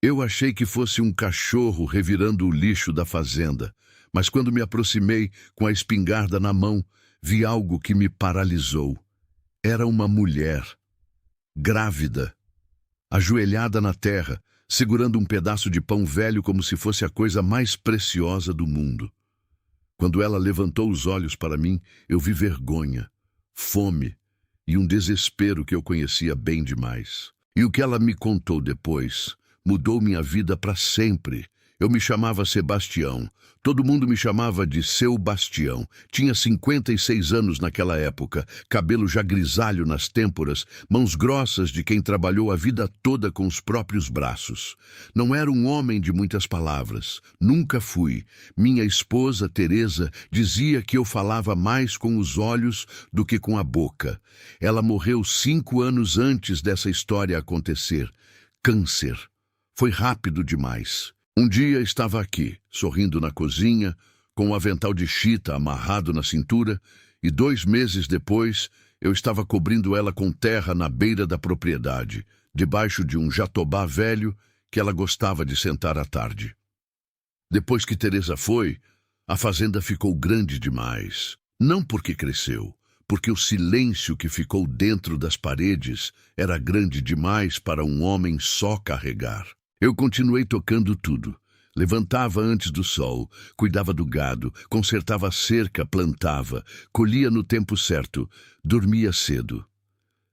Eu achei que fosse um cachorro revirando o lixo da fazenda, mas quando me aproximei com a espingarda na mão, vi algo que me paralisou. Era uma mulher, grávida, ajoelhada na terra, segurando um pedaço de pão velho como se fosse a coisa mais preciosa do mundo. Quando ela levantou os olhos para mim, eu vi vergonha, fome e um desespero que eu conhecia bem demais. E o que ela me contou depois mudou minha vida para sempre. Eu me chamava Sebastião. Todo mundo me chamava de Seu Bastião. Tinha 56 anos naquela época, cabelo já grisalho nas têmporas, mãos grossas de quem trabalhou a vida toda com os próprios braços. Não era um homem de muitas palavras. Nunca fui. Minha esposa, Teresa, dizia que eu falava mais com os olhos do que com a boca. Ela morreu 5 anos antes dessa história acontecer. Câncer. Foi rápido demais. Um dia estava aqui, sorrindo na cozinha, com um avental de chita amarrado na cintura, e 2 meses depois eu estava cobrindo ela com terra na beira da propriedade, debaixo de um jatobá velho que ela gostava de sentar à tarde. Depois que Teresa foi, a fazenda ficou grande demais. Não porque cresceu, porque o silêncio que ficou dentro das paredes era grande demais para um homem só carregar. Eu continuei tocando tudo. Levantava antes do sol, cuidava do gado, consertava a cerca, plantava, colhia no tempo certo, dormia cedo.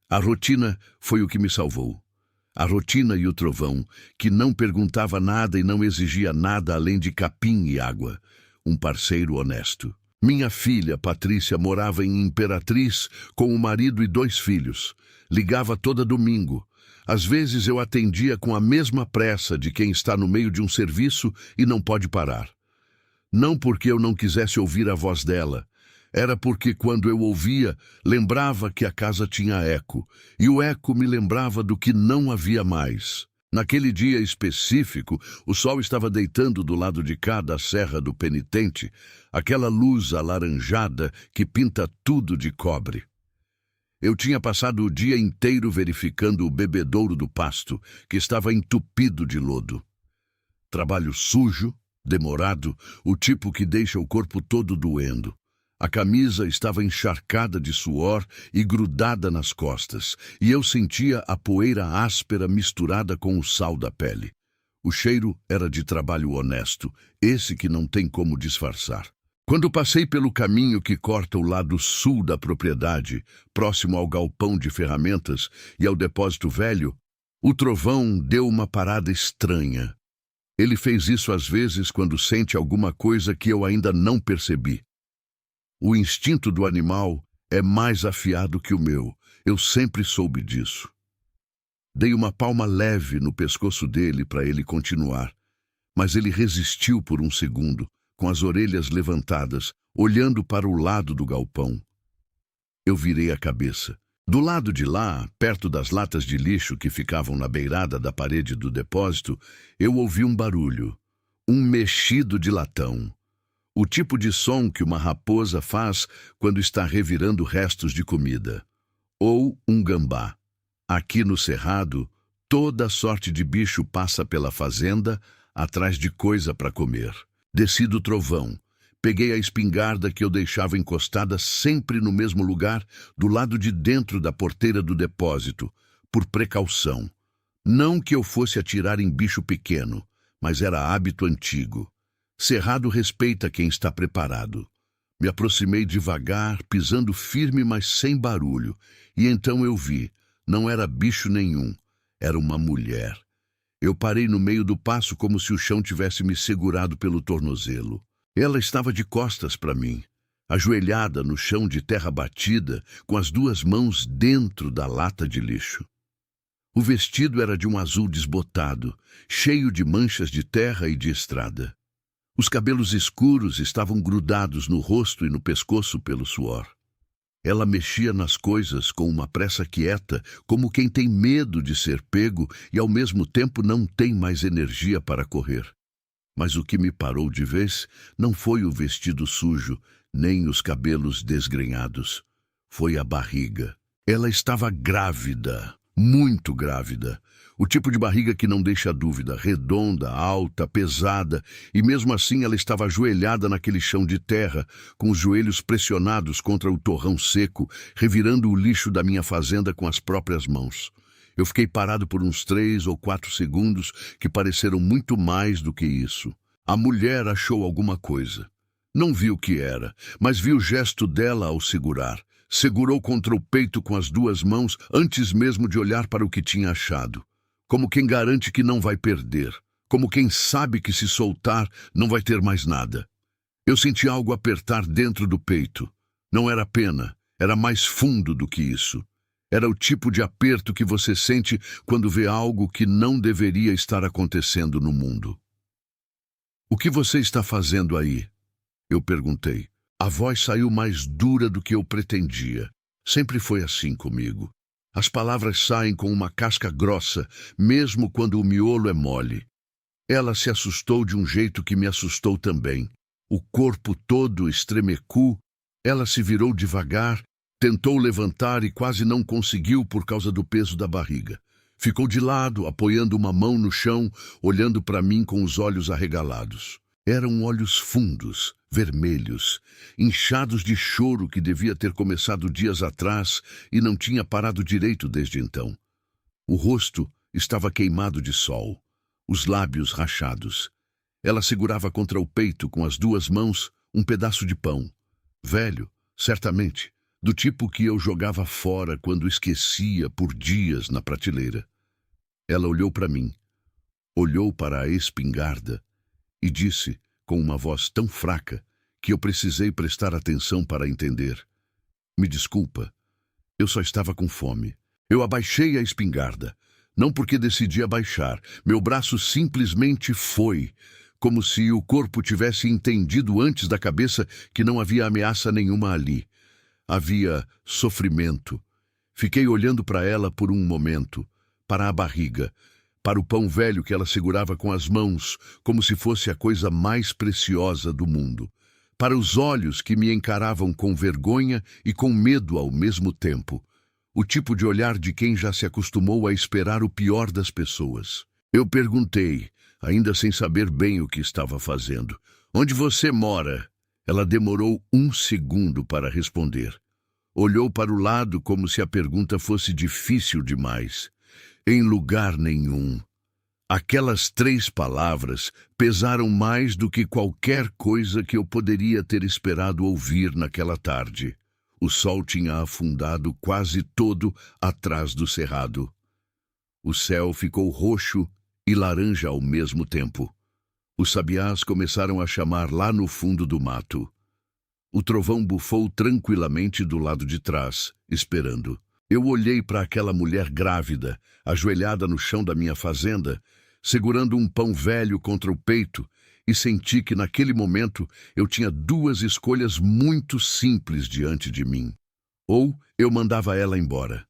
A rotina foi o que me salvou. A rotina e o trovão, que não perguntava nada e não exigia nada além de capim e água. Um parceiro honesto. Minha filha, Patrícia, morava em Imperatriz com o marido e 2 filhos. Ligava toda domingo. Às vezes eu atendia com a mesma pressa de quem está no meio de um serviço e não pode parar. Não porque eu não quisesse ouvir a voz dela. Era porque quando eu ouvia, lembrava que a casa tinha eco. E o eco me lembrava do que não havia mais. Naquele dia específico, o sol estava deitando do lado de cá da Serra do Penitente, aquela luz alaranjada que pinta tudo de cobre. Eu tinha passado o dia inteiro verificando o bebedouro do pasto, que estava entupido de lodo. Trabalho sujo, demorado, o tipo que deixa o corpo todo doendo. A camisa estava encharcada de suor e grudada nas costas, e eu sentia a poeira áspera misturada com o sal da pele. O cheiro era de trabalho honesto, esse que não tem como disfarçar. Quando passei pelo caminho que corta o lado sul da propriedade, próximo ao galpão de ferramentas e ao depósito velho, o trovão deu uma parada estranha. Ele fez isso às vezes quando sente alguma coisa que eu ainda não percebi. O instinto do animal é mais afiado que o meu. Eu sempre soube disso. Dei uma palma leve no pescoço dele para ele continuar, mas ele resistiu por um segundo, com as orelhas levantadas, olhando para o lado do galpão. Eu virei a cabeça. Do lado de lá, perto das latas de lixo que ficavam na beirada da parede do depósito, eu ouvi um barulho, um mexido de latão. O tipo de som que uma raposa faz quando está revirando restos de comida. Ou um gambá. Aqui no cerrado, toda sorte de bicho passa pela fazenda atrás de coisa para comer. Desci do trovão. Peguei a espingarda que eu deixava encostada sempre no mesmo lugar, do lado de dentro da porteira do depósito, por precaução. Não que eu fosse atirar em bicho pequeno, mas era hábito antigo. Cerrado respeita quem está preparado. Me aproximei devagar, pisando firme, mas sem barulho, e então eu vi, não era bicho nenhum, era uma mulher. Eu parei no meio do passo como se o chão tivesse me segurado pelo tornozelo. Ela estava de costas para mim, ajoelhada no chão de terra batida, com as 2 mãos dentro da lata de lixo. O vestido era de um azul desbotado, cheio de manchas de terra e de estrada. Os cabelos escuros estavam grudados no rosto e no pescoço pelo suor. Ela mexia nas coisas com uma pressa quieta, como quem tem medo de ser pego e ao mesmo tempo não tem mais energia para correr. Mas o que me parou de vez não foi o vestido sujo, nem os cabelos desgrenhados. Foi a barriga. Ela estava grávida. muito grávida. O tipo de barriga que não deixa dúvida, redonda, alta, pesada, e mesmo assim ela estava ajoelhada naquele chão de terra, com os joelhos pressionados contra o torrão seco, revirando o lixo da minha fazenda com as próprias mãos. Eu fiquei parado por uns 3 ou 4 segundos, que pareceram muito mais do que isso. A mulher achou alguma coisa. Não vi o que era, mas vi o gesto dela ao segurar. Segurou contra o peito com as 2 mãos antes mesmo de olhar para o que tinha achado. Como quem garante que não vai perder. Como quem sabe que se soltar não vai ter mais nada. Eu senti algo apertar dentro do peito. Não era pena, era mais fundo do que isso. Era o tipo de aperto que você sente quando vê algo que não deveria estar acontecendo no mundo. "O que você está fazendo aí?" eu perguntei. A voz saiu mais dura do que eu pretendia. Sempre foi assim comigo. As palavras saem com uma casca grossa, mesmo quando o miolo é mole. Ela se assustou de um jeito que me assustou também. O corpo todo estremecu. Ela se virou devagar, tentou levantar e quase não conseguiu por causa do peso da barriga. Ficou de lado, apoiando uma mão no chão, olhando para mim com os olhos arregalados. Eram olhos fundos, vermelhos, inchados de choro que devia ter começado dias atrás e não tinha parado direito desde então. O rosto estava queimado de sol, os lábios rachados. Ela segurava contra o peito com as 2 mãos um pedaço de pão. Velho, certamente, do tipo que eu jogava fora quando esquecia por dias na prateleira. Ela olhou para mim, olhou para a espingarda e disse, com uma voz tão fraca que eu precisei prestar atenção para entender: "Me desculpa, eu só estava com fome." Eu abaixei a espingarda, não porque decidi abaixar, meu braço simplesmente foi, como se o corpo tivesse entendido antes da cabeça que não havia ameaça nenhuma ali. Havia sofrimento. Fiquei olhando para ela por um momento, para a barriga, para o pão velho que ela segurava com as mãos, como se fosse a coisa mais preciosa do mundo, para os olhos que me encaravam com vergonha e com medo ao mesmo tempo, o tipo de olhar de quem já se acostumou a esperar o pior das pessoas. Eu perguntei, ainda sem saber bem o que estava fazendo: "Onde você mora?" Ela demorou 1 segundo para responder. Olhou para o lado como se a pergunta fosse difícil demais. "Em lugar nenhum." Aquelas 3 palavras pesaram mais do que qualquer coisa que eu poderia ter esperado ouvir naquela tarde. O sol tinha afundado quase todo atrás do cerrado. O céu ficou roxo e laranja ao mesmo tempo. Os sabiás começaram a chamar lá no fundo do mato. O trovão bufou tranquilamente do lado de trás, esperando. Eu olhei para aquela mulher grávida, ajoelhada no chão da minha fazenda, segurando um pão velho contra o peito, e senti que naquele momento eu tinha 2 escolhas muito simples diante de mim. Ou eu mandava ela embora,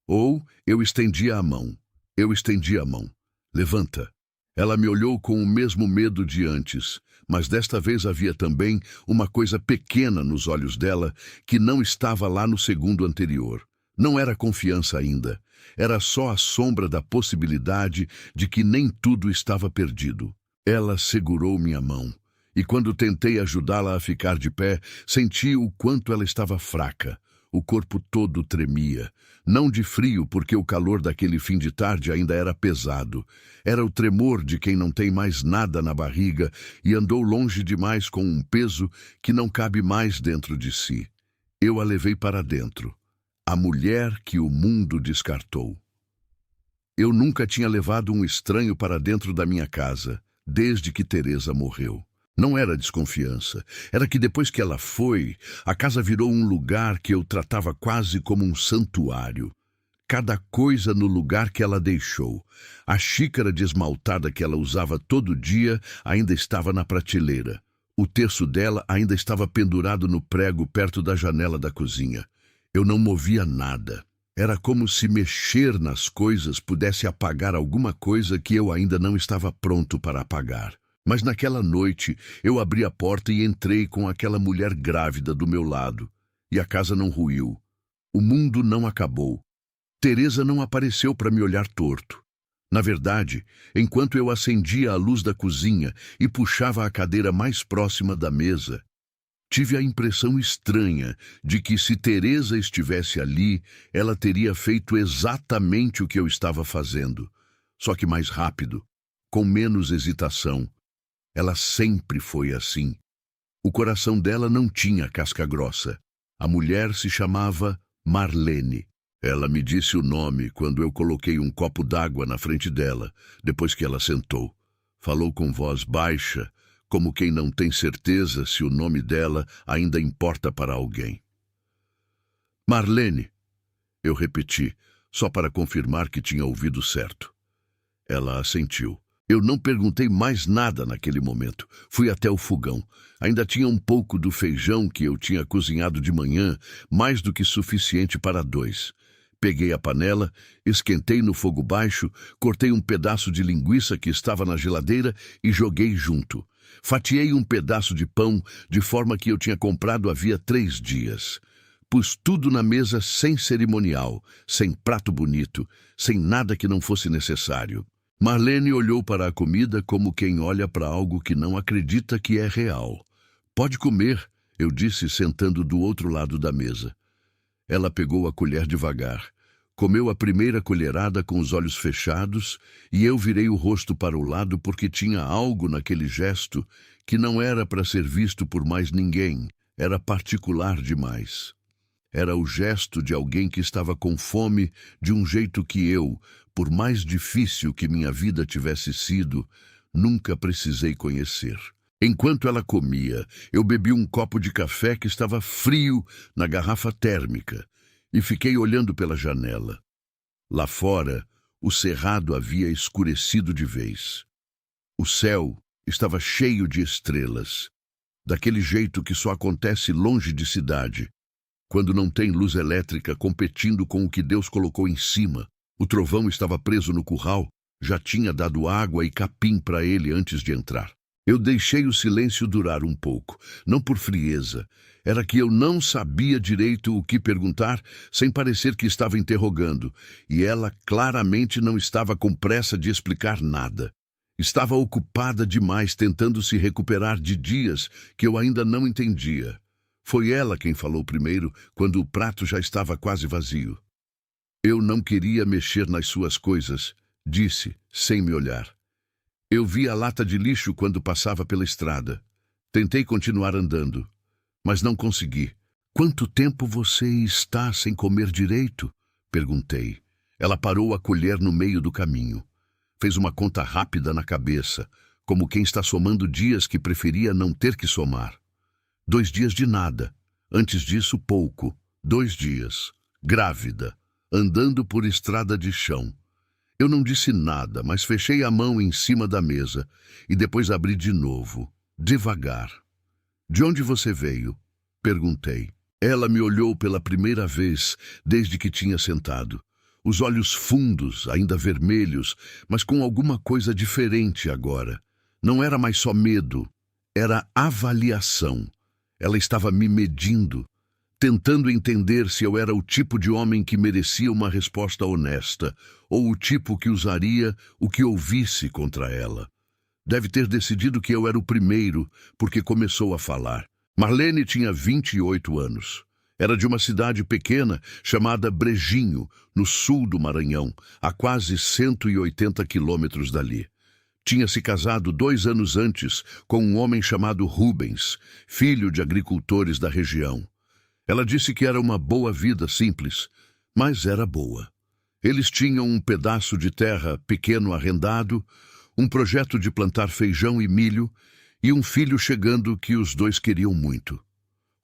ou eu estendia a mão. Eu estendi a mão. "Levanta." Ela me olhou com o mesmo medo de antes, mas desta vez havia também uma coisa pequena nos olhos dela que não estava lá no segundo anterior. Não era confiança ainda, era só a sombra da possibilidade de que nem tudo estava perdido. Ela segurou minha mão, e quando tentei ajudá-la a ficar de pé, senti o quanto ela estava fraca. O corpo todo tremia, não de frio porque o calor daquele fim de tarde ainda era pesado. Era o tremor de quem não tem mais nada na barriga e andou longe demais com um peso que não cabe mais dentro de si. Eu a levei para dentro. A mulher que o mundo descartou. Eu nunca tinha levado um estranho para dentro da minha casa, desde que Teresa morreu. Não era desconfiança, era que depois que ela foi, a casa virou um lugar que eu tratava quase como um santuário. Cada coisa no lugar que ela deixou. A xícara de esmaltada que ela usava todo dia ainda estava na prateleira. O terço dela ainda estava pendurado no prego perto da janela da cozinha. Eu não movia nada. Era como se mexer nas coisas pudesse apagar alguma coisa que eu ainda não estava pronto para apagar. Mas naquela noite eu abri a porta e entrei com aquela mulher grávida do meu lado. E a casa não ruiu. O mundo não acabou. Teresa não apareceu para me olhar torto. Na verdade, enquanto eu acendia a luz da cozinha e puxava a cadeira mais próxima da mesa, tive a impressão estranha de que se Teresa estivesse ali, ela teria feito exatamente o que eu estava fazendo, só que mais rápido, com menos hesitação. Ela sempre foi assim. O coração dela não tinha casca grossa. A mulher se chamava Marlene. Ela me disse o nome quando eu coloquei um copo d'água na frente dela, depois que ela sentou. Falou com voz baixa, como quem não tem certeza se o nome dela ainda importa para alguém. Marlene, eu repeti, só para confirmar que tinha ouvido certo. Ela assentiu. Eu não perguntei mais nada naquele momento. Fui até o fogão. Ainda tinha um pouco do feijão que eu tinha cozinhado de manhã, mais do que suficiente para 2. Peguei a panela, esquentei no fogo baixo, cortei um pedaço de linguiça que estava na geladeira e joguei junto. Fatiei um pedaço de pão, de forma que eu tinha comprado havia 3 dias. Pus tudo na mesa sem cerimonial, sem prato bonito, sem nada que não fosse necessário. Marlene olhou para a comida como quem olha para algo que não acredita que é real. Pode comer, eu disse, sentando do outro lado da mesa. Ela pegou a colher devagar. Comeu a primeira colherada com os olhos fechados e eu virei o rosto para o lado porque tinha algo naquele gesto que não era para ser visto por mais ninguém. Era particular demais. Era o gesto de alguém que estava com fome de um jeito que eu, por mais difícil que minha vida tivesse sido, nunca precisei conhecer. Enquanto ela comia, eu bebi um copo de café que estava frio na garrafa térmica e fiquei olhando pela janela. Lá fora, o cerrado havia escurecido de vez. O céu estava cheio de estrelas, daquele jeito que só acontece longe de cidade, quando não tem luz elétrica competindo com o que Deus colocou em cima. O trovão estava preso no curral, já tinha dado água e capim para ele antes de entrar. Eu deixei o silêncio durar um pouco, não por frieza. Era que eu não sabia direito o que perguntar, sem parecer que estava interrogando, e ela claramente não estava com pressa de explicar nada. Estava ocupada demais tentando se recuperar de dias que eu ainda não entendia. Foi ela quem falou primeiro, quando o prato já estava quase vazio. Eu não queria mexer nas suas coisas, disse, sem me olhar. Eu vi a lata de lixo quando passava pela estrada. Tentei continuar andando, mas não consegui. Quanto tempo você está sem comer direito? Perguntei. Ela parou a colher no meio do caminho. Fez uma conta rápida na cabeça, como quem está somando dias que preferia não ter que somar. 2 dias de nada. Antes disso, pouco. 2 dias. Grávida. Andando por estrada de chão. Eu não disse nada, mas fechei a mão em cima da mesa e depois abri de novo, devagar. De onde você veio? Perguntei. Ela me olhou pela primeira vez desde que tinha sentado. Os olhos fundos, ainda vermelhos, mas com alguma coisa diferente agora. Não era mais só medo, era avaliação. Ela estava me medindo, tentando entender se eu era o tipo de homem que merecia uma resposta honesta, ou o tipo que usaria o que ouvisse contra ela. Deve ter decidido que eu era o primeiro, porque começou a falar. Marlene tinha 28 anos. Era de uma cidade pequena chamada Brejinho, no sul do Maranhão, a quase 180 quilômetros dali. Tinha se casado 2 anos antes com um homem chamado Rubens, filho de agricultores da região. Ela disse que era uma boa vida simples, mas era boa. Eles tinham um pedaço de terra pequeno arrendado, um projeto de plantar feijão e milho e um filho chegando que os 2 queriam muito.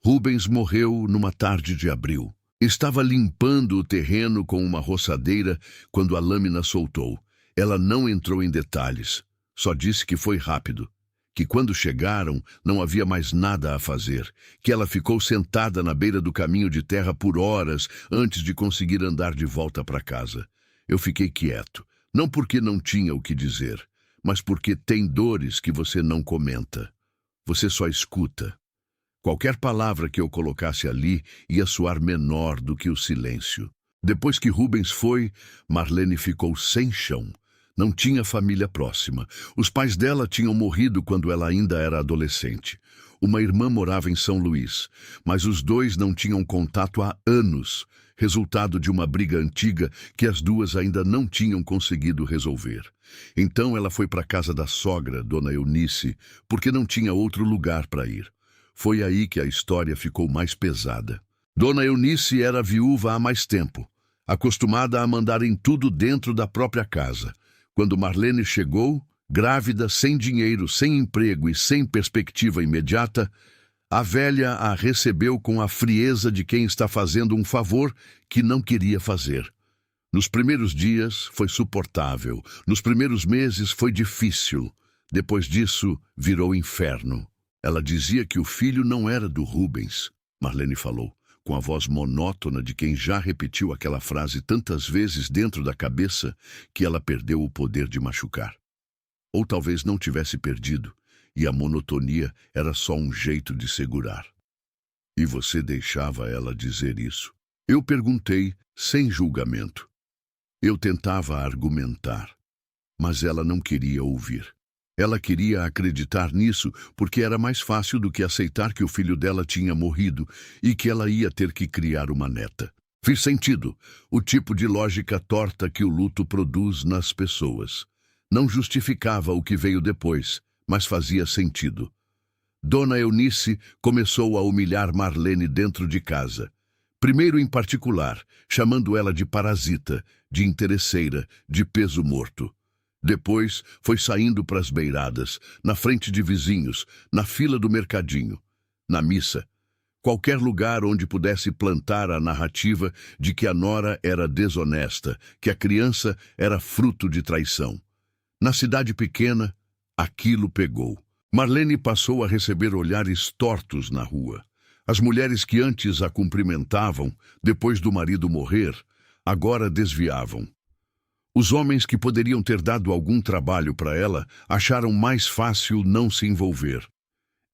Rubens morreu numa tarde de abril. Estava limpando o terreno com uma roçadeira quando a lâmina soltou. Ela não entrou em detalhes, só disse que foi rápido. Que quando chegaram não havia mais nada a fazer, que ela ficou sentada na beira do caminho de terra por horas antes de conseguir andar de volta para casa. Eu fiquei quieto, não porque não tinha o que dizer, mas porque tem dores que você não comenta. Você só escuta. Qualquer palavra que eu colocasse ali ia soar menor do que o silêncio. Depois que Rubens foi, Marlene ficou sem chão. Não tinha família próxima. Os pais dela tinham morrido quando ela ainda era adolescente. Uma irmã morava em São Luís, mas os dois não tinham contato há anos, resultado de uma briga antiga que as duas ainda não tinham conseguido resolver. Então ela foi para a casa da sogra, Dona Eunice, porque não tinha outro lugar para ir. Foi aí que a história ficou mais pesada. Dona Eunice era viúva há mais tempo, acostumada a mandar em tudo dentro da própria casa. Quando Marlene chegou, grávida, sem dinheiro, sem emprego e sem perspectiva imediata, a velha a recebeu com a frieza de quem está fazendo um favor que não queria fazer. Nos primeiros dias foi suportável, nos primeiros meses foi difícil. Depois disso, virou inferno. Ela dizia que o filho não era do Rubens, Marlene falou, com a voz monótona de quem já repetiu aquela frase tantas vezes dentro da cabeça que ela perdeu o poder de machucar. Ou talvez não tivesse perdido, e a monotonia era só um jeito de segurar. E você deixava ela dizer isso? Eu perguntei, sem julgamento. Eu tentava argumentar, mas ela não queria ouvir. Ela queria acreditar nisso porque era mais fácil do que aceitar que o filho dela tinha morrido e que ela ia ter que criar uma neta. Fiz sentido, o tipo de lógica torta que o luto produz nas pessoas. Não justificava o que veio depois, mas fazia sentido. Dona Eunice começou a humilhar Marlene dentro de casa. Primeiro em particular, chamando ela de parasita, de interesseira, de peso morto. Depois foi saindo para as beiradas, na frente de vizinhos, na fila do mercadinho, na missa. Qualquer lugar onde pudesse plantar a narrativa de que a nora era desonesta, que a criança era fruto de traição. Na cidade pequena, aquilo pegou. Marlene passou a receber olhares tortos na rua. As mulheres que antes a cumprimentavam, depois do marido morrer, agora desviavam. Os homens que poderiam ter dado algum trabalho para ela acharam mais fácil não se envolver.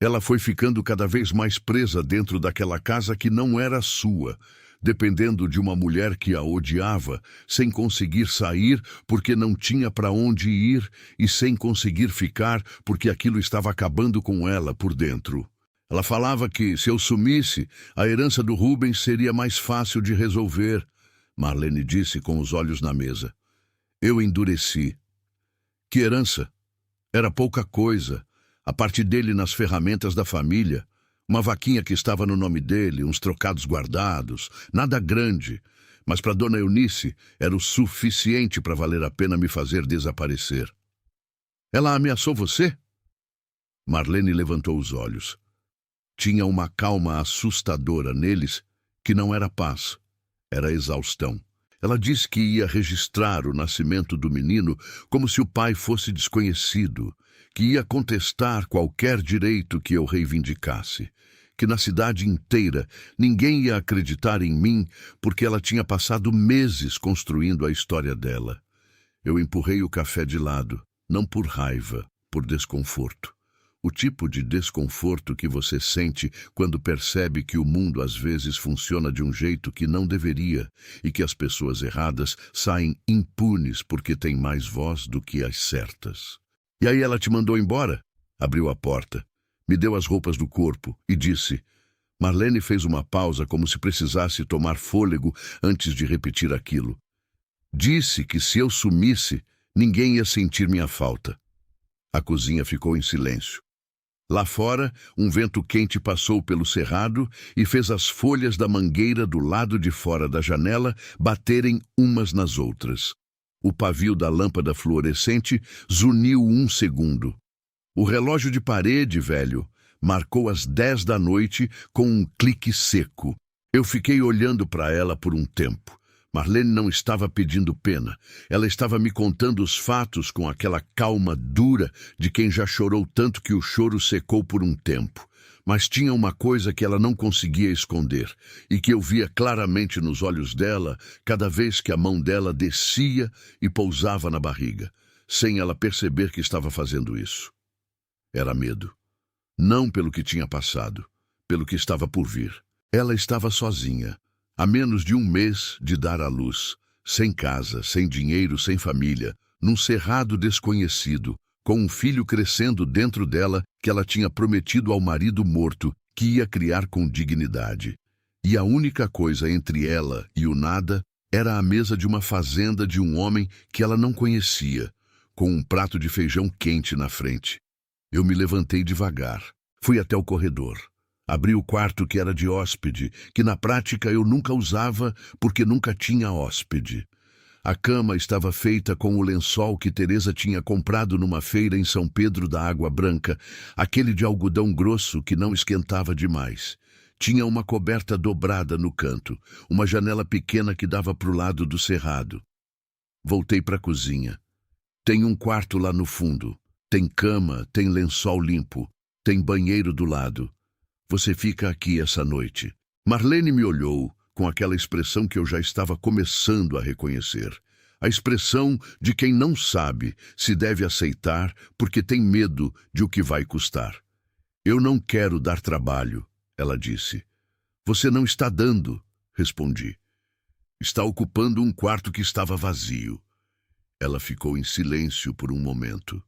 Ela foi ficando cada vez mais presa dentro daquela casa que não era sua, dependendo de uma mulher que a odiava, sem conseguir sair porque não tinha para onde ir e sem conseguir ficar porque aquilo estava acabando com ela por dentro. Ela falava que, se eu sumisse, a herança do Rubens seria mais fácil de resolver, Marlene disse com os olhos na mesa. Eu endureci. Que herança? Era pouca coisa. A parte dele nas ferramentas da família. Uma vaquinha que estava no nome dele, uns trocados guardados. Nada grande. Mas para Dona Eunice era o suficiente para valer a pena me fazer desaparecer. Ela ameaçou você? Marlene levantou os olhos. Tinha uma calma assustadora neles que não era paz. Era exaustão. Ela disse que ia registrar o nascimento do menino como se o pai fosse desconhecido, que ia contestar qualquer direito que eu reivindicasse, que na cidade inteira ninguém ia acreditar em mim porque ela tinha passado meses construindo a história dela. Eu empurrei o café de lado, não por raiva, por desconforto. O tipo de desconforto que você sente quando percebe que o mundo às vezes funciona de um jeito que não deveria e que as pessoas erradas saem impunes porque têm mais voz do que as certas. E aí ela te mandou embora? Abriu a porta, me deu as roupas do corpo e disse... Marlene fez uma pausa como se precisasse tomar fôlego antes de repetir aquilo. Disse que se eu sumisse, ninguém ia sentir minha falta. A cozinha ficou em silêncio. Lá fora, um vento quente passou pelo cerrado e fez as folhas da mangueira do lado de fora da janela baterem umas nas outras. O pavio da lâmpada fluorescente zuniu 1 segundo. O relógio de parede, velho, marcou as 10 da noite com um clique seco. Eu fiquei olhando para ela por um tempo. Marlene não estava pedindo pena. Ela estava me contando os fatos com aquela calma dura de quem já chorou tanto que o choro secou por um tempo. Mas tinha uma coisa que ela não conseguia esconder e que eu via claramente nos olhos dela cada vez que a mão dela descia e pousava na barriga, sem ela perceber que estava fazendo isso. Era medo. Não pelo que tinha passado, pelo que estava por vir. Ela estava sozinha. a menos de um mês de dar à luz, sem casa, sem dinheiro, sem família, num cerrado desconhecido, com um filho crescendo dentro dela que ela tinha prometido ao marido morto que ia criar com dignidade. E a única coisa entre ela e o nada era a mesa de uma fazenda de um homem que ela não conhecia, com um prato de feijão quente na frente. Eu me levantei devagar, fui até o corredor. Abri o quarto que era de hóspede, que na prática eu nunca usava porque nunca tinha hóspede. A cama estava feita com o lençol que Teresa tinha comprado numa feira em São Pedro da Água Branca, aquele de algodão grosso que não esquentava demais. Tinha uma coberta dobrada no canto, uma janela pequena que dava para o lado do cerrado. Voltei para a cozinha. Tem um quarto lá no fundo. Tem cama, tem lençol limpo, tem banheiro do lado. Você fica aqui essa noite. Marlene me olhou com aquela expressão que eu já estava começando a reconhecer. A expressão de quem não sabe se deve aceitar porque tem medo de o que vai custar. Eu não quero dar trabalho, ela disse. Você não está dando, respondi. Está ocupando um quarto que estava vazio. Ela ficou em silêncio por um momento.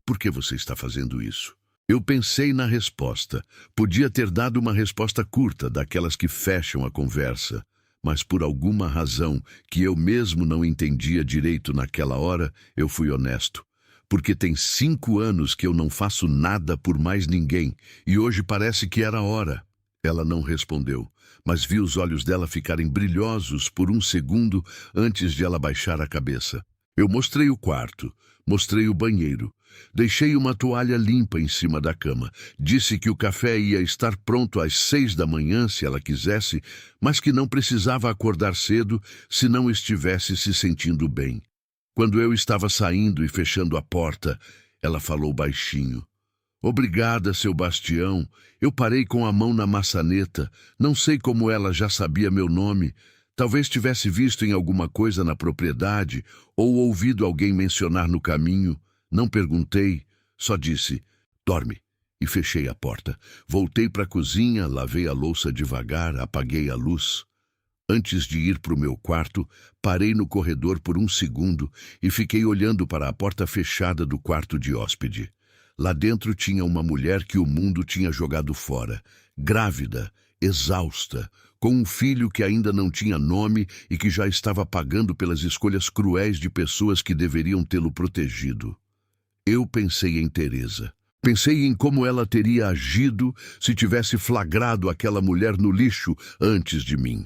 Por que você está fazendo isso? Eu pensei na resposta. Podia ter dado uma resposta curta, daquelas que fecham a conversa, mas por alguma razão que eu mesmo não entendia direito naquela hora, eu fui honesto. Porque tem 5 anos que eu não faço nada por mais ninguém, e hoje parece que era a hora. Ela não respondeu, mas vi os olhos dela ficarem brilhosos por um segundo antes de ela baixar a cabeça. Eu mostrei o quarto, mostrei o banheiro. Deixei uma toalha limpa em cima da cama. Disse que o café ia estar pronto às 6 da manhã, se ela quisesse, mas que não precisava acordar cedo se não estivesse se sentindo bem. Quando eu estava saindo e fechando a porta, ela falou baixinho. Obrigada, seu Bastião. Eu parei com a mão na maçaneta. Não sei como ela já sabia meu nome. Talvez tivesse visto em alguma coisa na propriedade ou ouvido alguém mencionar no caminho. Não perguntei, só disse, dorme, e fechei a porta. Voltei para a cozinha, lavei a louça devagar, apaguei a luz. Antes de ir para o meu quarto, parei no corredor por um segundo e fiquei olhando para a porta fechada do quarto de hóspede. Lá dentro tinha uma mulher que o mundo tinha jogado fora, grávida, exausta, com um filho que ainda não tinha nome e que já estava pagando pelas escolhas cruéis de pessoas que deveriam tê-lo protegido. Eu pensei em Teresa. Pensei em como ela teria agido se tivesse flagrado aquela mulher no lixo antes de mim.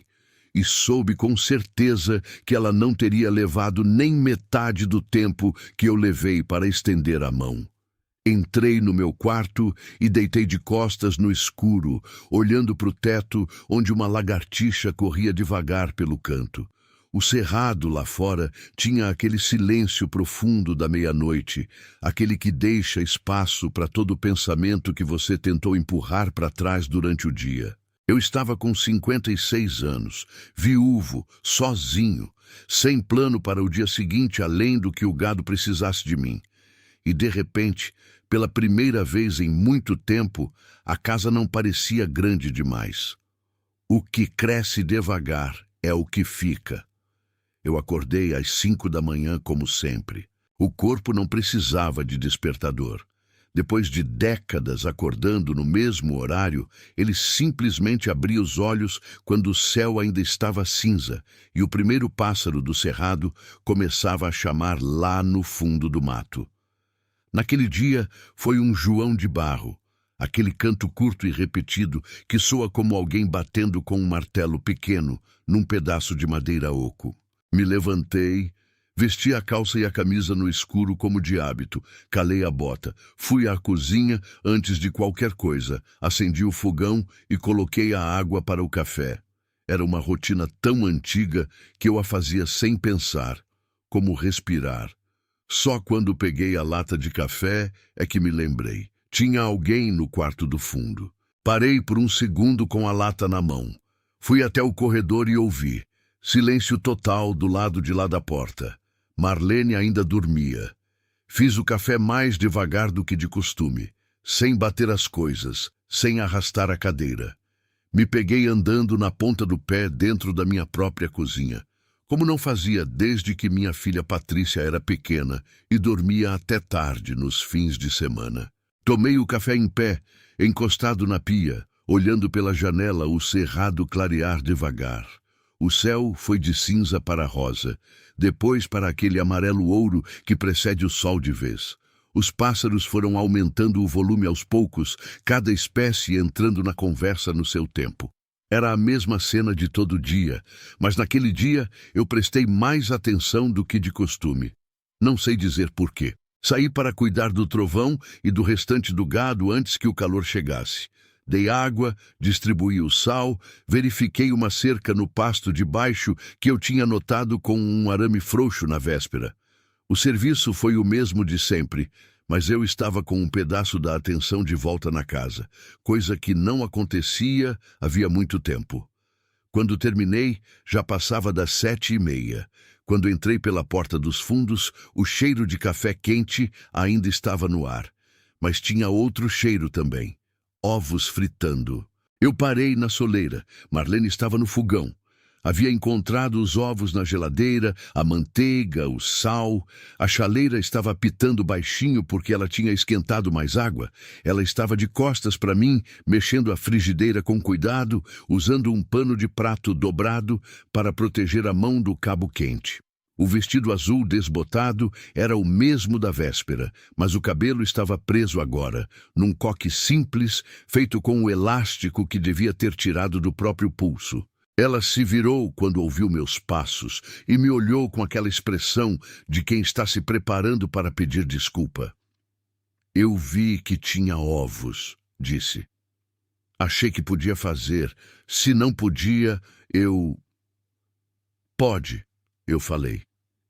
E soube com certeza que ela não teria levado nem metade do tempo que eu levei para estender a mão. Entrei no meu quarto e deitei de costas no escuro, olhando para o teto onde uma lagartixa corria devagar pelo canto. O cerrado lá fora tinha aquele silêncio profundo da meia-noite, aquele que deixa espaço para todo o pensamento que você tentou empurrar para trás durante o dia. Eu estava com 56 anos, viúvo, sozinho, sem plano para o dia seguinte além do que o gado precisasse de mim. E de repente, pela primeira vez em muito tempo, a casa não parecia grande demais. O que cresce devagar é o que fica. Eu acordei às 5 da manhã, como sempre. O corpo não precisava de despertador. Depois de décadas acordando no mesmo horário, ele simplesmente abria os olhos quando o céu ainda estava cinza e o primeiro pássaro do cerrado começava a chamar lá no fundo do mato. Naquele dia foi um João de barro, aquele canto curto e repetido que soa como alguém batendo com um martelo pequeno num pedaço de madeira oco. Me levantei, vesti a calça e a camisa no escuro como de hábito, calei a bota, fui à cozinha antes de qualquer coisa, acendi o fogão e coloquei a água para o café. Era uma rotina tão antiga que eu a fazia sem pensar, como respirar. Só quando peguei a lata de café é que me lembrei. Tinha alguém no quarto do fundo. Parei por um segundo com a lata na mão. Fui até o corredor e ouvi. Silêncio total do lado de lá da porta. Marlene ainda dormia. Fiz o café mais devagar do que de costume, sem bater as coisas, sem arrastar a cadeira. Me peguei andando na ponta do pé dentro da minha própria cozinha, como não fazia desde que minha filha Patrícia era pequena e dormia até tarde nos fins de semana. Tomei o café em pé, encostado na pia, olhando pela janela o cerrado clarear devagar. O céu foi de cinza para rosa, depois para aquele amarelo ouro que precede o sol de vez. Os pássaros foram aumentando o volume aos poucos, cada espécie entrando na conversa no seu tempo. Era a mesma cena de todo dia, mas naquele dia eu prestei mais atenção do que de costume. Não sei dizer por quê. Saí para cuidar do trovão e do restante do gado antes que o calor chegasse. Dei água, distribuí o sal, verifiquei uma cerca no pasto de baixo que eu tinha notado com um arame frouxo na véspera. O serviço foi o mesmo de sempre, mas eu estava com um pedaço da atenção de volta na casa, coisa que não acontecia havia muito tempo. Quando terminei, já passava das 7h30. Quando entrei pela porta dos fundos, o cheiro de café quente ainda estava no ar. Mas tinha outro cheiro também. Ovos fritando. Eu parei na soleira. Marlene estava no fogão. Havia encontrado os ovos na geladeira, a manteiga, o sal. A chaleira estava apitando baixinho porque ela tinha esquentado mais água. Ela estava de costas para mim, mexendo a frigideira com cuidado, usando um pano de prato dobrado para proteger a mão do cabo quente. O vestido azul desbotado era o mesmo da véspera, mas o cabelo estava preso agora, num coque simples, feito com o elástico que devia ter tirado do próprio pulso. Ela se virou quando ouviu meus passos e me olhou com aquela expressão de quem está se preparando para pedir desculpa. Eu vi que tinha ovos, disse. Achei que podia fazer. Se não podia, eu... Pode, eu falei,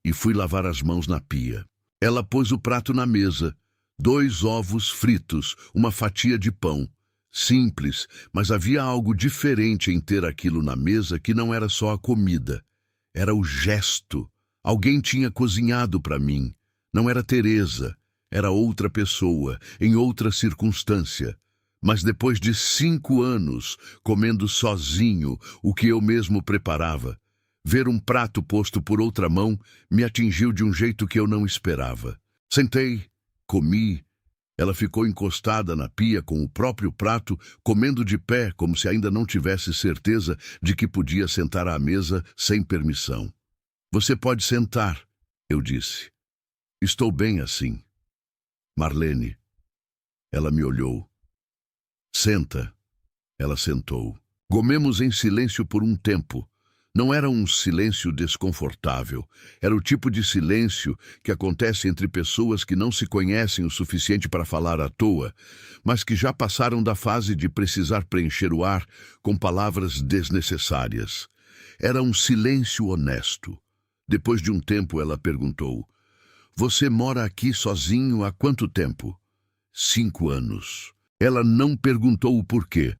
e fui lavar as mãos na pia. Ela pôs o prato na mesa, 2 ovos fritos, uma fatia de pão. Simples, mas havia algo diferente em ter aquilo na mesa que não era só a comida. Era o gesto. Alguém tinha cozinhado para mim. Não era Teresa, era outra pessoa, em outra circunstância. Mas depois de 5 anos, comendo sozinho o que eu mesmo preparava, ver um prato posto por outra mão me atingiu de um jeito que eu não esperava. Sentei, comi. Ela ficou encostada na pia com o próprio prato, comendo de pé, como se ainda não tivesse certeza de que podia sentar à mesa sem permissão. Você pode sentar, eu disse. Estou bem assim. Marlene. Ela me olhou. Senta. Ela sentou. Comemos em silêncio por um tempo. Não era um silêncio desconfortável. Era o tipo de silêncio que acontece entre pessoas que não se conhecem o suficiente para falar à toa, mas que já passaram da fase de precisar preencher o ar com palavras desnecessárias. Era um silêncio honesto. Depois de um tempo, ela perguntou: Você mora aqui sozinho há quanto tempo? 5 anos. Ela não perguntou o porquê.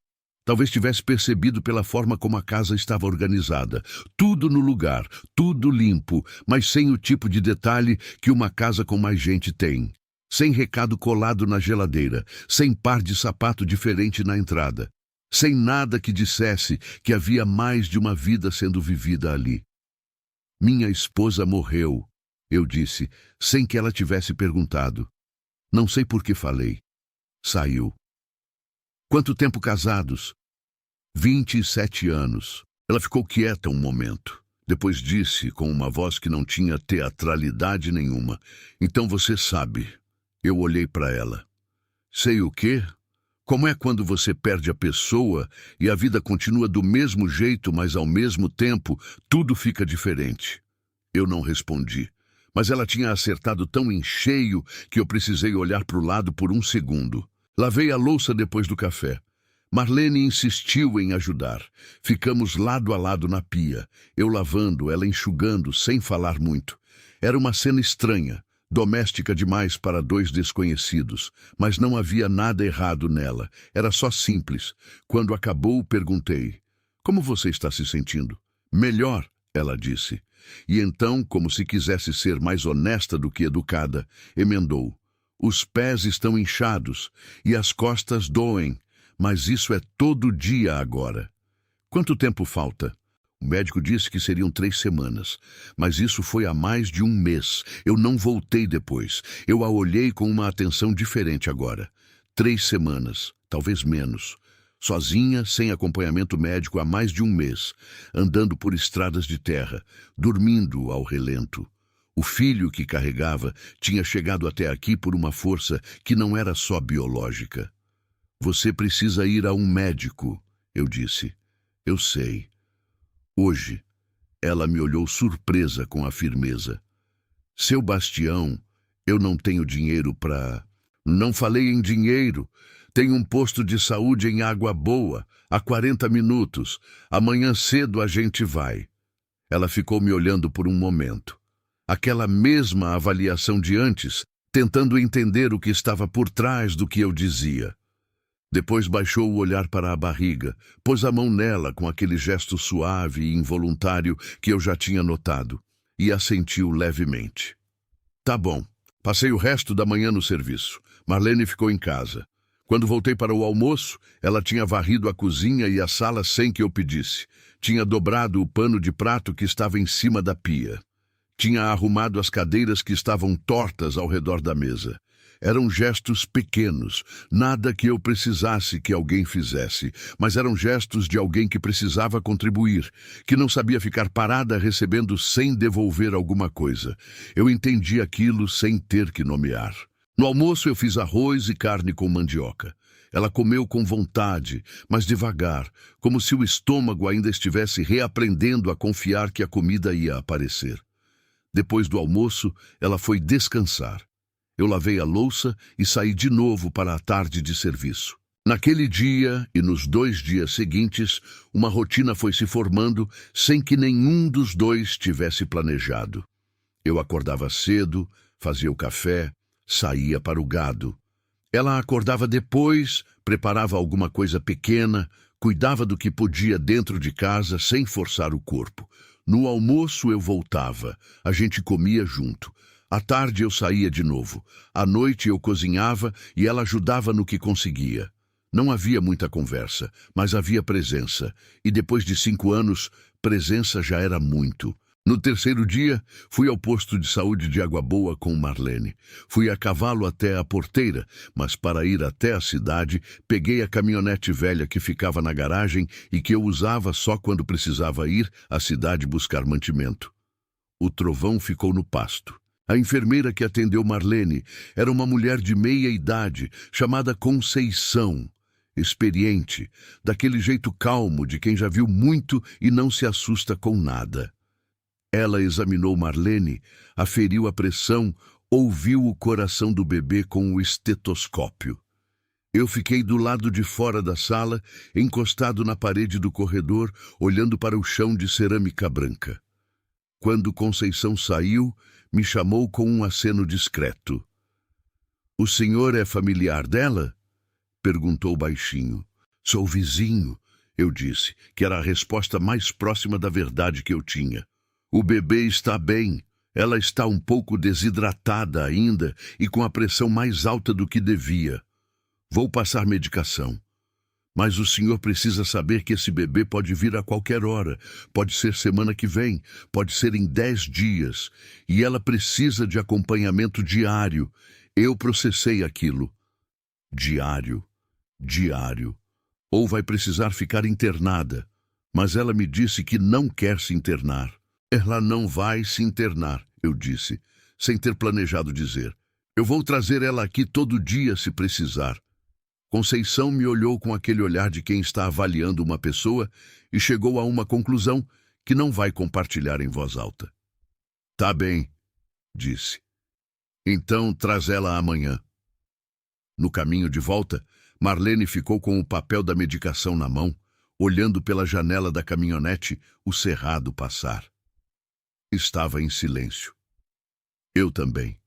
Talvez tivesse percebido pela forma como a casa estava organizada. Tudo no lugar, tudo limpo, mas sem o tipo de detalhe que uma casa com mais gente tem. Sem recado colado na geladeira, sem par de sapato diferente na entrada. Sem nada que dissesse que havia mais de uma vida sendo vivida ali. Minha esposa morreu, eu disse, sem que ela tivesse perguntado. Não sei por que falei. Saiu. Quanto tempo casados? 27 anos. Ela ficou quieta um momento. Depois disse, com uma voz que não tinha teatralidade nenhuma: Então você sabe. Eu olhei para ela. Sei o quê? Como é quando você perde a pessoa e a vida continua do mesmo jeito, mas ao mesmo tempo tudo fica diferente. Eu não respondi. Mas ela tinha acertado tão em cheio que eu precisei olhar para o lado por um segundo. Lavei a louça depois do café. Marlene insistiu em ajudar. Ficamos lado a lado na pia, eu lavando, ela enxugando, sem falar muito. Era uma cena estranha, doméstica demais para 2 desconhecidos, mas não havia nada errado nela, era só simples. Quando acabou, perguntei: Como você está se sentindo? Melhor, ela disse. E então, como se quisesse ser mais honesta do que educada, emendou: Os pés estão inchados e as costas doem, mas isso é todo dia agora. Quanto tempo falta? O médico disse que seriam 3 semanas, mas isso foi há mais de um mês. Eu não voltei depois. Eu a olhei com uma atenção diferente agora. 3 semanas, talvez menos. Sozinha, sem acompanhamento médico há mais de um mês, andando por estradas de terra, dormindo ao relento. O filho que carregava tinha chegado até aqui por uma força que não era só biológica. Você precisa ir a um médico, eu disse. Eu sei. Hoje, ela me olhou surpresa com a firmeza. Seu Bastião, eu não tenho dinheiro para... Não falei em dinheiro. Tenho um posto de saúde em Água Boa, há 40 minutos. Amanhã cedo a gente vai. Ela ficou me olhando por um momento. Aquela mesma avaliação de antes, tentando entender o que estava por trás do que eu dizia. Depois baixou o olhar para a barriga, pôs a mão nela com aquele gesto suave e involuntário que eu já tinha notado, e assentiu levemente. Tá bom. Passei o resto da manhã no serviço. Marlene ficou em casa. Quando voltei para o almoço, ela tinha varrido a cozinha e a sala sem que eu pedisse. Tinha dobrado o pano de prato que estava em cima da pia. Tinha arrumado as cadeiras que estavam tortas ao redor da mesa. Eram gestos pequenos, nada que eu precisasse que alguém fizesse, mas eram gestos de alguém que precisava contribuir, que não sabia ficar parada recebendo sem devolver alguma coisa. Eu entendi aquilo sem ter que nomear. No almoço eu fiz arroz e carne com mandioca. Ela comeu com vontade, mas devagar, como se o estômago ainda estivesse reaprendendo a confiar que a comida ia aparecer. Depois do almoço, ela foi descansar. Eu lavei a louça e saí de novo para a tarde de serviço. Naquele dia e nos 2 dias seguintes, uma rotina foi se formando sem que nenhum dos dois tivesse planejado. Eu acordava cedo, fazia o café, saía para o gado. Ela acordava depois, preparava alguma coisa pequena, cuidava do que podia dentro de casa sem forçar o corpo. No almoço eu voltava, a gente comia junto. À tarde eu saía de novo. À noite eu cozinhava e ela ajudava no que conseguia. Não havia muita conversa, mas havia presença. E depois de 5 anos, presença já era muito. No 3º dia, fui ao posto de saúde de Água Boa com Marlene. Fui a cavalo até a porteira, mas para ir até a cidade, peguei a caminhonete velha que ficava na garagem e que eu usava só quando precisava ir à cidade buscar mantimento. O trovão ficou no pasto. A enfermeira que atendeu Marlene era uma mulher de meia idade, chamada Conceição, experiente, daquele jeito calmo de quem já viu muito e não se assusta com nada. Ela examinou Marlene, aferiu a pressão, ouviu o coração do bebê com o estetoscópio. Eu fiquei do lado de fora da sala, encostado na parede do corredor, olhando para o chão de cerâmica branca. Quando Conceição saiu, me chamou com um aceno discreto. — O senhor é familiar dela? Perguntou baixinho. — Sou vizinho, eu disse, que era a resposta mais próxima da verdade que eu tinha. O bebê está bem. Ela está um pouco desidratada ainda e com a pressão mais alta do que devia. Vou passar medicação. Mas o senhor precisa saber que esse bebê pode vir a qualquer hora. Pode ser semana que vem, pode ser em 10 dias. E ela precisa de acompanhamento diário. Eu processei aquilo. Diário. Ou vai precisar ficar internada. Mas ela me disse que não quer se internar. Ela não vai se internar, eu disse, sem ter planejado dizer. Eu vou trazer ela aqui todo dia se precisar. Conceição me olhou com aquele olhar de quem está avaliando uma pessoa e chegou a uma conclusão que não vai compartilhar em voz alta. Tá bem, disse. Então traz ela amanhã. No caminho de volta, Marlene ficou com o papel da medicação na mão, olhando pela janela da caminhonete o cerrado passar. Estava em silêncio. Eu também.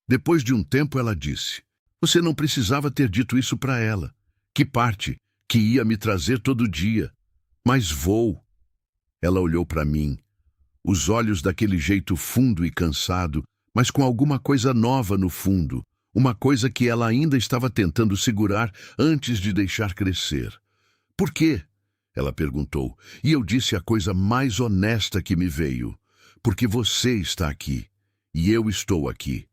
Depois de um tempo ela disse: Você não precisava ter dito isso para ela. Que parte? Que ia me trazer todo dia. Mas vou. Ela olhou para mim, os olhos daquele jeito fundo e cansado, mas com alguma coisa nova no fundo, uma coisa que ela ainda estava tentando segurar antes de deixar crescer. Por quê? Ela perguntou, e eu disse a coisa mais honesta que me veio. Porque você está aqui, e eu estou aqui.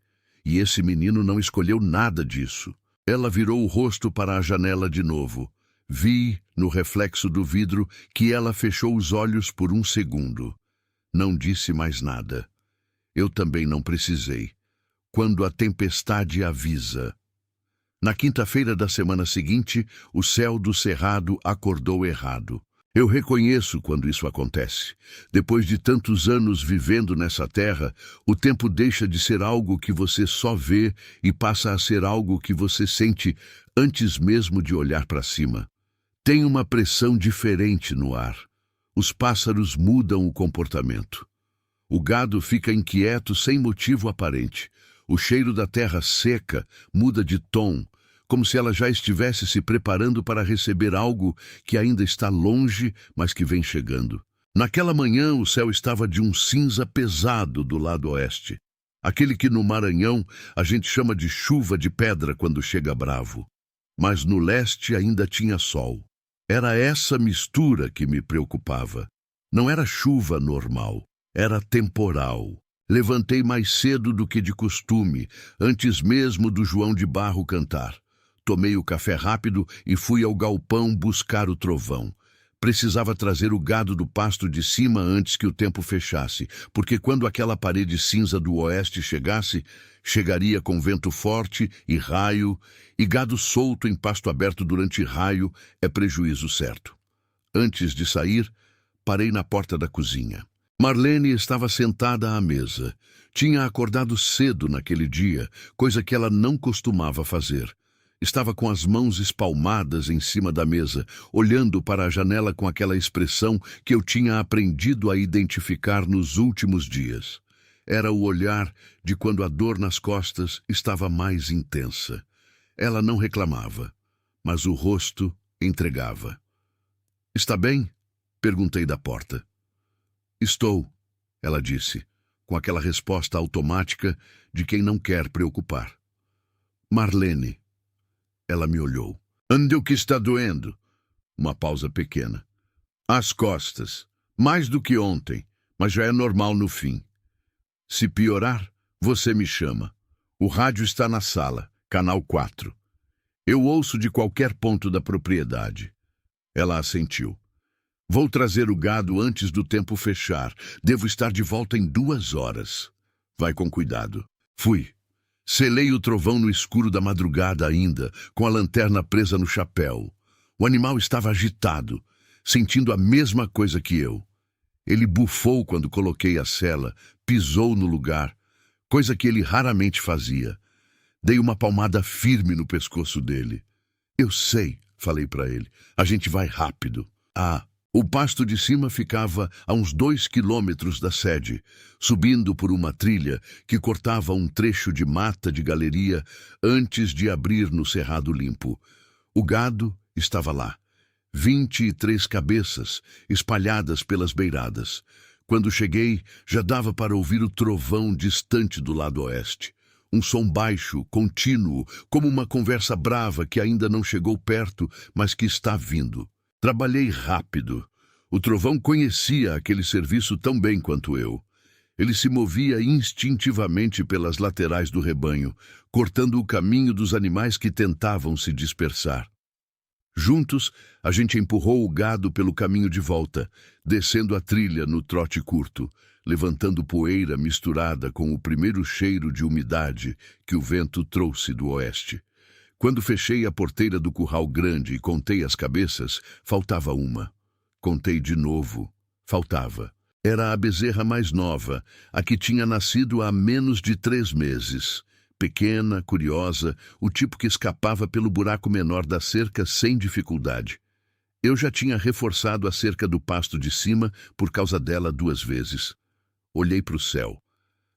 E esse menino não escolheu nada disso. Ela virou o rosto para a janela de novo. Vi, no reflexo do vidro, que ela fechou os olhos por um segundo. Não disse mais nada. Eu também não precisei. Quando a tempestade avisa. Na quinta-feira da semana seguinte, o céu do cerrado acordou errado. Eu reconheço quando isso acontece. Depois de tantos anos vivendo nessa terra, o tempo deixa de ser algo que você só vê e passa a ser algo que você sente antes mesmo de olhar para cima. Tem uma pressão diferente no ar. Os pássaros mudam o comportamento. O gado fica inquieto sem motivo aparente. O cheiro da terra seca muda de tom, como se ela já estivesse se preparando para receber algo que ainda está longe, mas que vem chegando. Naquela manhã, o céu estava de um cinza pesado do lado oeste. Aquele que no Maranhão a gente chama de chuva de pedra quando chega bravo. Mas no leste ainda tinha sol. Era essa mistura que me preocupava. Não era chuva normal, era temporal. Levantei mais cedo do que de costume, antes mesmo do João de Barro cantar. Tomei o café rápido e fui ao galpão buscar o trovão. Precisava trazer o gado do pasto de cima antes que o tempo fechasse, porque quando aquela parede cinza do oeste chegasse, chegaria com vento forte e raio, e gado solto em pasto aberto durante raio é prejuízo certo. Antes de sair, parei na porta da cozinha. Marlene estava sentada à mesa. Tinha acordado cedo naquele dia, coisa que ela não costumava fazer. Estava com as mãos espalmadas em cima da mesa, olhando para a janela com aquela expressão que eu tinha aprendido a identificar nos últimos dias. Era o olhar de quando a dor nas costas estava mais intensa. Ela não reclamava, mas o rosto entregava. "Está bem?" perguntei da porta. "Estou", ela disse, com aquela resposta automática de quem não quer preocupar. "Marlene." Ela me olhou. "Onde o que está doendo?" Uma pausa pequena. "As costas. Mais do que ontem, mas já é normal no fim. Se piorar, você me chama. O rádio está na sala, canal 4. Eu ouço de qualquer ponto da propriedade." Ela assentiu. "Vou trazer o gado antes do tempo fechar. Devo estar de volta em 2 horas. Vai com cuidado." Fui. Selei o trovão no escuro da madrugada ainda, com a lanterna presa no chapéu. O animal estava agitado, sentindo a mesma coisa que eu. Ele bufou quando coloquei a sela, pisou no lugar, coisa que ele raramente fazia. Dei uma palmada firme no pescoço dele. "Eu sei", falei para ele. "A gente vai rápido." O pasto de cima ficava a uns 2 quilômetros da sede, subindo por uma trilha que cortava um trecho de mata de galeria antes de abrir no Cerrado Limpo. O gado estava lá, 23 cabeças espalhadas pelas beiradas. Quando cheguei, já dava para ouvir o trovão distante do lado oeste. Um som baixo, contínuo, como uma conversa brava que ainda não chegou perto, mas que está vindo. Trabalhei rápido. O trovão conhecia aquele serviço tão bem quanto eu. Ele se movia instintivamente pelas laterais do rebanho, cortando o caminho dos animais que tentavam se dispersar. Juntos, a gente empurrou o gado pelo caminho de volta, descendo a trilha no trote curto, levantando poeira misturada com o primeiro cheiro de umidade que o vento trouxe do oeste. Quando fechei a porteira do curral grande e contei as cabeças, faltava uma. Contei de novo. Faltava. Era a bezerra mais nova, a que tinha nascido há menos de 3 meses. Pequena, curiosa, o tipo que escapava pelo buraco menor da cerca sem dificuldade. Eu já tinha reforçado a cerca do pasto de cima por causa dela 2 vezes. Olhei para o céu.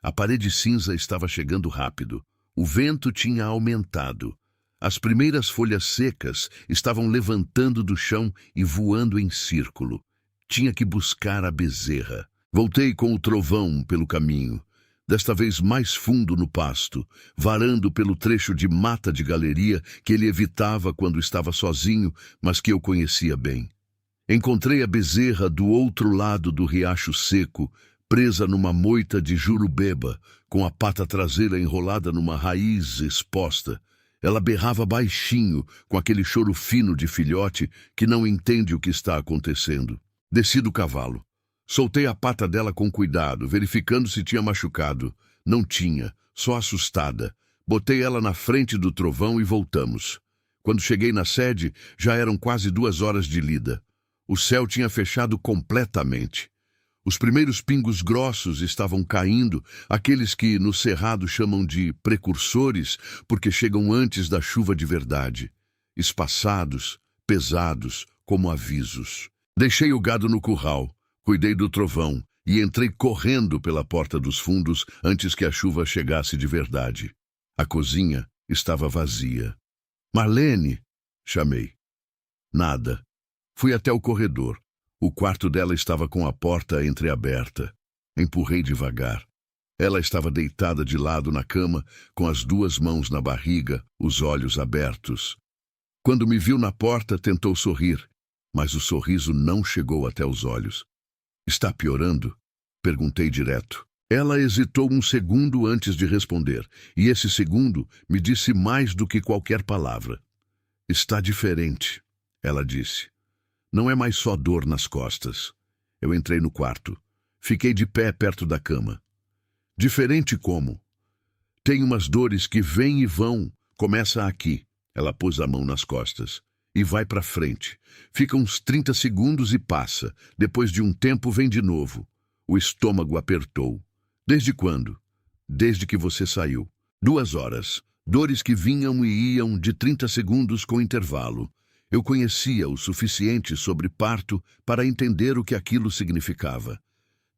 A parede cinza estava chegando rápido. O vento tinha aumentado. As primeiras folhas secas estavam levantando do chão e voando em círculo. Tinha que buscar a bezerra. Voltei com o trovão pelo caminho, desta vez mais fundo no pasto, varando pelo trecho de mata de galeria que ele evitava quando estava sozinho, mas que eu conhecia bem. Encontrei a bezerra do outro lado do riacho seco, presa numa moita de jurubeba, com a pata traseira enrolada numa raiz exposta. Ela berrava baixinho, com aquele choro fino de filhote que não entende o que está acontecendo. Desci do cavalo. Soltei a pata dela com cuidado, verificando se tinha machucado. Não tinha, só assustada. Botei ela na frente do trovão e voltamos. Quando cheguei na sede, já eram quase 2 horas de lida. O céu tinha fechado completamente. Os primeiros pingos grossos estavam caindo, aqueles que no cerrado chamam de precursores, porque chegam antes da chuva de verdade. Espaçados, pesados, como avisos. Deixei o gado no curral, cuidei do trovão e entrei correndo pela porta dos fundos antes que a chuva chegasse de verdade. A cozinha estava vazia. Marlene, chamei. Nada. Fui até o corredor. O quarto dela estava com a porta entreaberta. Empurrei devagar. Ela estava deitada de lado na cama, com as 2 mãos na barriga, os olhos abertos. Quando me viu na porta, tentou sorrir, mas o sorriso não chegou até os olhos. Está piorando? Perguntei direto. Ela hesitou um segundo antes de responder, e esse segundo me disse mais do que qualquer palavra. Está diferente, ela disse. Não é mais só dor nas costas. Eu entrei no quarto. Fiquei de pé perto da cama. Diferente como? Tem umas dores que vêm e vão. Começa aqui. Ela pôs a mão nas costas. E vai para frente. Fica uns 30 segundos e passa. Depois de um tempo vem de novo. O estômago apertou. Desde quando? Desde que você saiu. 2 horas. Dores que vinham e iam de 30 segundos com intervalo. Eu conhecia o suficiente sobre parto para entender o que aquilo significava.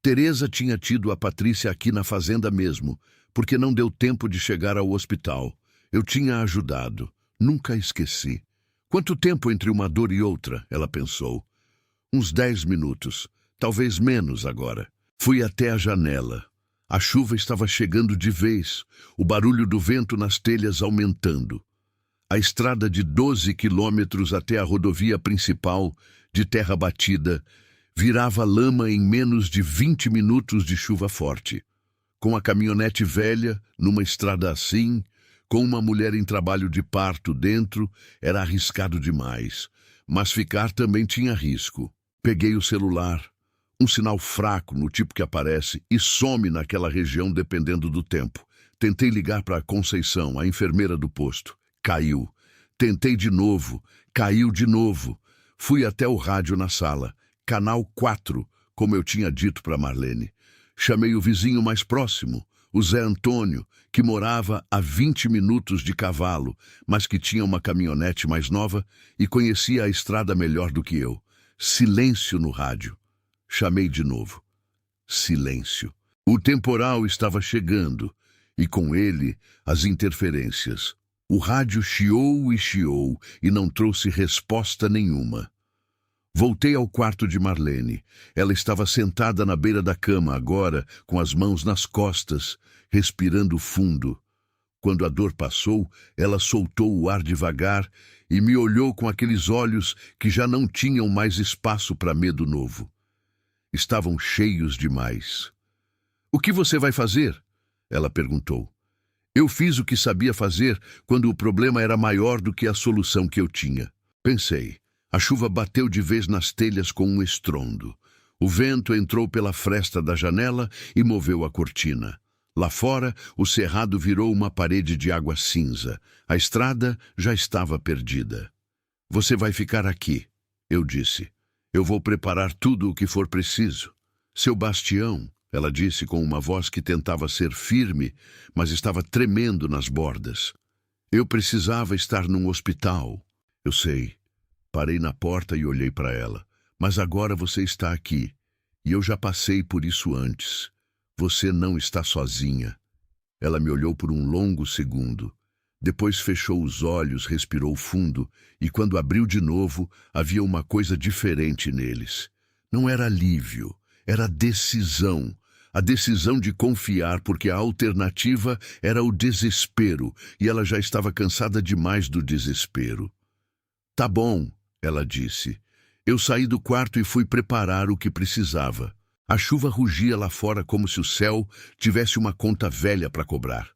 Teresa tinha tido a Patrícia aqui na fazenda mesmo, porque não deu tempo de chegar ao hospital. Eu tinha ajudado. Nunca esqueci. Quanto tempo entre uma dor e outra? Ela pensou. Uns 10 minutos. Talvez menos agora. Fui até a janela. A chuva estava chegando de vez, o barulho do vento nas telhas aumentando. A estrada de 12 quilômetros até a rodovia principal, de terra batida, virava lama em menos de 20 minutos de chuva forte. Com a caminhonete velha, numa estrada assim, com uma mulher em trabalho de parto dentro, era arriscado demais. Mas ficar também tinha risco. Peguei o celular, um sinal fraco no tipo que aparece e some naquela região dependendo do tempo. Tentei ligar para a Conceição, a enfermeira do posto. Caiu. Tentei de novo. Caiu de novo. Fui até o rádio na sala. Canal 4, como eu tinha dito para Marlene. Chamei o vizinho mais próximo, o Zé Antônio, que morava a 20 minutos de cavalo, mas que tinha uma caminhonete mais nova e conhecia a estrada melhor do que eu. Silêncio no rádio. Chamei de novo. Silêncio. O temporal estava chegando e com ele as interferências. O rádio chiou e não trouxe resposta nenhuma. Voltei ao quarto de Marlene. Ela estava sentada na beira da cama agora, com as mãos nas costas, respirando fundo. Quando a dor passou, ela soltou o ar devagar e me olhou com aqueles olhos que já não tinham mais espaço para medo novo. Estavam cheios demais. "O que você vai fazer?" ela perguntou. Eu fiz o que sabia fazer quando o problema era maior do que a solução que eu tinha. Pensei. A chuva bateu de vez nas telhas com um estrondo. O vento entrou pela fresta da janela e moveu a cortina. Lá fora, o cerrado virou uma parede de água cinza. A estrada já estava perdida. "Você vai ficar aqui", eu disse. "Eu vou preparar tudo o que for preciso." "Seu bastião", ela disse com uma voz que tentava ser firme, mas estava tremendo nas bordas. "Eu precisava estar num hospital." "Eu sei." Parei na porta e olhei para ela. "Mas agora você está aqui. E eu já passei por isso antes. Você não está sozinha." Ela me olhou por um longo segundo. Depois fechou os olhos, respirou fundo, e quando abriu de novo, havia uma coisa diferente neles. Não era alívio, era decisão. A decisão de confiar, porque a alternativa era o desespero, e ela já estava cansada demais do desespero. "Tá bom", ela disse. Eu saí do quarto e fui preparar o que precisava. A chuva rugia lá fora como se o céu tivesse uma conta velha para cobrar.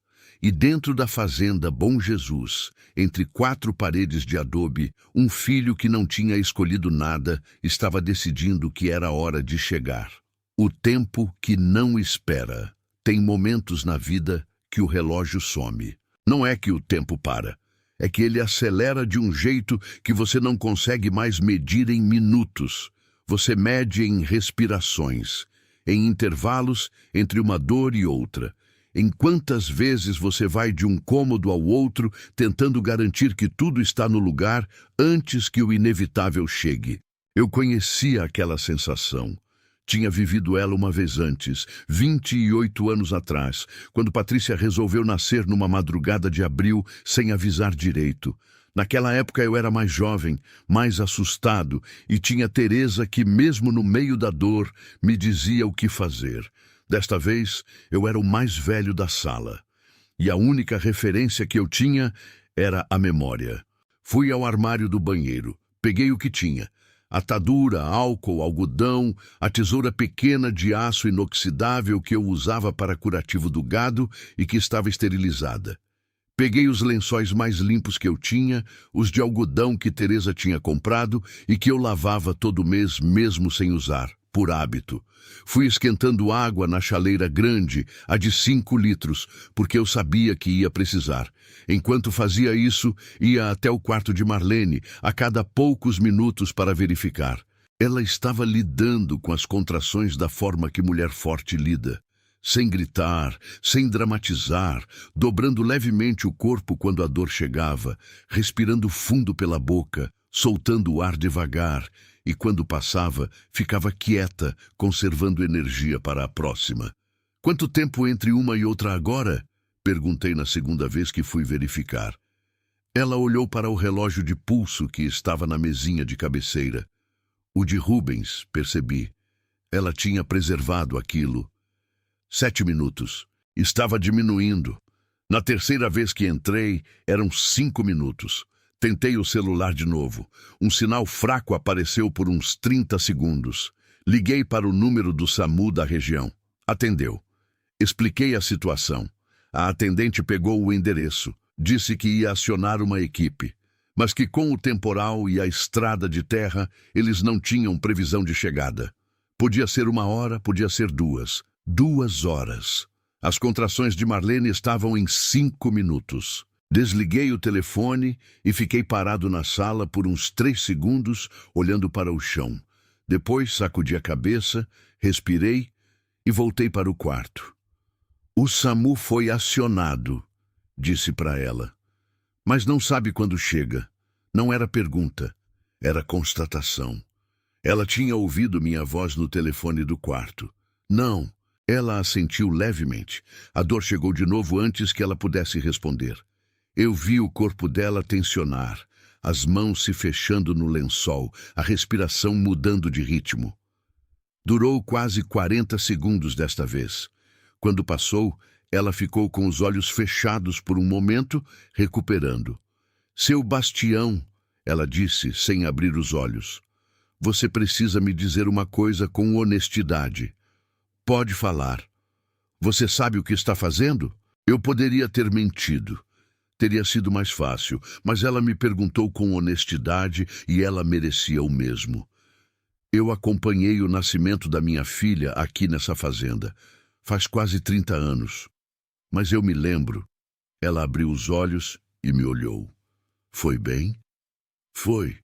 E dentro da fazenda Bom Jesus, entre 4 paredes de adobe, um filho que não tinha escolhido nada estava decidindo que era hora de chegar. O tempo que não espera. Tem momentos na vida que o relógio some. Não é que o tempo para. É que ele acelera de um jeito que você não consegue mais medir em minutos. Você mede em respirações, em intervalos entre uma dor e outra. Em quantas vezes você vai de um cômodo ao outro tentando garantir que tudo está no lugar antes que o inevitável chegue. Eu conhecia aquela sensação. Tinha vivido ela uma vez antes, 28 anos atrás, quando Patrícia resolveu nascer numa madrugada de abril sem avisar direito. Naquela época eu era mais jovem, mais assustado, e tinha Teresa que, mesmo no meio da dor, me dizia o que fazer. Desta vez, eu era o mais velho da sala, e a única referência que eu tinha era a memória. Fui ao armário do banheiro, peguei o que tinha. Atadura, álcool, algodão, a tesoura pequena de aço inoxidável que eu usava para curativo do gado e que estava esterilizada. Peguei os lençóis mais limpos que eu tinha, os de algodão que Teresa tinha comprado e que eu lavava todo mês mesmo sem usar, por hábito. Fui esquentando água na chaleira grande, a de 5 litros, porque eu sabia que ia precisar. Enquanto fazia isso, ia até o quarto de Marlene, a cada poucos minutos para verificar. Ela estava lidando com as contrações da forma que mulher forte lida. Sem gritar, sem dramatizar, dobrando levemente o corpo quando a dor chegava, respirando fundo pela boca, soltando o ar devagar, e quando passava, ficava quieta, conservando energia para a próxima. Quanto tempo entre uma e outra agora? Perguntei na segunda vez que fui verificar. Ela olhou para o relógio de pulso que estava na mesinha de cabeceira. O de Rubens, percebi. Ela tinha preservado aquilo. 7 minutos. Estava diminuindo. Na terceira vez que entrei, eram 5 minutos. Tentei o celular de novo. Um sinal fraco apareceu por uns 30 segundos. Liguei para o número do SAMU da região. Atendeu. Expliquei a situação. A atendente pegou o endereço. Disse que ia acionar uma equipe, mas que com o temporal e a estrada de terra, eles não tinham previsão de chegada. Podia ser 1 hora, podia ser 2. 2 horas. As contrações de Marlene estavam em 5 minutos. Desliguei o telefone e fiquei parado na sala por uns 3 segundos, olhando para o chão. Depois sacudi a cabeça, respirei e voltei para o quarto. O SAMU foi acionado, disse para ela. Mas não sabe quando chega. Não era pergunta, era constatação. Ela tinha ouvido minha voz no telefone do quarto. Não, ela assentiu levemente. A dor chegou de novo antes que ela pudesse responder. Eu vi o corpo dela tensionar, as mãos se fechando no lençol, a respiração mudando de ritmo. Durou quase 40 segundos desta vez. Quando passou, ela ficou com os olhos fechados por um momento, recuperando. Seu bastião, ela disse, sem abrir os olhos. Você precisa me dizer uma coisa com honestidade. Pode falar. Você sabe o que está fazendo? Eu poderia ter mentido. Teria sido mais fácil, mas ela me perguntou com honestidade e ela merecia o mesmo. Eu acompanhei o nascimento da minha filha aqui nessa fazenda. Faz quase 30 anos. Mas eu me lembro. Ela abriu os olhos e me olhou. Foi bem? Foi.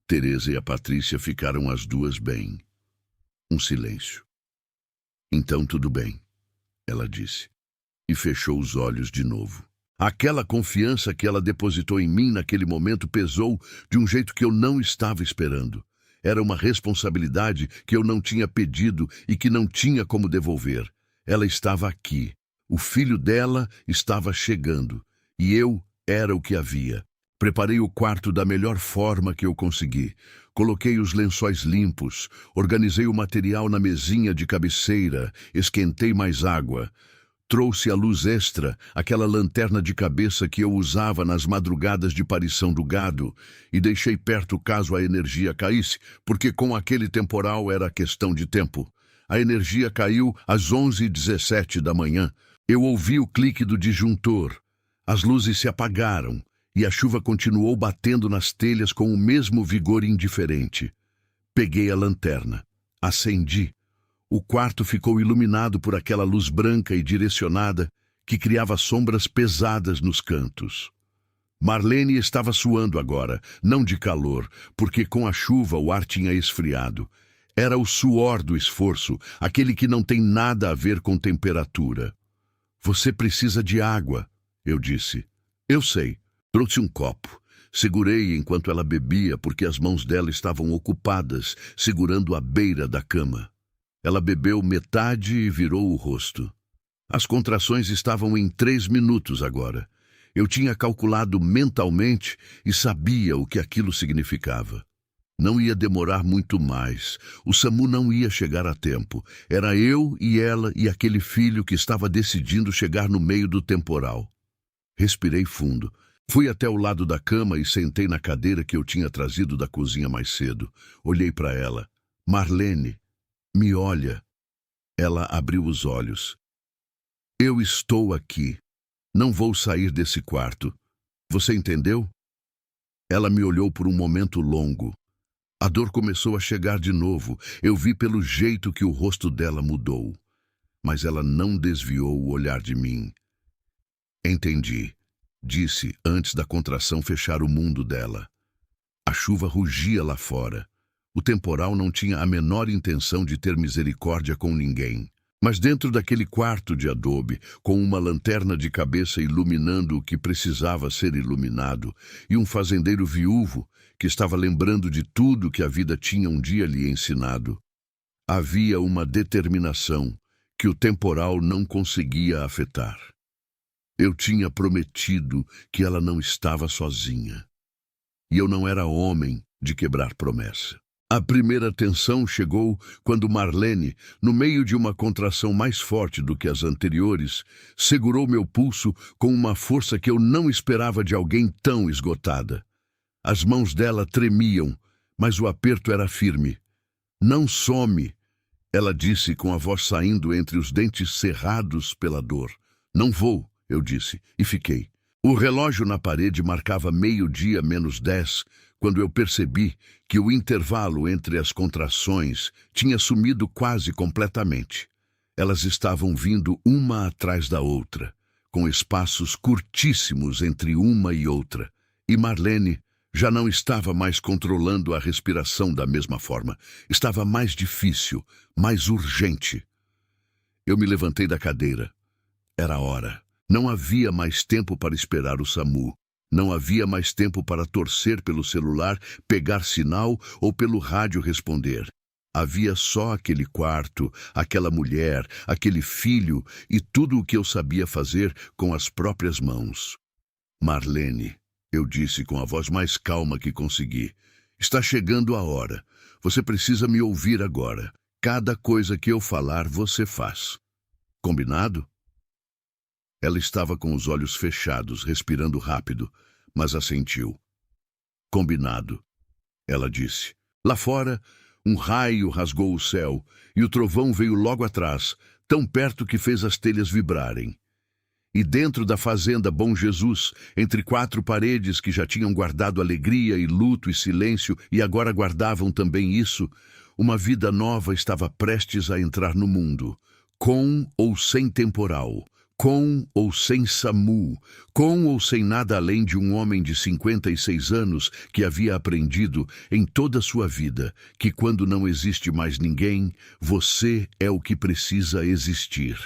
Teresa e a Patrícia ficaram as duas bem. Um silêncio. Então tudo bem, ela disse. E fechou os olhos de novo. Aquela confiança que ela depositou em mim naquele momento pesou de um jeito que eu não estava esperando. Era uma responsabilidade que eu não tinha pedido e que não tinha como devolver. Ela estava aqui. O filho dela estava chegando. E eu era o que havia. Preparei o quarto da melhor forma que eu consegui. Coloquei os lençóis limpos, organizei o material na mesinha de cabeceira, esquentei mais água. Trouxe a luz extra, aquela lanterna de cabeça que eu usava nas madrugadas de parição do gado, e deixei perto caso a energia caísse, porque com aquele temporal era questão de tempo. A energia caiu às 11h17 da manhã. Eu ouvi o clique do disjuntor. As luzes se apagaram e a chuva continuou batendo nas telhas com o mesmo vigor indiferente. Peguei a lanterna. Acendi. O quarto ficou iluminado por aquela luz branca e direcionada que criava sombras pesadas nos cantos. Marlene estava suando agora, não de calor, porque com a chuva o ar tinha esfriado. Era o suor do esforço, aquele que não tem nada a ver com temperatura. Você precisa de água, eu disse. Eu sei. Trouxe um copo. Segurei enquanto ela bebia porque as mãos dela estavam ocupadas, segurando a beira da cama. Ela bebeu metade e virou o rosto. As contrações estavam em 3 minutos agora. Eu tinha calculado mentalmente e sabia o que aquilo significava. Não ia demorar muito mais. O SAMU não ia chegar a tempo. Era eu e ela e aquele filho que estava decidindo chegar no meio do temporal. Respirei fundo. Fui até o lado da cama e sentei na cadeira que eu tinha trazido da cozinha mais cedo. Olhei para ela. Marlene, me olha. Ela abriu os olhos. Eu estou aqui. Não vou sair desse quarto. Você entendeu? Ela me olhou por um momento longo. A dor começou a chegar de novo. Eu vi pelo jeito que o rosto dela mudou. Mas ela não desviou o olhar de mim. Entendi, disse antes da contração fechar o mundo dela. A chuva rugia lá fora. O temporal não tinha a menor intenção de ter misericórdia com ninguém. Mas dentro daquele quarto de adobe, com uma lanterna de cabeça iluminando o que precisava ser iluminado, e um fazendeiro viúvo que estava lembrando de tudo que a vida tinha um dia lhe ensinado, havia uma determinação que o temporal não conseguia afetar. Eu tinha prometido que ela não estava sozinha. E eu não era homem de quebrar promessa. A primeira tensão chegou quando Marlene, no meio de uma contração mais forte do que as anteriores, segurou meu pulso com uma força que eu não esperava de alguém tão esgotada. As mãos dela tremiam, mas o aperto era firme. Não some, ela disse com a voz saindo entre os dentes cerrados pela dor. Não vou, eu disse, e fiquei. O relógio na parede marcava 12:10, quando eu percebi que o intervalo entre as contrações tinha sumido quase completamente. Elas estavam vindo uma atrás da outra, com espaços curtíssimos entre uma e outra, e Marlene já não estava mais controlando a respiração da mesma forma. Estava mais difícil, mais urgente. Eu me levantei da cadeira. Era hora. Não havia mais tempo para esperar o SAMU. Não havia mais tempo para torcer pelo celular, pegar sinal ou pelo rádio responder. Havia só aquele quarto, aquela mulher, aquele filho e tudo o que eu sabia fazer com as próprias mãos. Marlene, eu disse com a voz mais calma que consegui, está chegando a hora. Você precisa me ouvir agora. Cada coisa que eu falar, você faz. Combinado? Ela estava com os olhos fechados, respirando rápido, mas assentiu. Combinado, ela disse. Lá fora, um raio rasgou o céu, e o trovão veio logo atrás, tão perto que fez as telhas vibrarem. E dentro da fazenda Bom Jesus, entre 4 paredes que já tinham guardado alegria e luto e silêncio, e agora guardavam também isso, uma vida nova estava prestes a entrar no mundo, com ou sem temporal, com ou sem SAMU, com ou sem nada além de um homem de 56 anos que havia aprendido em toda a sua vida que quando não existe mais ninguém, você é o que precisa existir.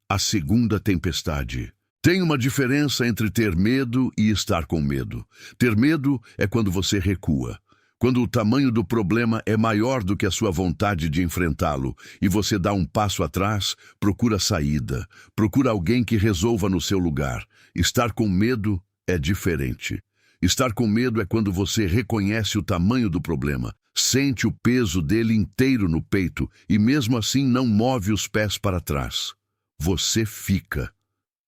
A segunda tempestade. Tem uma diferença entre ter medo e estar com medo. Ter medo é quando você recua. Quando o tamanho do problema é maior do que a sua vontade de enfrentá-lo e você dá um passo atrás, procura saída, procura alguém que resolva no seu lugar. Estar com medo é diferente. Estar com medo é quando você reconhece o tamanho do problema, sente o peso dele inteiro no peito e mesmo assim não move os pés para trás. Você fica.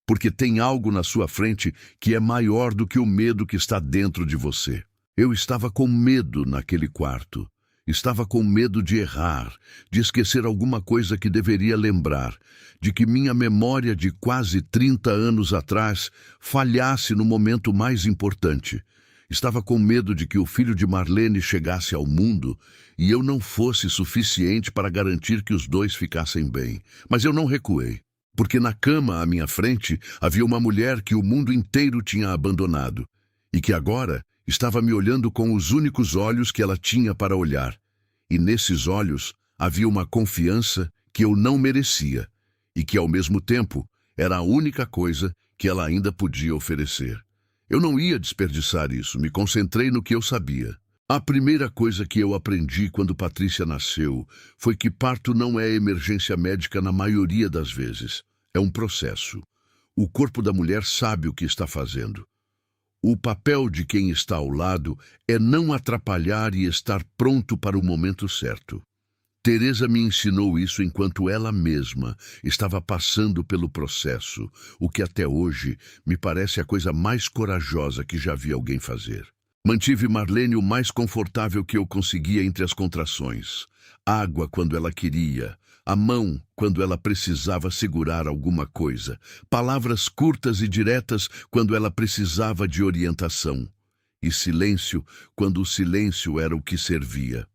Porque tem algo na sua frente que é maior do que o medo que está dentro de você. Eu estava com medo naquele quarto. Estava com medo de errar, de esquecer alguma coisa que deveria lembrar, de que minha memória de quase 30 anos atrás falhasse no momento mais importante. Estava com medo de que o filho de Marlene chegasse ao mundo e eu não fosse suficiente para garantir que os dois ficassem bem. Mas eu não recuei, porque na cama à minha frente havia uma mulher que o mundo inteiro tinha abandonado e que agora estava me olhando com os únicos olhos que ela tinha para olhar. E nesses olhos havia uma confiança que eu não merecia e que, ao mesmo tempo, era a única coisa que ela ainda podia oferecer. Eu não ia desperdiçar isso, me concentrei no que eu sabia. A primeira coisa que eu aprendi quando Patrícia nasceu foi que parto não é emergência médica na maioria das vezes. É um processo. O corpo da mulher sabe o que está fazendo. O papel de quem está ao lado é não atrapalhar e estar pronto para o momento certo. Teresa me ensinou isso enquanto ela mesma estava passando pelo processo, o que até hoje me parece a coisa mais corajosa que já vi alguém fazer. Mantive Marlene o mais confortável que eu conseguia entre as contrações. Água quando ela queria, a mão quando ela precisava segurar alguma coisa, palavras curtas e diretas quando ela precisava de orientação, e silêncio quando o silêncio era o que servia.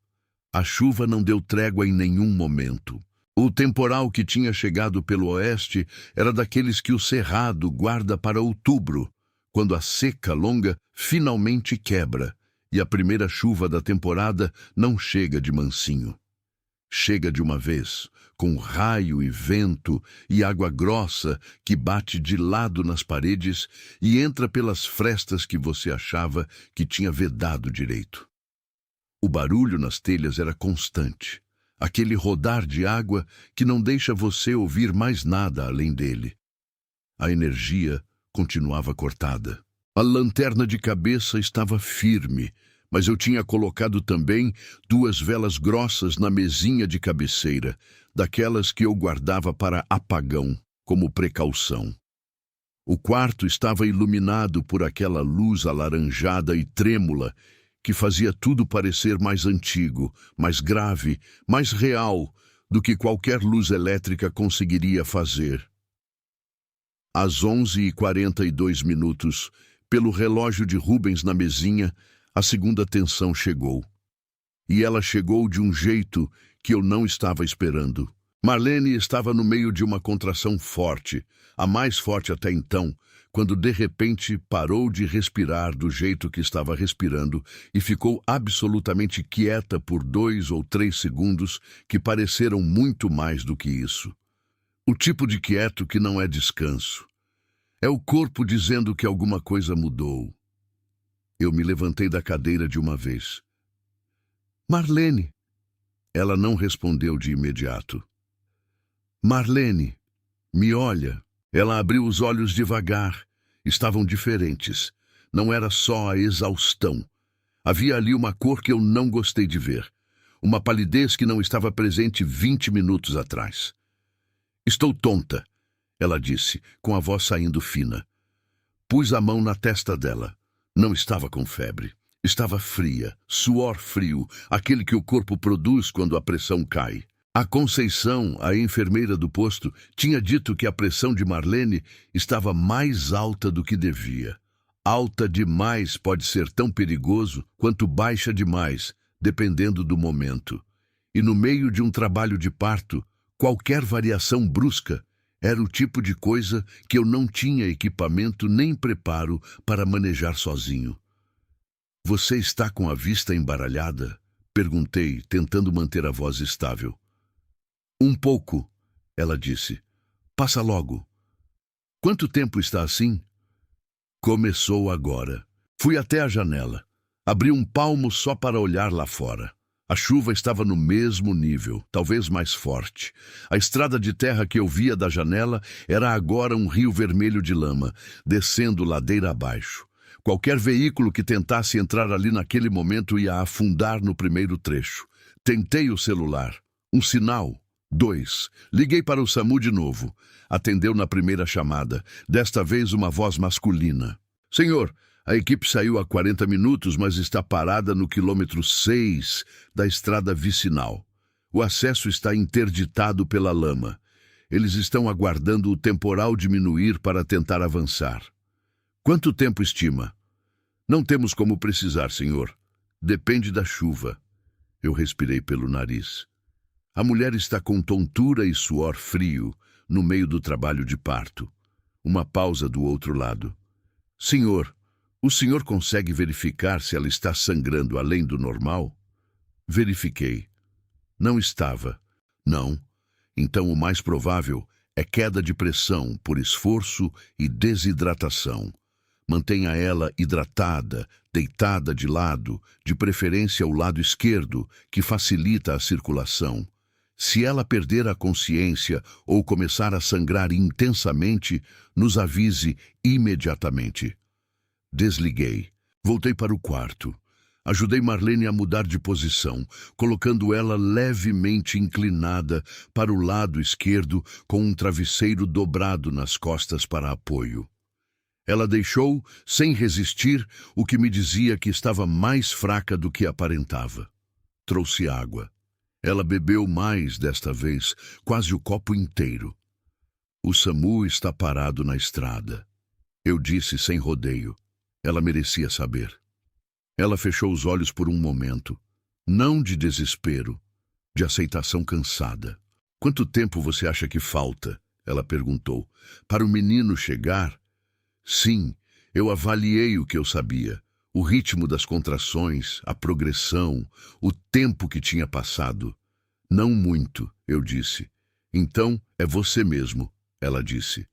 A chuva não deu trégua em nenhum momento. O temporal que tinha chegado pelo oeste era daqueles que o cerrado guarda para outubro, quando a seca longa finalmente quebra e a primeira chuva da temporada não chega de mansinho. Chega de uma vez, com raio e vento e água grossa que bate de lado nas paredes e entra pelas frestas que você achava que tinha vedado direito. O barulho nas telhas era constante, aquele rodar de água que não deixa você ouvir mais nada além dele. A energia continuava cortada. A lanterna de cabeça estava firme, mas eu tinha colocado também 2 velas grossas na mesinha de cabeceira, daquelas que eu guardava para apagão, como precaução. O quarto estava iluminado por aquela luz alaranjada e trêmula que fazia tudo parecer mais antigo, mais grave, mais real do que qualquer luz elétrica conseguiria fazer. Às 11h42, pelo relógio de Rubens na mesinha, a segunda tensão chegou. E ela chegou de um jeito que eu não estava esperando. Marlene estava no meio de uma contração forte, a mais forte até então, quando de repente parou de respirar do jeito que estava respirando e ficou absolutamente quieta por 2 ou 3 segundos que pareceram muito mais do que isso. O tipo de quieto que não é descanso. É o corpo dizendo que alguma coisa mudou. Eu me levantei da cadeira de uma vez. Marlene. Ela não respondeu de imediato. Marlene, me olha. Ela abriu os olhos devagar. Estavam diferentes. Não era só a exaustão. Havia ali uma cor que eu não gostei de ver. Uma palidez que não estava presente 20 minutos atrás. Estou tonta, ela disse, com a voz saindo fina. Pus a mão na testa dela. Não estava com febre. Estava fria, suor frio, aquele que o corpo produz quando a pressão cai. A Conceição, a enfermeira do posto, tinha dito que a pressão de Marlene estava mais alta do que devia. Alta demais pode ser tão perigoso quanto baixa demais, dependendo do momento. E no meio de um trabalho de parto, qualquer variação brusca era o tipo de coisa que eu não tinha equipamento nem preparo para manejar sozinho. Você está com a vista embaralhada? Perguntei, tentando manter a voz estável. Um pouco, ela disse. Passa logo. Quanto tempo está assim? Começou agora. Fui até a janela. Abri um palmo só para olhar lá fora. A chuva estava no mesmo nível, talvez mais forte. A estrada de terra que eu via da janela era agora um rio vermelho de lama, descendo ladeira abaixo. Qualquer veículo que tentasse entrar ali naquele momento ia afundar no primeiro trecho. Tentei o celular. Um sinal. 2. Liguei para o SAMU de novo. Atendeu na primeira chamada, desta vez uma voz masculina. Senhor, a equipe saiu há 40 minutos, mas está parada no quilômetro 6 da estrada vicinal. O acesso está interditado pela lama. Eles estão aguardando o temporal diminuir para tentar avançar. Quanto tempo estima? Não temos como precisar, senhor. Depende da chuva. Eu respirei pelo nariz. A mulher está com tontura e suor frio no meio do trabalho de parto. Uma pausa do outro lado. Senhor, o senhor consegue verificar se ela está sangrando além do normal? Verifiquei. Não estava. Não. Então o mais provável é queda de pressão por esforço e desidratação. Mantenha ela hidratada, deitada de lado, de preferência ao lado esquerdo, que facilita a circulação. Se ela perder a consciência ou começar a sangrar intensamente, nos avise imediatamente. Desliguei. Voltei para o quarto. Ajudei Marlene a mudar de posição, colocando ela levemente inclinada para o lado esquerdo com um travesseiro dobrado nas costas para apoio. Ela deixou, sem resistir, o que me dizia que estava mais fraca do que aparentava. Trouxe água. Ela bebeu mais desta vez, quase o copo inteiro. O SAMU está parado na estrada. Eu disse sem rodeio. Ela merecia saber. Ela fechou os olhos por um momento. Não de desespero, de aceitação cansada. Quanto tempo você acha que falta? Ela perguntou. Para o menino chegar? Sim, eu avaliei o que eu sabia. O ritmo das contrações, a progressão, o tempo que tinha passado. Não muito, eu disse. Então, é você mesmo, ela disse.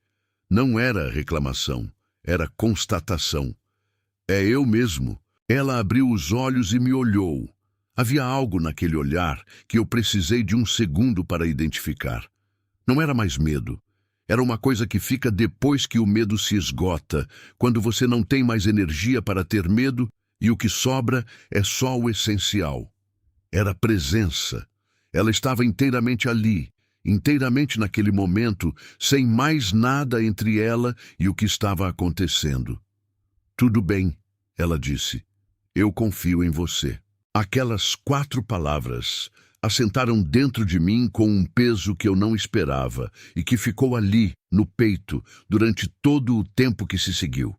Não era reclamação, era constatação. É eu mesmo. Ela abriu os olhos e me olhou. Havia algo naquele olhar que eu precisei de um segundo para identificar. Não era mais medo. Era uma coisa que fica depois que o medo se esgota, quando você não tem mais energia para ter medo e o que sobra é só o essencial. Era presença. Ela estava inteiramente ali, inteiramente naquele momento, sem mais nada entre ela e o que estava acontecendo. Tudo bem, ela disse. Eu confio em você. Aquelas 4 palavras assentaram dentro de mim com um peso que eu não esperava e que ficou ali, no peito, durante todo o tempo que se seguiu.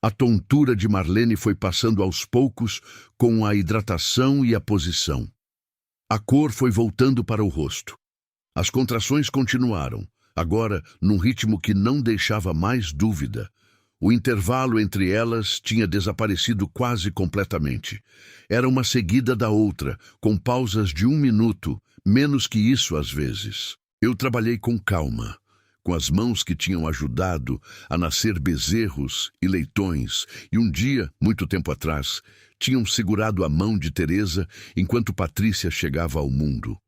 A tontura de Marlene foi passando aos poucos com a hidratação e a posição. A cor foi voltando para o rosto. As contrações continuaram, agora num ritmo que não deixava mais dúvida. O intervalo entre elas tinha desaparecido quase completamente. Era uma seguida da outra, com pausas de 1 minuto, menos que isso às vezes. Eu trabalhei com calma, com as mãos que tinham ajudado a nascer bezerros e leitões, e um dia, muito tempo atrás, tinham segurado a mão de Teresa enquanto Patrícia chegava ao mundo.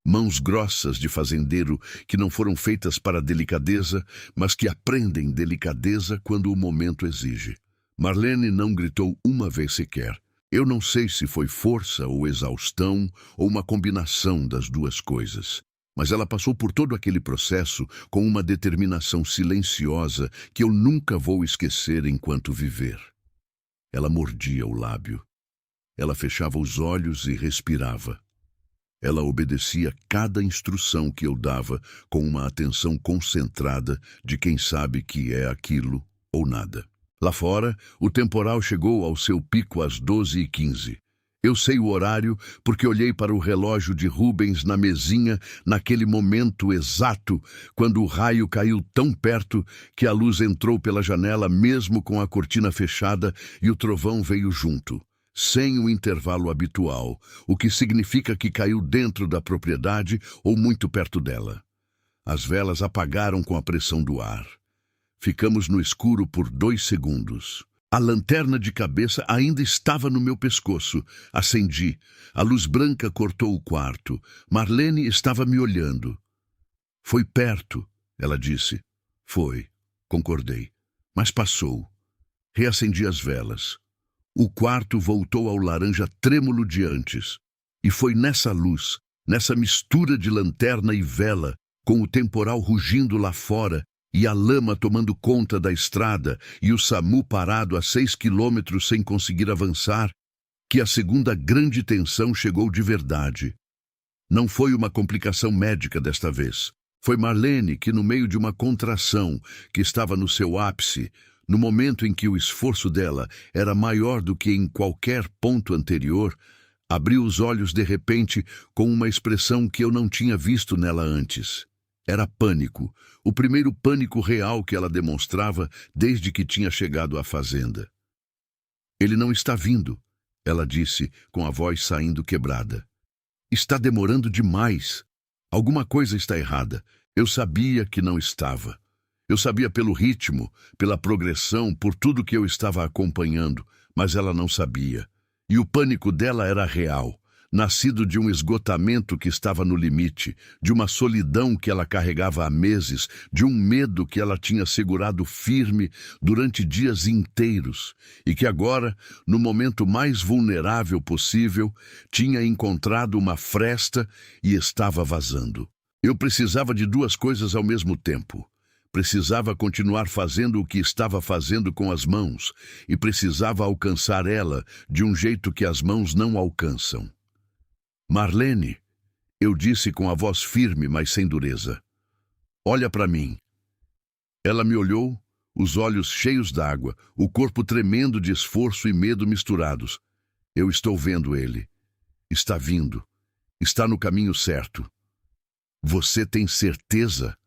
Mãos grossas de fazendeiro que não foram feitas para delicadeza, mas que aprendem delicadeza quando o momento exige. Marlene não gritou uma vez sequer. Eu não sei se foi força ou exaustão ou uma combinação das duas coisas. Mas ela passou por todo aquele processo com uma determinação silenciosa que eu nunca vou esquecer enquanto viver. Ela mordia o lábio. Ela fechava os olhos e respirava. Ela obedecia cada instrução que eu dava com uma atenção concentrada de quem sabe que é aquilo ou nada. Lá fora, o temporal chegou ao seu pico às 12h15. Eu sei o horário porque olhei para o relógio de Rubens na mesinha naquele momento exato, quando o raio caiu tão perto que a luz entrou pela janela mesmo com a cortina fechada e o trovão veio junto. Sem o intervalo habitual, o que significa que caiu dentro da propriedade ou muito perto dela. As velas apagaram com a pressão do ar. Ficamos no escuro por 2 segundos. A lanterna de cabeça ainda estava no meu pescoço. Acendi. A luz branca cortou o quarto. Marlene estava me olhando. Foi perto, ela disse. Foi, concordei. Mas passou. Reacendi as velas. O quarto voltou ao laranja trêmulo de antes. E foi nessa luz, nessa mistura de lanterna e vela, com o temporal rugindo lá fora e a lama tomando conta da estrada e o SAMU parado a 6 quilômetros sem conseguir avançar, que a segunda grande tensão chegou de verdade. Não foi uma complicação médica desta vez. Foi Marlene que, no meio de uma contração que estava no seu ápice, no momento em que o esforço dela era maior do que em qualquer ponto anterior, abriu os olhos de repente com uma expressão que eu não tinha visto nela antes. Era pânico, o primeiro pânico real que ela demonstrava desde que tinha chegado à fazenda. "Ele não está vindo", ela disse, com a voz saindo quebrada. "Está demorando demais. Alguma coisa está errada." Eu sabia que não estava. Eu sabia pelo ritmo, pela progressão, por tudo que eu estava acompanhando, mas ela não sabia. E o pânico dela era real, nascido de um esgotamento que estava no limite, de uma solidão que ela carregava há meses, de um medo que ela tinha segurado firme durante dias inteiros e que agora, no momento mais vulnerável possível, tinha encontrado uma fresta e estava vazando. Eu precisava de duas coisas ao mesmo tempo. Precisava continuar fazendo o que estava fazendo com as mãos e precisava alcançar ela de um jeito que as mãos não alcançam. "Marlene", eu disse com a voz firme, mas sem dureza. "Olha para mim." Ela me olhou, os olhos cheios d'água, o corpo tremendo de esforço e medo misturados. "Eu estou vendo ele. Está vindo. Está no caminho certo." "Você tem certeza?"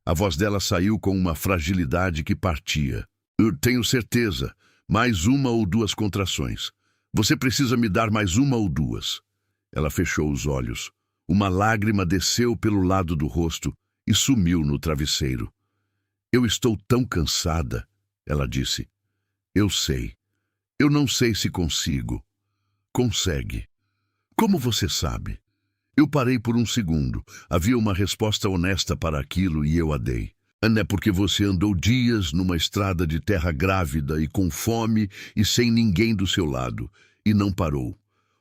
A voz dela saiu com uma fragilidade que partia. "Eu tenho certeza. Mais uma ou duas contrações. Você precisa me dar mais uma ou duas." Ela fechou os olhos. Uma lágrima desceu pelo lado do rosto e sumiu no travesseiro. "Eu estou tão cansada", ela disse. "Eu sei. Eu não sei se consigo." "Consegue." "Como você sabe?" Eu parei por um segundo. Havia uma resposta honesta para aquilo e eu a dei. "É porque você andou dias numa estrada de terra grávida e com fome e sem ninguém do seu lado, e não parou.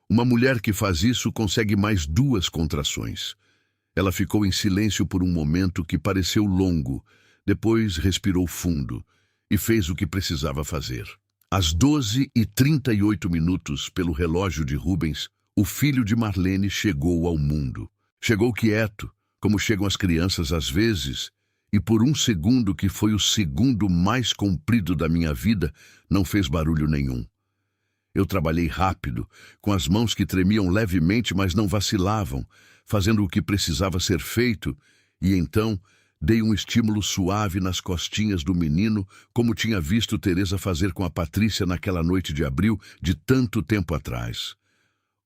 Uma mulher que faz isso consegue mais duas contrações." Ela ficou em silêncio por um momento que pareceu longo, depois respirou fundo e fez o que precisava fazer. Às 12h38, pelo relógio de Rubens, o filho de Marlene chegou ao mundo. Chegou quieto, como chegam as crianças às vezes, e por um segundo, que foi o segundo mais comprido da minha vida, não fez barulho nenhum. Eu trabalhei rápido, com as mãos que tremiam levemente, mas não vacilavam, fazendo o que precisava ser feito, e então dei um estímulo suave nas costinhas do menino, como tinha visto Teresa fazer com a Patrícia naquela noite de abril de tanto tempo atrás.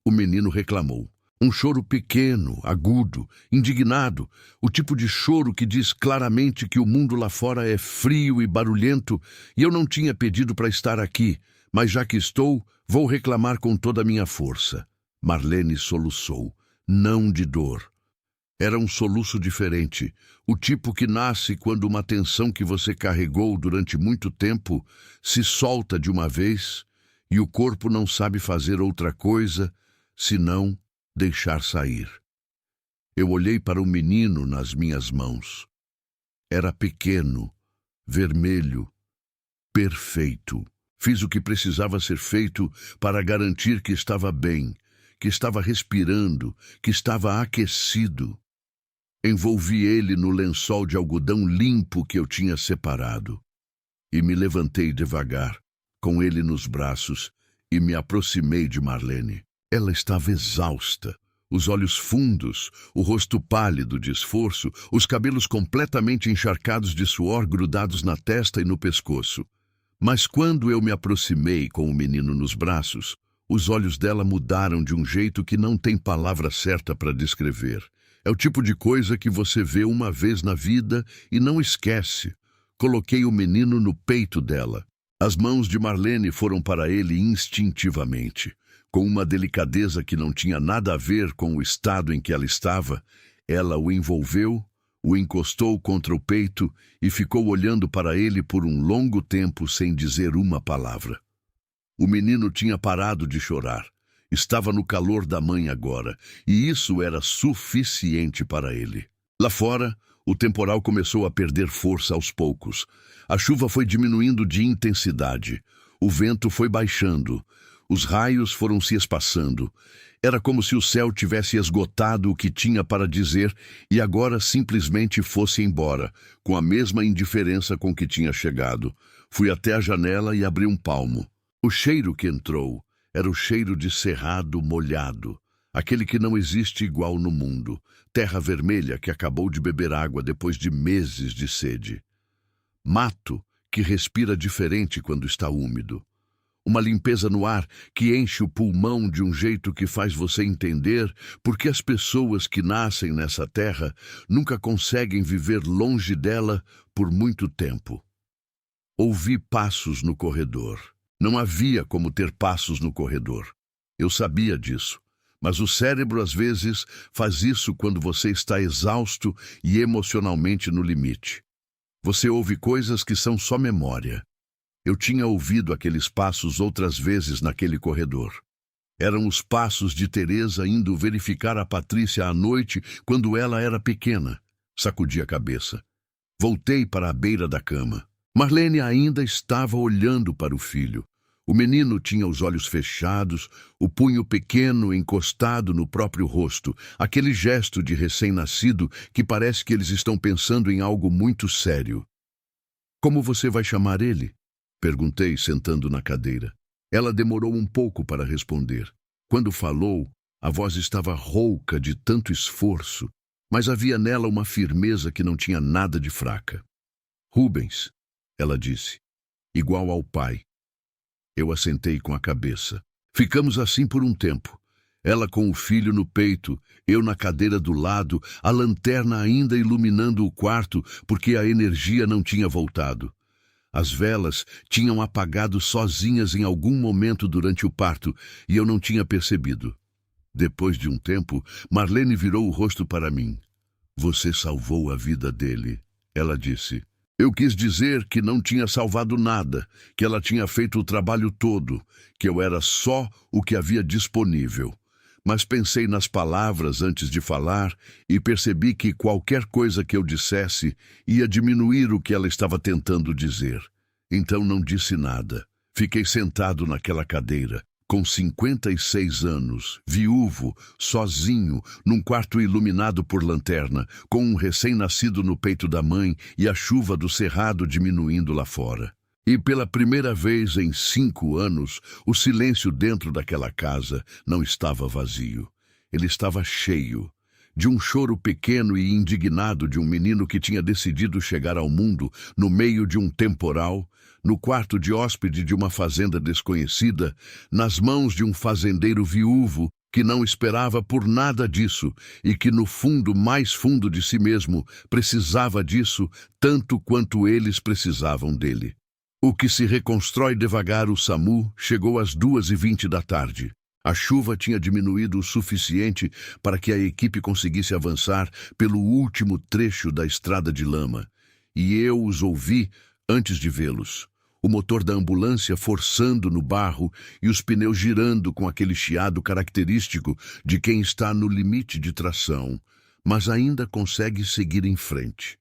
O menino reclamou. Um choro pequeno, agudo, indignado, o tipo de choro que diz claramente que o mundo lá fora é frio e barulhento e eu não tinha pedido para estar aqui, mas já que estou, vou reclamar com toda a minha força. Marlene soluçou, não de dor. Era um soluço diferente, o tipo que nasce quando uma tensão que você carregou durante muito tempo se solta de uma vez e o corpo não sabe fazer outra coisa senão deixar sair. Eu olhei para o menino nas minhas mãos. Era pequeno, vermelho, perfeito. Fiz o que precisava ser feito para garantir que estava bem, que estava respirando, que estava aquecido. Envolvi ele no lençol de algodão limpo que eu tinha separado. E me levantei devagar, com ele nos braços, e me aproximei de Marlene. Ela estava exausta, os olhos fundos, o rosto pálido de esforço, os cabelos completamente encharcados de suor grudados na testa e no pescoço. Mas quando eu me aproximei com o menino nos braços, os olhos dela mudaram de um jeito que não tem palavra certa para descrever. É o tipo de coisa que você vê uma vez na vida e não esquece. Coloquei o menino no peito dela. As mãos de Marlene foram para ele instintivamente. Com uma delicadeza que não tinha nada a ver com o estado em que ela estava, ela o envolveu, o encostou contra o peito e ficou olhando para ele por um longo tempo sem dizer uma palavra. O menino tinha parado de chorar, Estava no calor da mãe agora, e isso era suficiente para ele. Lá fora, o temporal começou a perder força aos poucos. A chuva foi diminuindo de intensidade. O vento foi baixando. Os raios foram se espaçando. Era como se o céu tivesse esgotado o que tinha para dizer e agora simplesmente fosse embora, com a mesma indiferença com que tinha chegado. Fui até a janela e abri um palmo. O cheiro que entrou era o cheiro de cerrado molhado, aquele que não existe igual no mundo, terra vermelha que acabou de beber água depois de meses de sede. Mato que respira diferente quando está úmido. Uma limpeza no ar que enche o pulmão de um jeito que faz você entender por que as pessoas que nascem nessa terra nunca conseguem viver longe dela por muito tempo. Ouvi passos no corredor. Não havia como ter passos no corredor. Eu sabia disso, mas o cérebro às vezes faz isso quando você está exausto e emocionalmente no limite. Você ouve coisas que são só memória. Eu tinha ouvido aqueles passos outras vezes naquele corredor. Eram os passos de Teresa indo verificar a Patrícia à noite quando ela era pequena. Sacudi a cabeça. Voltei para a beira da cama. Marlene ainda estava olhando para o filho. O menino tinha os olhos fechados, o punho pequeno encostado no próprio rosto, aquele gesto de recém-nascido que parece que eles estão pensando em algo muito sério. Como você vai chamar ele? Perguntei, sentando na cadeira. Ela demorou um pouco para responder. Quando falou, a voz estava rouca de tanto esforço, mas havia nela uma firmeza que não tinha nada de fraca. Rubens, ela disse, igual ao pai. Eu assentei com a cabeça. Ficamos assim por um tempo. Ela com o filho no peito, eu na cadeira do lado, a lanterna ainda iluminando o quarto porque a energia não tinha voltado. As velas tinham apagado sozinhas em algum momento durante o parto e eu não tinha percebido. Depois de um tempo, Marlene virou o rosto para mim. Você salvou a vida dele, ela disse. Eu quis dizer que não tinha salvado nada, que ela tinha feito o trabalho todo, que eu era só o que havia disponível. Mas pensei nas palavras antes de falar e percebi que qualquer coisa que eu dissesse ia diminuir o que ela estava tentando dizer. Então não disse nada. Fiquei sentado naquela cadeira, com 56 anos, viúvo, sozinho, num quarto iluminado por lanterna, com um recém-nascido no peito da mãe e a chuva do cerrado diminuindo lá fora. E pela primeira vez em 5 anos, o silêncio dentro daquela casa não estava vazio. Ele estava cheio de um choro pequeno e indignado de um menino que tinha decidido chegar ao mundo no meio de um temporal, no quarto de hóspede de uma fazenda desconhecida, nas mãos de um fazendeiro viúvo que não esperava por nada disso e que no fundo mais fundo de si mesmo precisava disso tanto quanto eles precisavam dele. O que se reconstrói devagar o SAMU chegou às 2h20 da tarde. A chuva tinha diminuído o suficiente para que a equipe conseguisse avançar pelo último trecho da estrada de lama. E eu os ouvi antes de vê-los. O motor da ambulância forçando no barro e os pneus girando com aquele chiado característico de quem está no limite de tração, mas ainda consegue seguir em frente.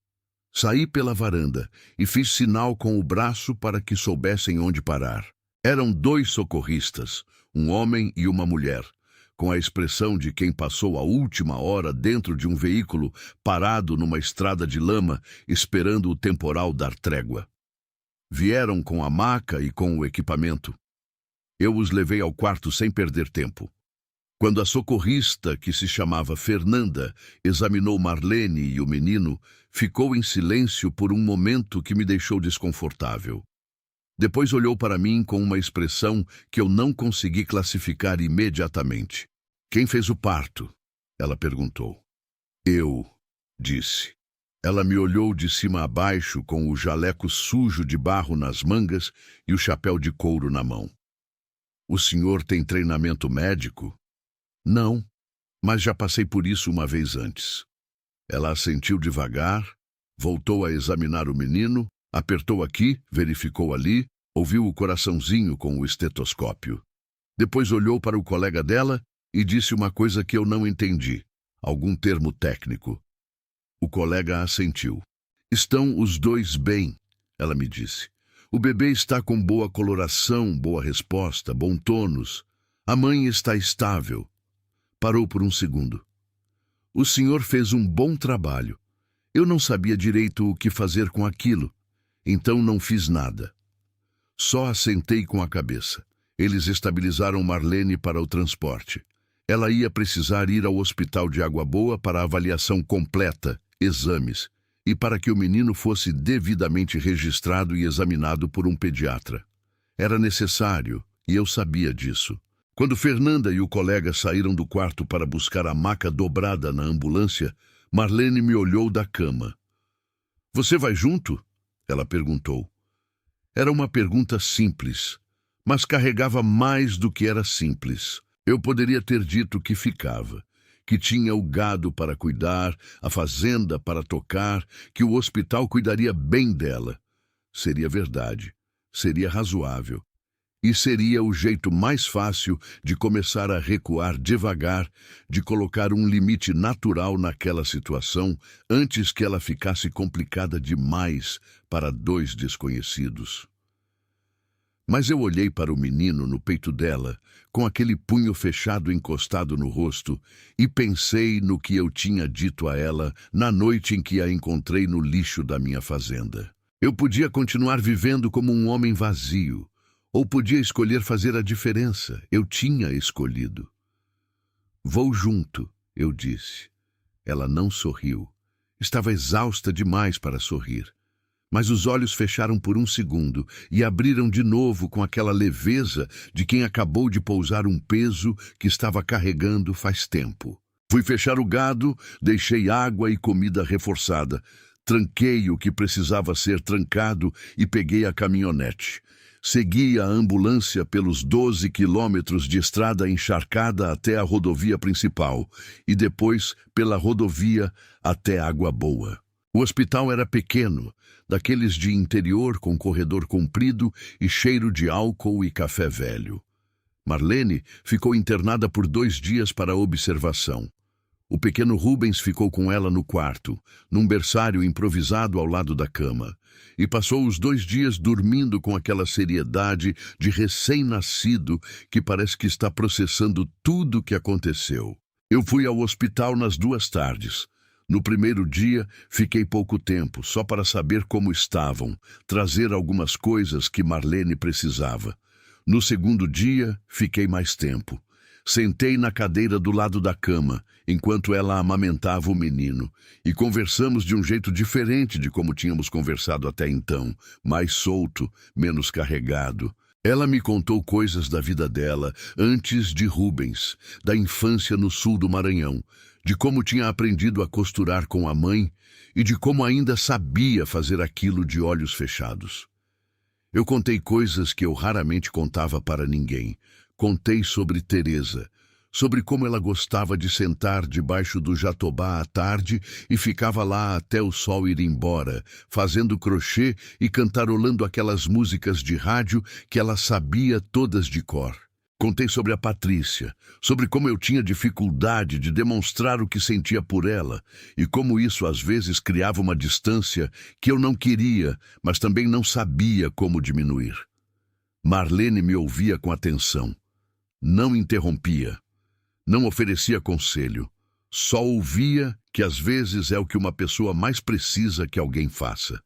Saí pela varanda e fiz sinal com o braço para que soubessem onde parar. Eram 2 socorristas, um homem e uma mulher, com a expressão de quem passou a última hora dentro de um veículo parado numa estrada de lama, esperando o temporal dar trégua. Vieram com a maca e com o equipamento. Eu os levei ao quarto sem perder tempo. Quando a socorrista, que se chamava Fernanda, examinou Marlene e o menino, ficou em silêncio por um momento que me deixou desconfortável. Depois olhou para mim com uma expressão que eu não consegui classificar imediatamente. Quem fez o parto? Ela perguntou. Eu, disse. Ela me olhou de cima a baixo com o jaleco sujo de barro nas mangas e o chapéu de couro na mão. O senhor tem treinamento médico? Não, mas já passei por isso uma vez antes. Ela assentiu devagar, voltou a examinar o menino, apertou aqui, verificou ali, ouviu o coraçãozinho com o estetoscópio. Depois olhou para o colega dela e disse uma coisa que eu não entendi, algum termo técnico. O colega assentiu. Estão os dois bem, ela me disse. O bebê está com boa coloração, boa resposta, bom tônus. A mãe está estável. Parou por um segundo. O senhor fez um bom trabalho. Eu não sabia direito o que fazer com aquilo, então não fiz nada. Só assentei com a cabeça. Eles estabilizaram Marlene para o transporte. Ela ia precisar ir ao hospital de Água Boa para avaliação completa, exames, e para que o menino fosse devidamente registrado e examinado por um pediatra. Era necessário, e eu sabia disso. Quando Fernanda e o colega saíram do quarto para buscar a maca dobrada na ambulância, Marlene me olhou da cama. Você vai junto? Ela perguntou. Era uma pergunta simples, mas carregava mais do que era simples. Eu poderia ter dito que ficava, que tinha o gado para cuidar, a fazenda para tocar, que o hospital cuidaria bem dela. Seria verdade, seria razoável. E seria o jeito mais fácil de começar a recuar devagar, de colocar um limite natural naquela situação antes que ela ficasse complicada demais para dois desconhecidos. Mas eu olhei para o menino no peito dela, com aquele punho fechado encostado no rosto, e pensei no que eu tinha dito a ela na noite em que a encontrei no lixo da minha fazenda. Eu podia continuar vivendo como um homem vazio, ou podia escolher fazer a diferença. Eu tinha escolhido. Vou junto, eu disse. Ela não sorriu. Estava exausta demais para sorrir. Mas os olhos fecharam por um segundo e abriram de novo com aquela leveza de quem acabou de pousar um peso que estava carregando faz tempo. Fui fechar o gado, deixei água e comida reforçada. Tranquei o que precisava ser trancado e peguei a caminhonete. Segui a ambulância pelos 12 quilômetros de estrada encharcada até a rodovia principal e depois pela rodovia até Água Boa. O hospital era pequeno, daqueles de interior com corredor comprido e cheiro de álcool e café velho. Marlene ficou internada por 2 dias para observação. O pequeno Rubens ficou com ela no quarto, num berçário improvisado ao lado da cama, e passou os 2 dias dormindo com aquela seriedade de recém-nascido que parece que está processando tudo o que aconteceu. Eu fui ao hospital nas 2 tardes. No primeiro dia, fiquei pouco tempo, só para saber como estavam, trazer algumas coisas que Marlene precisava. No segundo dia, fiquei mais tempo. Sentei na cadeira do lado da cama, enquanto ela amamentava o menino, e conversamos de um jeito diferente de como tínhamos conversado até então, mais solto, menos carregado. Ela me contou coisas da vida dela, antes de Rubens, da infância no sul do Maranhão, de como tinha aprendido a costurar com a mãe e de como ainda sabia fazer aquilo de olhos fechados. Eu contei coisas que eu raramente contava para ninguém. Contei sobre Teresa, sobre como ela gostava de sentar debaixo do jatobá à tarde e ficava lá até o sol ir embora, fazendo crochê e cantarolando aquelas músicas de rádio que ela sabia todas de cor. Contei sobre a Patrícia, sobre como eu tinha dificuldade de demonstrar o que sentia por ela e como isso às vezes criava uma distância que eu não queria, mas também não sabia como diminuir. Marlene me ouvia com atenção. Não interrompia, não oferecia conselho, só ouvia, que às vezes é o que uma pessoa mais precisa que alguém faça.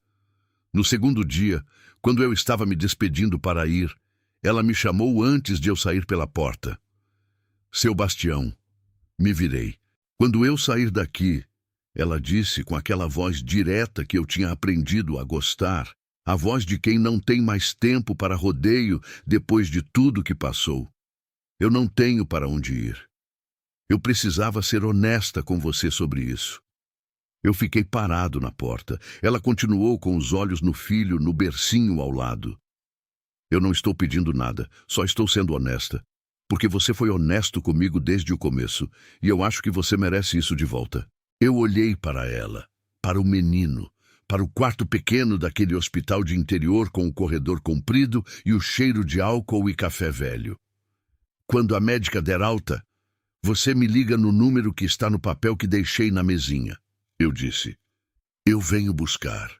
No segundo dia, quando eu estava me despedindo para ir, ela me chamou antes de eu sair pela porta. Seu Bastião, me virei. Quando eu sair daqui, ela disse com aquela voz direta que eu tinha aprendido a gostar, a voz de quem não tem mais tempo para rodeio depois de tudo que passou. Eu não tenho para onde ir. Eu precisava ser honesta com você sobre isso. Eu fiquei parado na porta. Ela continuou com os olhos no filho, no bercinho ao lado. Eu não estou pedindo nada, só estou sendo honesta. Porque você foi honesto comigo desde o começo, e eu acho que você merece isso de volta. Eu olhei para ela, para o menino, para o quarto pequeno daquele hospital de interior com o corredor comprido e o cheiro de álcool e café velho. Quando a médica der alta, você me liga no número que está no papel que deixei na mesinha. Eu disse. Eu venho buscar.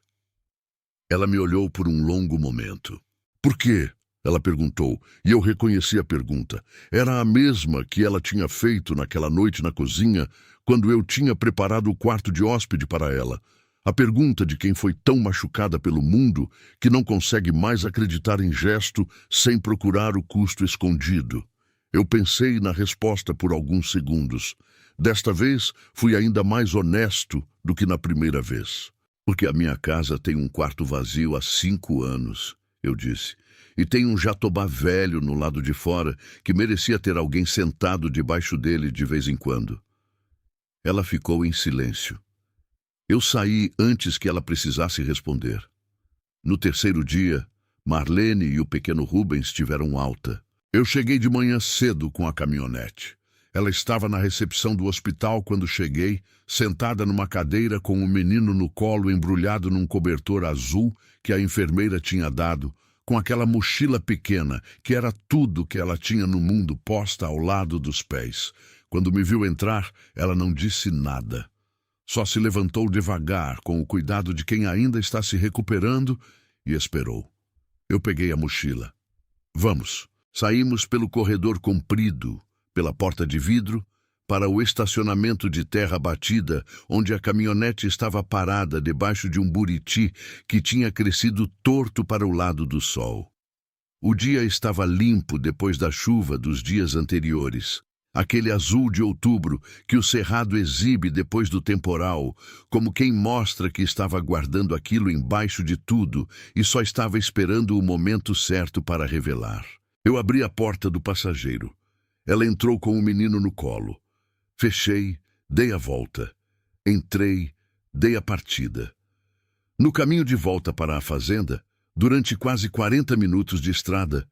Ela me olhou por um longo momento. Por quê? Ela perguntou, e eu reconheci a pergunta. Era a mesma que ela tinha feito naquela noite na cozinha, quando eu tinha preparado o quarto de hóspede para ela. A pergunta de quem foi tão machucada pelo mundo que não consegue mais acreditar em gesto sem procurar o custo escondido. Eu pensei na resposta por alguns segundos. Desta vez, fui ainda mais honesto do que na primeira vez. Porque a minha casa tem um quarto vazio há 5 anos, eu disse. E tem um jatobá velho no lado de fora que merecia ter alguém sentado debaixo dele de vez em quando. Ela ficou em silêncio. Eu saí antes que ela precisasse responder. No terceiro dia, Marlene e o pequeno Rubens tiveram alta. Eu cheguei de manhã cedo com a caminhonete. Ela estava na recepção do hospital quando cheguei, sentada numa cadeira com um menino no colo embrulhado num cobertor azul que a enfermeira tinha dado, com aquela mochila pequena, que era tudo que ela tinha no mundo posta ao lado dos pés. Quando me viu entrar, ela não disse nada. Só se levantou devagar, com o cuidado de quem ainda está se recuperando, e esperou. Eu peguei a mochila. Vamos. Saímos pelo corredor comprido, pela porta de vidro, para o estacionamento de terra batida, onde a caminhonete estava parada debaixo de um buriti que tinha crescido torto para o lado do sol. O dia estava limpo depois da chuva dos dias anteriores. Aquele azul de outubro que o cerrado exibe depois do temporal, como quem mostra que estava guardando aquilo embaixo de tudo e só estava esperando o momento certo para revelar. Eu abri a porta do passageiro. Ela entrou com o menino no colo. Fechei, dei a volta. Entrei, dei a partida. No caminho de volta para a fazenda, durante quase 40 minutos de estrada,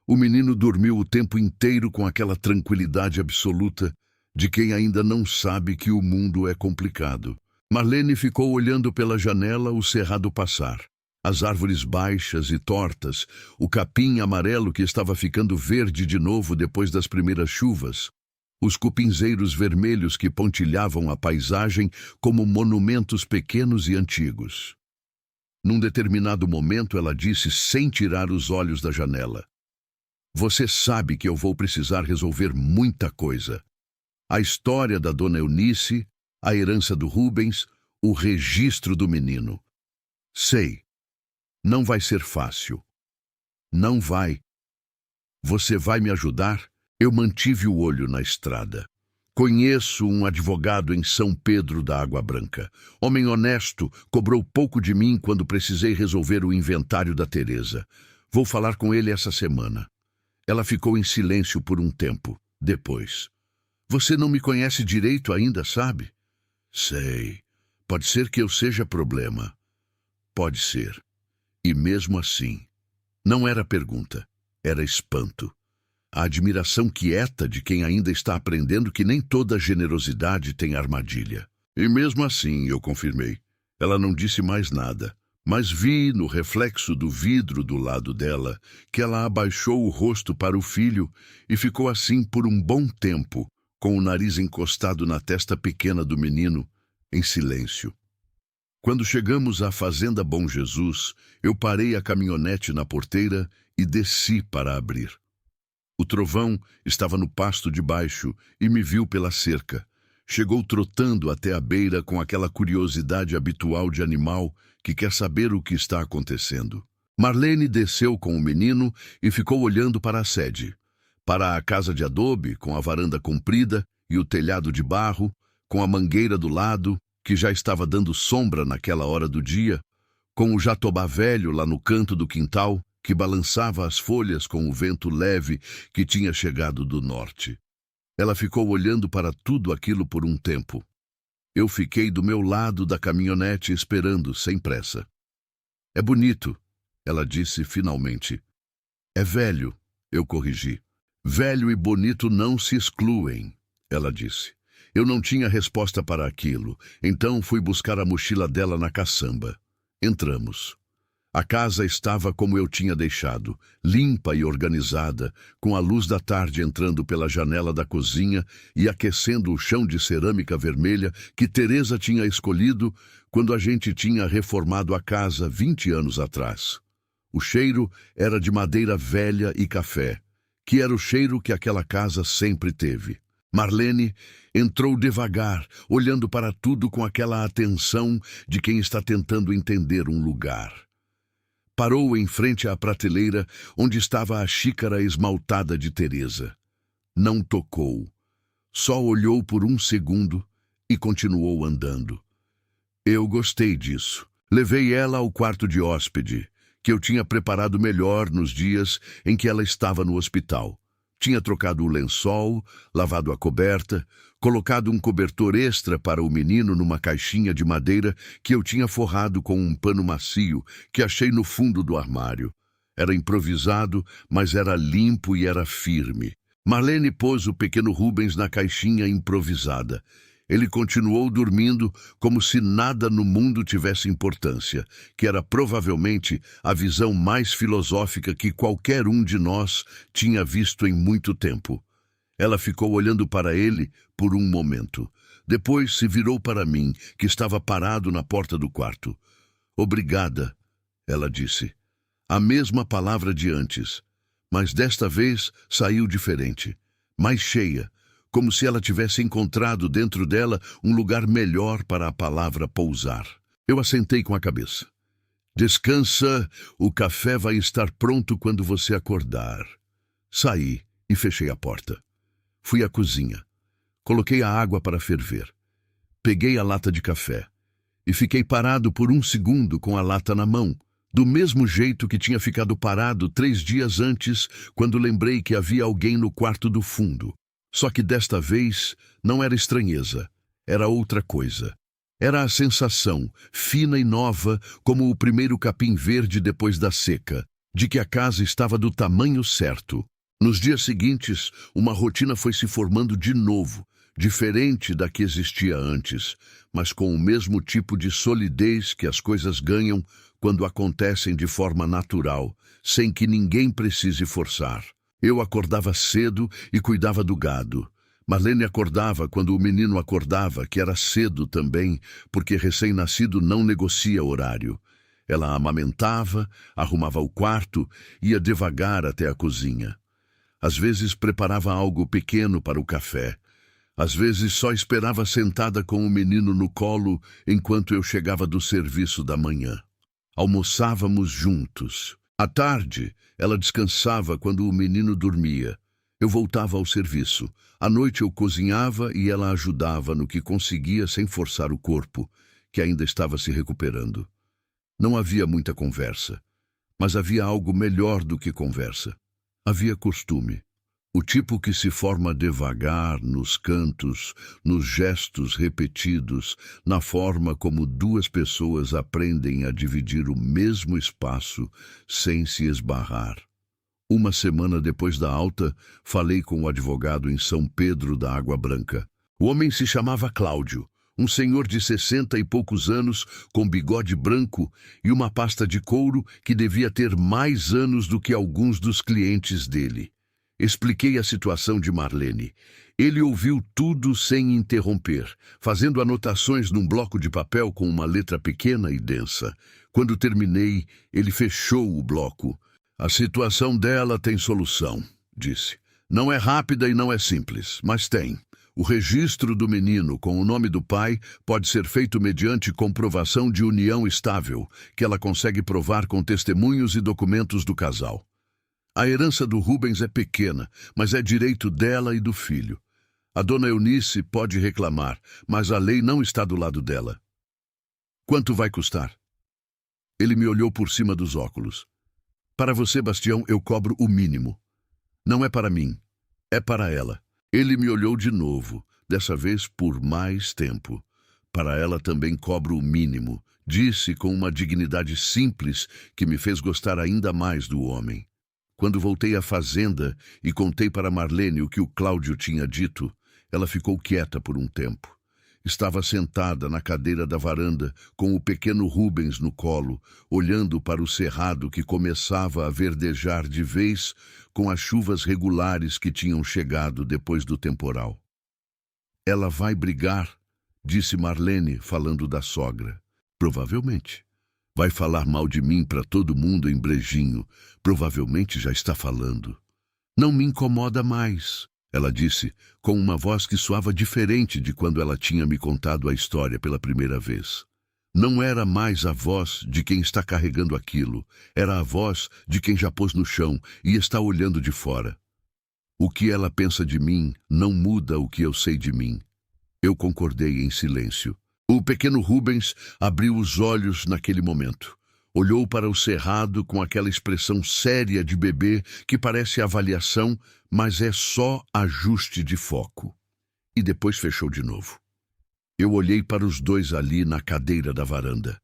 o menino dormiu o tempo inteiro com aquela tranquilidade absoluta de quem ainda não sabe que o mundo é complicado. Marlene ficou olhando pela janela o cerrado passar. As árvores baixas e tortas, o capim amarelo que estava ficando verde de novo depois das primeiras chuvas, os cupinzeiros vermelhos que pontilhavam a paisagem como monumentos pequenos e antigos. Num determinado momento ela disse sem tirar os olhos da janela: Você sabe que eu vou precisar resolver muita coisa. A história da dona Eunice, a herança do Rubens, o registro do menino. Sei. Não vai ser fácil. Não vai. Você vai me ajudar? Eu mantive o olho na estrada. Conheço um advogado em São Pedro da Água Branca. Homem honesto, cobrou pouco de mim quando precisei resolver o inventário da Teresa. Vou falar com ele essa semana. Ela ficou em silêncio por um tempo. Depois. Você não me conhece direito ainda, sabe? Sei. Pode ser que eu seja problema. Pode ser. E mesmo assim, não era pergunta, era espanto. A admiração quieta de quem ainda está aprendendo que nem toda generosidade tem armadilha. E mesmo assim, eu confirmei. Ela não disse mais nada, mas vi no reflexo do vidro do lado dela que ela abaixou o rosto para o filho e ficou assim por um bom tempo, com o nariz encostado na testa pequena do menino, em silêncio. Quando chegamos à Fazenda Bom Jesus, eu parei a caminhonete na porteira e desci para abrir. O trovão estava no pasto de baixo e me viu pela cerca. Chegou trotando até a beira com aquela curiosidade habitual de animal que quer saber o que está acontecendo. Marlene desceu com o menino e ficou olhando para a sede. Para a casa de adobe, com a varanda comprida e o telhado de barro, com a mangueira do lado, que já estava dando sombra naquela hora do dia, com o jatobá velho lá no canto do quintal, que balançava as folhas com o vento leve que tinha chegado do norte. Ela ficou olhando para tudo aquilo por um tempo. Eu fiquei do meu lado da caminhonete esperando, sem pressa. É bonito, ela disse finalmente. É velho, eu corrigi. Velho e bonito não se excluem, ela disse. Eu não tinha resposta para aquilo, então fui buscar a mochila dela na caçamba. Entramos. A casa estava como eu tinha deixado, limpa e organizada, com a luz da tarde entrando pela janela da cozinha e aquecendo o chão de cerâmica vermelha que Teresa tinha escolhido quando a gente tinha reformado a casa 20 anos atrás. O cheiro era de madeira velha e café, que era o cheiro que aquela casa sempre teve. Marlene entrou devagar, olhando para tudo com aquela atenção de quem está tentando entender um lugar. Parou em frente à prateleira onde estava a xícara esmaltada de Teresa. Não tocou. Só olhou por um segundo e continuou andando. Eu gostei disso. Levei ela ao quarto de hóspede, que eu tinha preparado melhor nos dias em que ela estava no hospital. Tinha trocado o lençol, lavado a coberta, colocado um cobertor extra para o menino numa caixinha de madeira que eu tinha forrado com um pano macio que achei no fundo do armário. Era improvisado, mas era limpo e era firme. Marlene pôs o pequeno Rubens na caixinha improvisada. Ele continuou dormindo como se nada no mundo tivesse importância, que era provavelmente a visão mais filosófica que qualquer um de nós tinha visto em muito tempo. Ela ficou olhando para ele por um momento. Depois se virou para mim, que estava parado na porta do quarto. "Obrigada", ela disse. A mesma palavra de antes, mas desta vez saiu diferente, mais cheia, como se ela tivesse encontrado dentro dela um lugar melhor para a palavra pousar. Eu assentei com a cabeça. "Descansa, o café vai estar pronto quando você acordar." Saí e fechei a porta. Fui à cozinha. Coloquei a água para ferver. Peguei a lata de café e fiquei parado por um segundo com a lata na mão, do mesmo jeito que tinha ficado parado 3 dias antes, quando lembrei que havia alguém no quarto do fundo. Só que desta vez não era estranheza, era outra coisa. Era a sensação, fina e nova, como o primeiro capim verde depois da seca, de que a casa estava do tamanho certo. Nos dias seguintes, uma rotina foi se formando de novo, diferente da que existia antes, mas com o mesmo tipo de solidez que as coisas ganham quando acontecem de forma natural, sem que ninguém precise forçar. Eu acordava cedo e cuidava do gado. Marlene acordava quando o menino acordava, que era cedo também, porque recém-nascido não negocia horário. Ela amamentava, arrumava o quarto, ia devagar até a cozinha. Às vezes preparava algo pequeno para o café. Às vezes só esperava sentada com o menino no colo enquanto eu chegava do serviço da manhã. Almoçávamos juntos. À tarde, ela descansava quando o menino dormia. Eu voltava ao serviço. À noite eu cozinhava e ela ajudava no que conseguia sem forçar o corpo, que ainda estava se recuperando. Não havia muita conversa, mas havia algo melhor do que conversa. Havia costume. O tipo que se forma devagar, nos cantos, nos gestos repetidos, na forma como 2 pessoas aprendem a dividir o mesmo espaço sem se esbarrar. Uma semana depois da alta, falei com o advogado em São Pedro da Água Branca. O homem se chamava Cláudio, um senhor de 60 e poucos anos, com bigode branco e uma pasta de couro que devia ter mais anos do que alguns dos clientes dele. Expliquei a situação de Marlene. Ele ouviu tudo sem interromper, fazendo anotações num bloco de papel com uma letra pequena e densa. Quando terminei, ele fechou o bloco. "A situação dela tem solução", disse. "Não é rápida e não é simples, mas tem. O registro do menino com o nome do pai pode ser feito mediante comprovação de união estável, que ela consegue provar com testemunhos e documentos do casal. A herança do Rubens é pequena, mas é direito dela e do filho. A dona Eunice pode reclamar, mas a lei não está do lado dela." "Quanto vai custar?" Ele me olhou por cima dos óculos. "Para você, Bastião, eu cobro o mínimo. Não é para mim, é para ela." Ele me olhou de novo, dessa vez por mais tempo. "Para ela também cobro o mínimo", disse com uma dignidade simples que me fez gostar ainda mais do homem. Quando voltei à fazenda e contei para Marlene o que o Cláudio tinha dito, ela ficou quieta por um tempo. Estava sentada na cadeira da varanda, com o pequeno Rubens no colo, olhando para o cerrado que começava a verdejar de vez com as chuvas regulares que tinham chegado depois do temporal. Ela vai brigar, disse Marlene, falando da sogra. Provavelmente. Vai falar mal de mim para todo mundo em Brejinho. Provavelmente já está falando. Não me incomoda mais, ela disse, com uma voz que soava diferente de quando ela tinha me contado a história pela primeira vez. Não era mais a voz de quem está carregando aquilo, era a voz de quem já pôs no chão e está olhando de fora. O que ela pensa de mim não muda o que eu sei de mim. Eu concordei em silêncio. O pequeno Rubens abriu os olhos naquele momento. Olhou para o cerrado com aquela expressão séria de bebê que parece avaliação, mas é só ajuste de foco. E depois fechou de novo. Eu olhei para os dois ali na cadeira da varanda.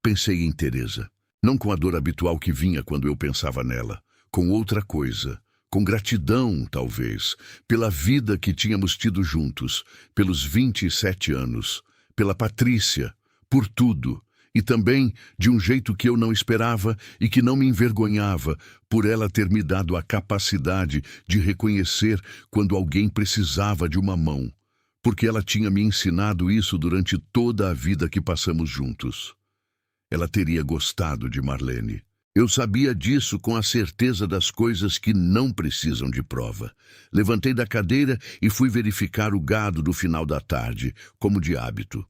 Pensei em Teresa, não com a dor habitual que vinha quando eu pensava nela, com outra coisa, com gratidão, talvez, pela vida que tínhamos tido juntos, pelos 27 anos, pela Patrícia, por tudo. E também de um jeito que eu não esperava e que não me envergonhava, por ela ter me dado a capacidade de reconhecer quando alguém precisava de uma mão, porque ela tinha me ensinado isso durante toda a vida que passamos juntos. Ela teria gostado de Marlene. Eu sabia disso com a certeza das coisas que não precisam de prova. Levantei da cadeira e fui verificar o gado do final da tarde, como de hábito.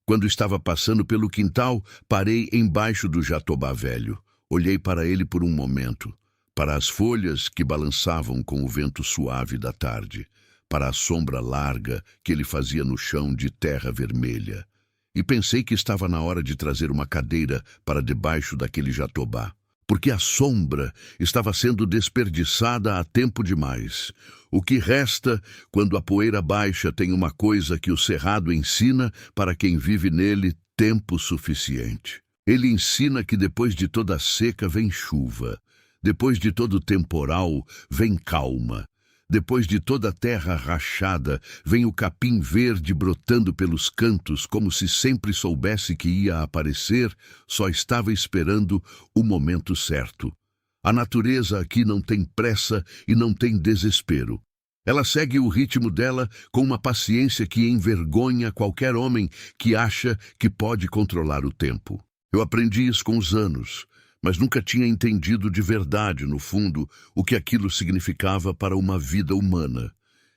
Quando estava passando pelo quintal, parei embaixo do jatobá velho. Olhei para ele por um momento, para as folhas que balançavam com o vento suave da tarde, para a sombra larga que ele fazia no chão de terra vermelha. E pensei que estava na hora de trazer uma cadeira para debaixo daquele jatobá, porque a sombra estava sendo desperdiçada há tempo demais. O que resta, quando a poeira baixa, tem uma coisa que o cerrado ensina para quem vive nele tempo suficiente. Ele ensina que depois de toda seca vem chuva, depois de todo temporal vem calma, depois de toda terra rachada vem o capim verde brotando pelos cantos como se sempre soubesse que ia aparecer, só estava esperando o momento certo. A natureza aqui não tem pressa e não tem desespero. Ela segue o ritmo dela com uma paciência que envergonha qualquer homem que acha que pode controlar o tempo. Eu aprendi isso com os anos, mas nunca tinha entendido de verdade, no fundo, o que aquilo significava para uma vida humana.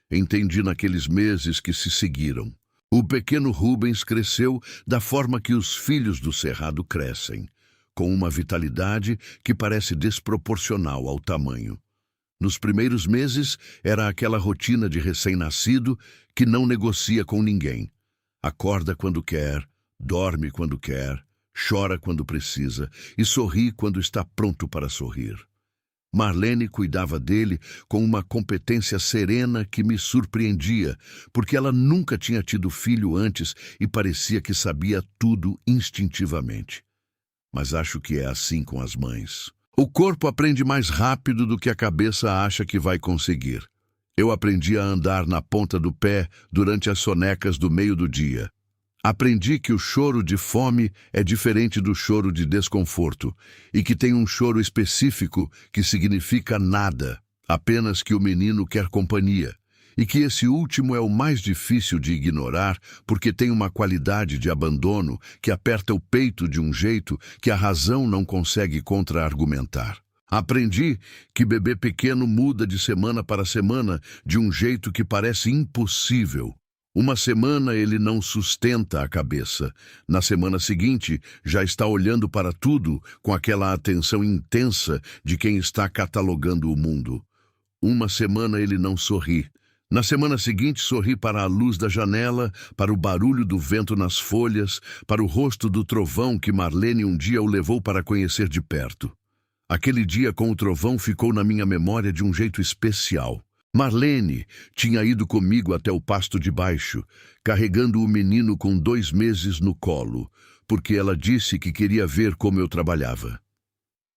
Entendi naqueles meses que se seguiram. O pequeno Rubens cresceu da forma que os filhos do cerrado crescem, com uma vitalidade que parece desproporcional ao tamanho. Nos primeiros meses, era aquela rotina de recém-nascido que não negocia com ninguém. Acorda quando quer, dorme quando quer, chora quando precisa e sorri quando está pronto para sorrir. Marlene cuidava dele com uma competência serena que me surpreendia, porque ela nunca tinha tido filho antes e parecia que sabia tudo instintivamente. Mas acho que é assim com as mães. O corpo aprende mais rápido do que a cabeça acha que vai conseguir. Eu aprendi a andar na ponta do pé durante as sonecas do meio do dia. Aprendi que o choro de fome é diferente do choro de desconforto e que tem um choro específico que significa nada, apenas que o menino quer companhia, e que esse último é o mais difícil de ignorar porque tem uma qualidade de abandono que aperta o peito de um jeito que a razão não consegue contra-argumentar. Aprendi que bebê pequeno muda de semana para semana de um jeito que parece impossível. Uma semana ele não sustenta a cabeça. Na semana seguinte, já está olhando para tudo com aquela atenção intensa de quem está catalogando o mundo. Uma semana ele não sorri. Na semana seguinte, sorri para a luz da janela, para o barulho do vento nas folhas, para o rosto do trovão que Marlene um dia o levou para conhecer de perto. Aquele dia com o trovão ficou na minha memória de um jeito especial. Marlene tinha ido comigo até o pasto de baixo, carregando o menino com 2 meses no colo, porque ela disse que queria ver como eu trabalhava.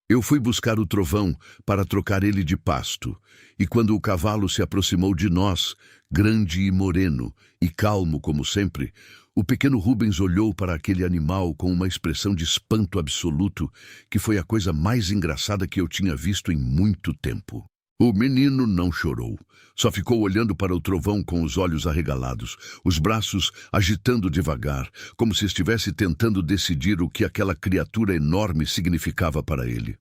Eu fui buscar o trovão para trocar ele de pasto, e quando o cavalo se aproximou de nós, grande e moreno, e calmo como sempre, o pequeno Rubens olhou para aquele animal com uma expressão de espanto absoluto, que foi a coisa mais engraçada que eu tinha visto em muito tempo. O menino não chorou, só ficou olhando para o trovão com os olhos arregalados, os braços agitando devagar, como se estivesse tentando decidir o que aquela criatura enorme significava para ele.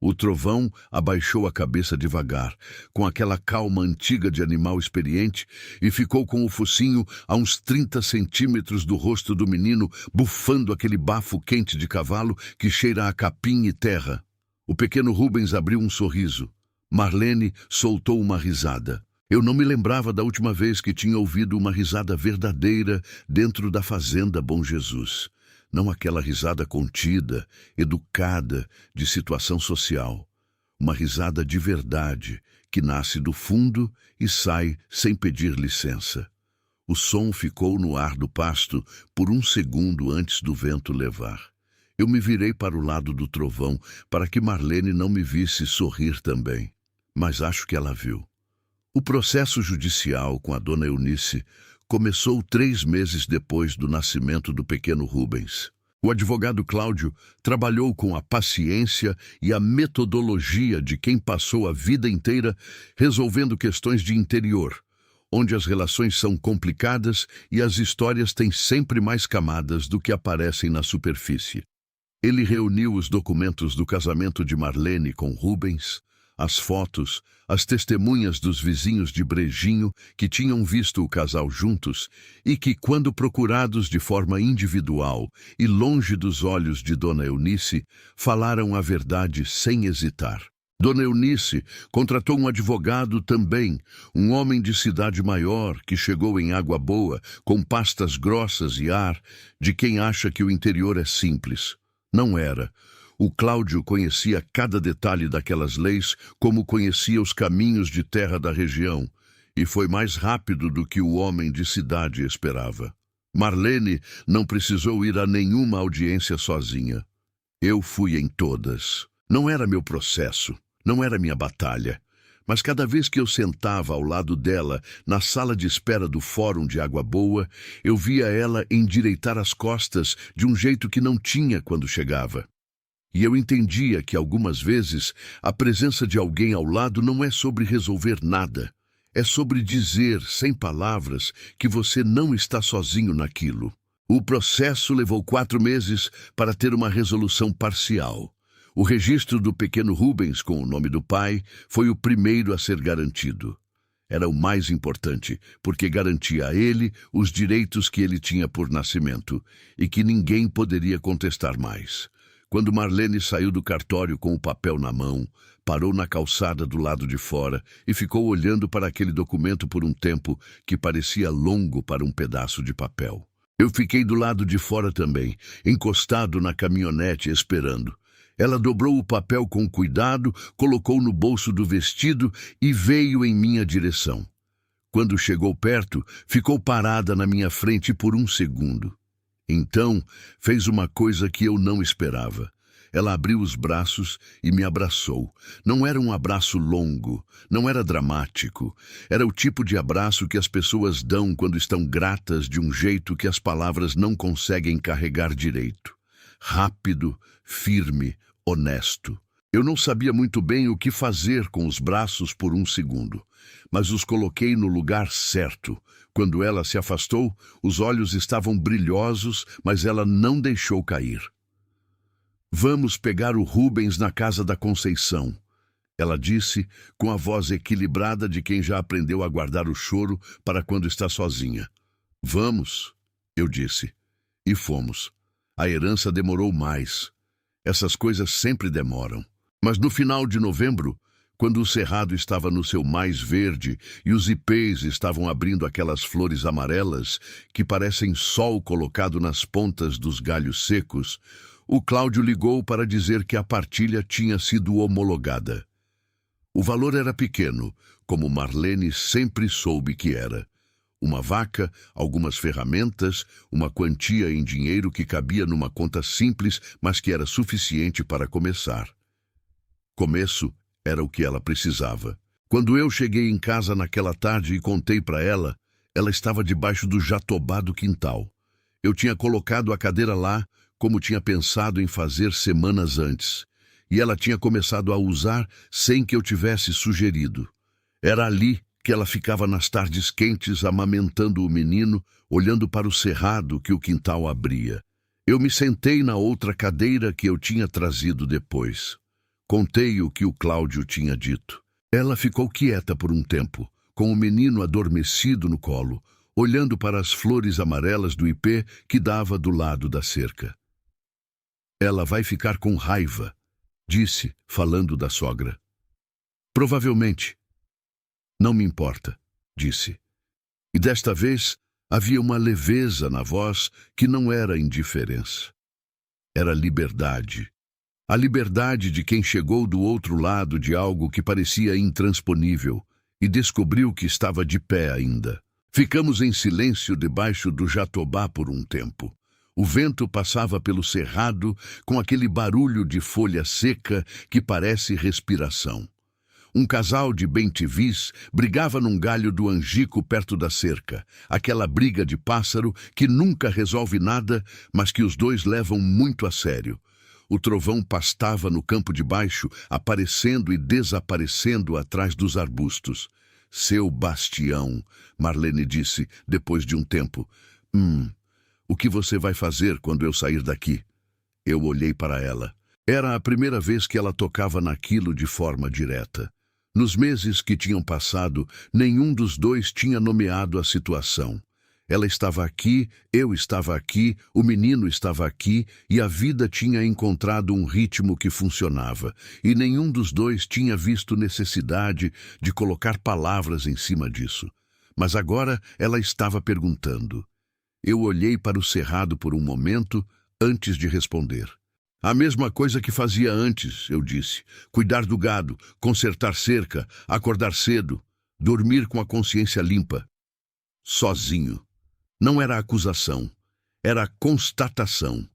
O trovão abaixou a cabeça devagar, com aquela calma antiga de animal experiente, e ficou com o focinho a uns 30 centímetros do rosto do menino, bufando aquele bafo quente de cavalo que cheira a capim e terra. O pequeno Rubens abriu um sorriso. Marlene soltou uma risada. Eu não me lembrava da última vez que tinha ouvido uma risada verdadeira dentro da fazenda Bom Jesus. Não aquela risada contida, educada, de situação social. Uma risada de verdade, que nasce do fundo e sai sem pedir licença. O som ficou no ar do pasto por um segundo antes do vento levar. Eu me virei para o lado do trovão para que Marlene não me visse sorrir também. Mas acho que ela viu. O processo judicial com a dona Eunice começou 3 meses depois do nascimento do pequeno Rubens. O advogado Cláudio trabalhou com a paciência e a metodologia de quem passou a vida inteira resolvendo questões de interior, onde as relações são complicadas e as histórias têm sempre mais camadas do que aparecem na superfície. Ele reuniu os documentos do casamento de Marlene com Rubens, as fotos, as testemunhas dos vizinhos de Brejinho que tinham visto o casal juntos e que, quando procurados de forma individual e longe dos olhos de Dona Eunice, falaram a verdade sem hesitar. Dona Eunice contratou um advogado também, um homem de cidade maior que chegou em Água Boa, com pastas grossas e ar, de quem acha que o interior é simples. Não era. O Cláudio conhecia cada detalhe daquelas leis, como conhecia os caminhos de terra da região, e foi mais rápido do que o homem de cidade esperava. Marlene não precisou ir a nenhuma audiência sozinha. Eu fui em todas. Não era meu processo, não era minha batalha, mas cada vez que eu sentava ao lado dela, na sala de espera do Fórum de Água Boa, eu via ela endireitar as costas de um jeito que não tinha quando chegava. E eu entendia que, algumas vezes, a presença de alguém ao lado não é sobre resolver nada. É sobre dizer, sem palavras, que você não está sozinho naquilo. O processo levou 4 meses para ter uma resolução parcial. O registro do pequeno Rubens com o nome do pai foi o primeiro a ser garantido. Era o mais importante, porque garantia a ele os direitos que ele tinha por nascimento e que ninguém poderia contestar mais. Quando Marlene saiu do cartório com o papel na mão, parou na calçada do lado de fora e ficou olhando para aquele documento por um tempo que parecia longo para um pedaço de papel. Eu fiquei do lado de fora também, encostado na caminhonete esperando. Ela dobrou o papel com cuidado, colocou no bolso do vestido e veio em minha direção. Quando chegou perto, ficou parada na minha frente por um segundo. Então, fez uma coisa que eu não esperava. Ela abriu os braços e me abraçou. Não era um abraço longo, não era dramático. Era o tipo de abraço que as pessoas dão quando estão gratas de um jeito que as palavras não conseguem carregar direito. Rápido, firme, honesto. Eu não sabia muito bem o que fazer com os braços por um segundo, mas os coloquei no lugar certo. Quando ela se afastou, os olhos estavam brilhosos, mas ela não deixou cair. Vamos pegar o Rubens na casa da Conceição, ela disse, com a voz equilibrada de quem já aprendeu a guardar o choro para quando está sozinha. Vamos, eu disse. E fomos. A herança demorou mais. Essas coisas sempre demoram. Mas no final de novembro, quando o cerrado estava no seu mais verde e os ipês estavam abrindo aquelas flores amarelas que parecem sol colocado nas pontas dos galhos secos, o Cláudio ligou para dizer que a partilha tinha sido homologada. O valor era pequeno, como Marlene sempre soube que era. Uma vaca, algumas ferramentas, uma quantia em dinheiro que cabia numa conta simples, mas que era suficiente para começar. começo, era o que ela precisava. Quando eu cheguei em casa naquela tarde e contei para ela, ela estava debaixo do jatobá do quintal. Eu tinha colocado a cadeira lá, como tinha pensado em fazer semanas antes, e ela tinha começado a usar sem que eu tivesse sugerido. Era ali que ela ficava nas tardes quentes, amamentando o menino, olhando para o cerrado que o quintal abria. Eu me sentei na outra cadeira que eu tinha trazido depois. Contei o que o Cláudio tinha dito. Ela ficou quieta por um tempo, com o menino adormecido no colo, olhando para as flores amarelas do ipê que dava do lado da cerca. Ela vai ficar com raiva, disse, falando da sogra. Provavelmente. Não me importa, disse. E desta vez havia uma leveza na voz que não era indiferença. Era liberdade. A liberdade de quem chegou do outro lado de algo que parecia intransponível e descobriu que estava de pé ainda. Ficamos em silêncio debaixo do jatobá por um tempo. O vento passava pelo cerrado com aquele barulho de folha seca que parece respiração. Um casal de bem-te-vis brigava num galho do angico perto da cerca, aquela briga de pássaro que nunca resolve nada, mas que os dois levam muito a sério. O trovão pastava no campo de baixo, aparecendo e desaparecendo atrás dos arbustos. Seu bastião, Marlene disse, depois de um tempo. O que você vai fazer quando eu sair daqui? Eu olhei para ela. Era a primeira vez que ela tocava naquilo de forma direta. Nos meses que tinham passado, nenhum dos dois tinha nomeado a situação. Ela estava aqui, eu estava aqui, o menino estava aqui e a vida tinha encontrado um ritmo que funcionava. E nenhum dos dois tinha visto necessidade de colocar palavras em cima disso. Mas agora ela estava perguntando. Eu olhei para o cerrado por um momento antes de responder. A mesma coisa que fazia antes, eu disse. Cuidar do gado, consertar cerca, acordar cedo, dormir com a consciência limpa. Sozinho. Não era acusação, era constatação.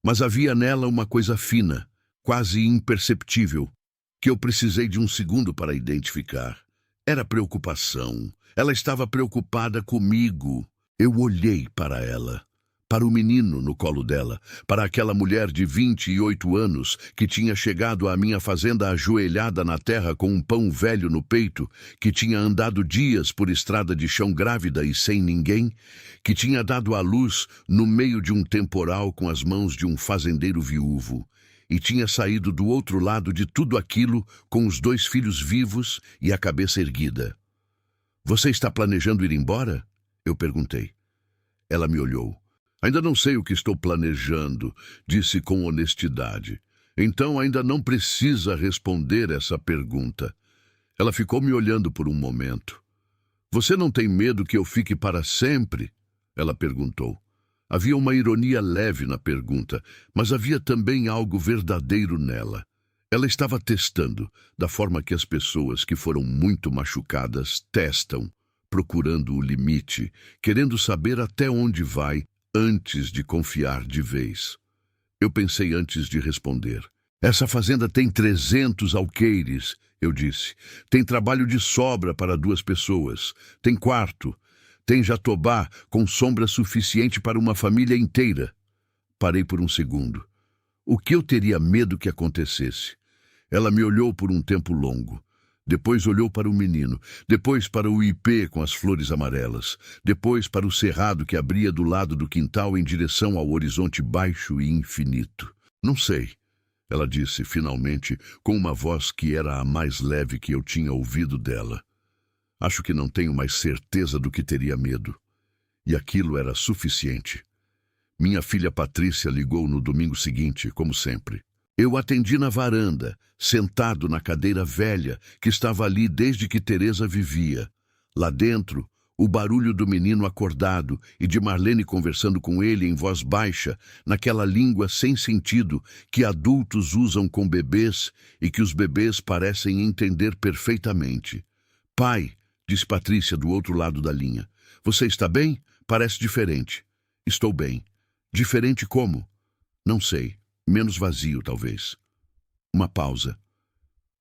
Mas havia nela uma coisa fina, quase imperceptível, que eu precisei de um segundo para identificar. Era preocupação. Ela estava preocupada comigo. Eu olhei para ela. Para o menino no colo dela, para aquela mulher de 28 anos que tinha chegado à minha fazenda ajoelhada na terra com um pão velho no peito, que tinha andado dias por estrada de chão grávida e sem ninguém, que tinha dado à luz no meio de um temporal com as mãos de um fazendeiro viúvo, e tinha saído do outro lado de tudo aquilo com os 2 filhos vivos e a cabeça erguida. Você está planejando ir embora? Eu perguntei. Ela me olhou. Ainda não sei o que estou planejando, disse com honestidade. Então ainda não precisa responder essa pergunta. Ela ficou me olhando por um momento. Você não tem medo que eu fique para sempre? Ela perguntou. Havia uma ironia leve na pergunta, mas havia também algo verdadeiro nela. Ela estava testando, da forma que as pessoas que foram muito machucadas testam, procurando o limite, querendo saber até onde vai, antes de confiar de vez. Eu pensei antes de responder. Essa fazenda tem 300 alqueires, eu disse. Tem trabalho de sobra para 2 pessoas. Tem quarto. Tem jatobá com sombra suficiente para uma família inteira. Parei por um segundo. O que eu teria medo que acontecesse? Ela me olhou por um tempo longo. Depois olhou para o menino, depois para o ipê com as flores amarelas, depois para o cerrado que abria do lado do quintal em direção ao horizonte baixo e infinito. Não sei, ela disse finalmente, com uma voz que era a mais leve que eu tinha ouvido dela. Acho que não tenho mais certeza do que teria medo. E aquilo era suficiente. Minha filha Patrícia ligou no domingo seguinte, como sempre. Eu atendi na varanda, sentado na cadeira velha que estava ali desde que Teresa vivia. Lá dentro, o barulho do menino acordado e de Marlene conversando com ele em voz baixa, naquela língua sem sentido que adultos usam com bebês e que os bebês parecem entender perfeitamente. Pai, disse Patrícia do outro lado da linha, você está bem? Parece diferente. Estou bem. Diferente como? Não sei. Menos vazio, talvez. Uma pausa.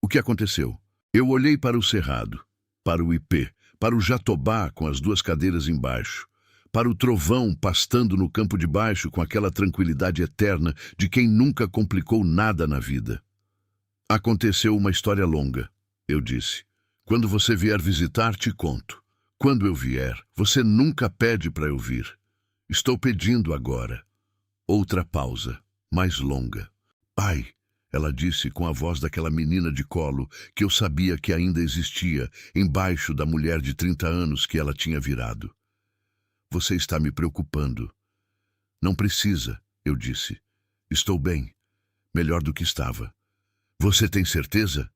O que aconteceu? Eu olhei para o cerrado, para o ipê, para o jatobá com as duas cadeiras embaixo, para o trovão pastando no campo de baixo com aquela tranquilidade eterna de quem nunca complicou nada na vida. Aconteceu uma história longa, eu disse. Quando você vier visitar, te conto. Quando eu vier, você nunca pede para eu vir. Estou pedindo agora. Outra pausa, mais longa. Pai, ela disse com a voz daquela menina de colo que eu sabia que ainda existia embaixo da mulher de 30 anos que ela tinha virado. Você está me preocupando. Não precisa, eu disse. Estou bem, melhor do que estava. Você tem certeza?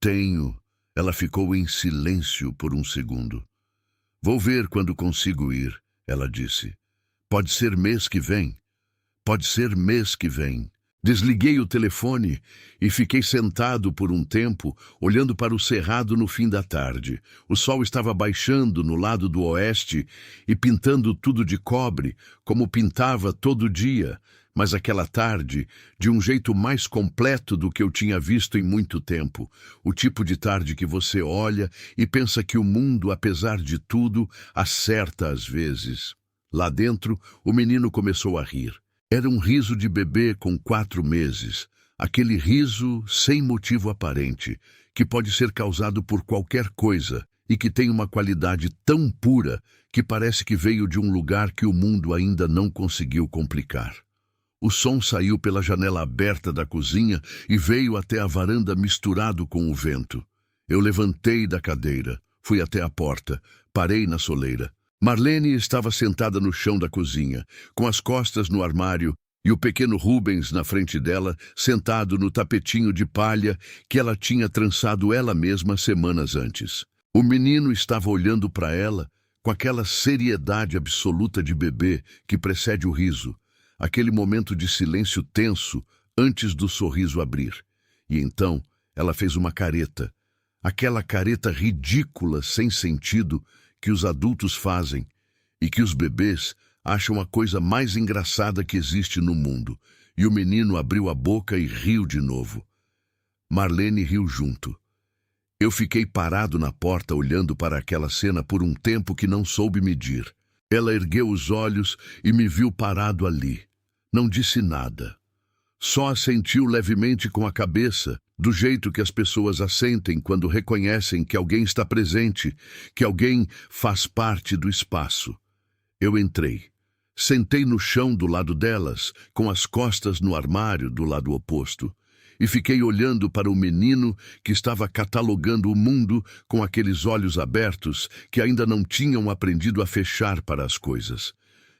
Tenho. Ela ficou em silêncio por um segundo. Vou ver quando consigo ir, ela disse. Pode ser mês que vem. Pode ser mês que vem. Desliguei o telefone e fiquei sentado por um tempo, olhando para o cerrado no fim da tarde. O sol estava baixando no lado do oeste e pintando tudo de cobre, como pintava todo dia, mas aquela tarde, de um jeito mais completo do que eu tinha visto em muito tempo. O tipo de tarde que você olha e pensa que o mundo, apesar de tudo, acerta às vezes. Lá dentro, o menino começou a rir. Era um riso de bebê com 4 meses, aquele riso sem motivo aparente, que pode ser causado por qualquer coisa e que tem uma qualidade tão pura que parece que veio de um lugar que o mundo ainda não conseguiu complicar. O som saiu pela janela aberta da cozinha e veio até a varanda misturado com o vento. Eu levantei da cadeira, fui até a porta, parei na soleira. Marlene estava sentada no chão da cozinha, com as costas no armário e o pequeno Rubens na frente dela, sentado no tapetinho de palha que ela tinha trançado ela mesma semanas antes. O menino estava olhando para ela com aquela seriedade absoluta de bebê que precede o riso, aquele momento de silêncio tenso antes do sorriso abrir. E então ela fez uma careta, aquela careta ridícula, sem sentido, que os adultos fazem e que os bebês acham a coisa mais engraçada que existe no mundo. E o menino abriu a boca e riu de novo. Marlene riu junto. Eu fiquei parado na porta olhando para aquela cena por um tempo que não soube medir. Ela ergueu os olhos e me viu parado ali. Não disse nada. Só assentiu levemente com a cabeça, do jeito que as pessoas assentem quando reconhecem que alguém está presente, que alguém faz parte do espaço. Eu entrei. Sentei no chão do lado delas, com as costas no armário do lado oposto, e fiquei olhando para o menino que estava catalogando o mundo com aqueles olhos abertos que ainda não tinham aprendido a fechar para as coisas.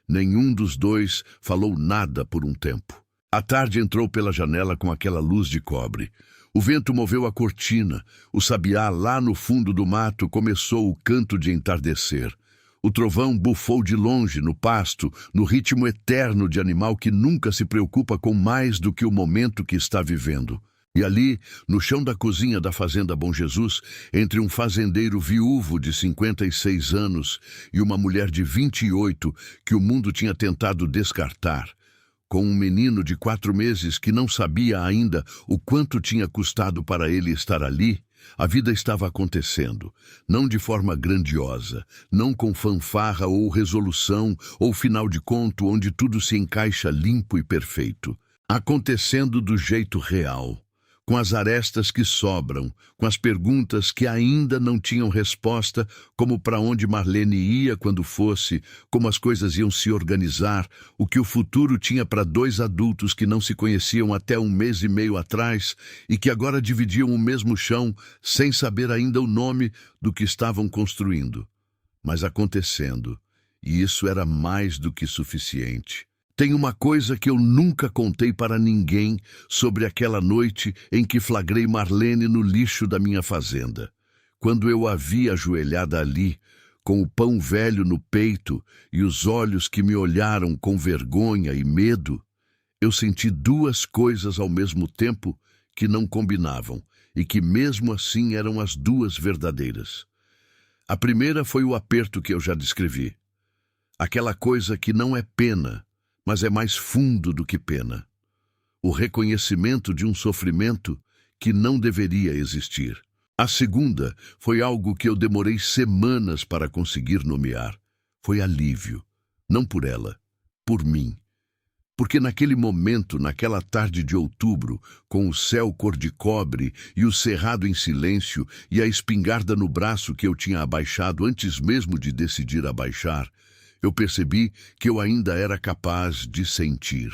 Nenhum dos dois falou nada por um tempo. A tarde entrou pela janela com aquela luz de cobre. O vento moveu a cortina. O sabiá lá no fundo do mato começou o canto de entardecer. O trovão bufou de longe no pasto, no ritmo eterno de animal que nunca se preocupa com mais do que o momento que está vivendo. E ali, no chão da cozinha da Fazenda Bom Jesus, entre um fazendeiro viúvo de 56 anos e uma mulher de 28 que o mundo tinha tentado descartar, com um menino de 4 meses que não sabia ainda o quanto tinha custado para ele estar ali, a vida estava acontecendo, não de forma grandiosa, não com fanfarra ou resolução ou final de conto onde tudo se encaixa limpo e perfeito. Acontecendo do jeito real, com as arestas que sobram, com as perguntas que ainda não tinham resposta, como para onde Marlene ia quando fosse, como as coisas iam se organizar, o que o futuro tinha para 2 adultos que não se conheciam até 1 mês e meio atrás e que agora dividiam o mesmo chão, sem saber ainda o nome do que estavam construindo. Mas acontecendo, e isso era mais do que suficiente. Tem uma coisa que eu nunca contei para ninguém sobre aquela noite em que flagrei Marlene no lixo da minha fazenda. Quando eu a vi ajoelhada ali, com o pão velho no peito e os olhos que me olharam com vergonha e medo, eu senti 2 coisas ao mesmo tempo que não combinavam e que mesmo assim eram as 2 verdadeiras. A primeira foi o aperto que eu já descrevi. Aquela coisa que não é pena, mas é mais fundo do que pena. O reconhecimento de um sofrimento que não deveria existir. A segunda foi algo que eu demorei semanas para conseguir nomear. Foi alívio. Não por ela, por mim. Porque naquele momento, naquela tarde de outubro, com o céu cor de cobre e o cerrado em silêncio e a espingarda no braço que eu tinha abaixado antes mesmo de decidir abaixar, eu percebi que eu ainda era capaz de sentir.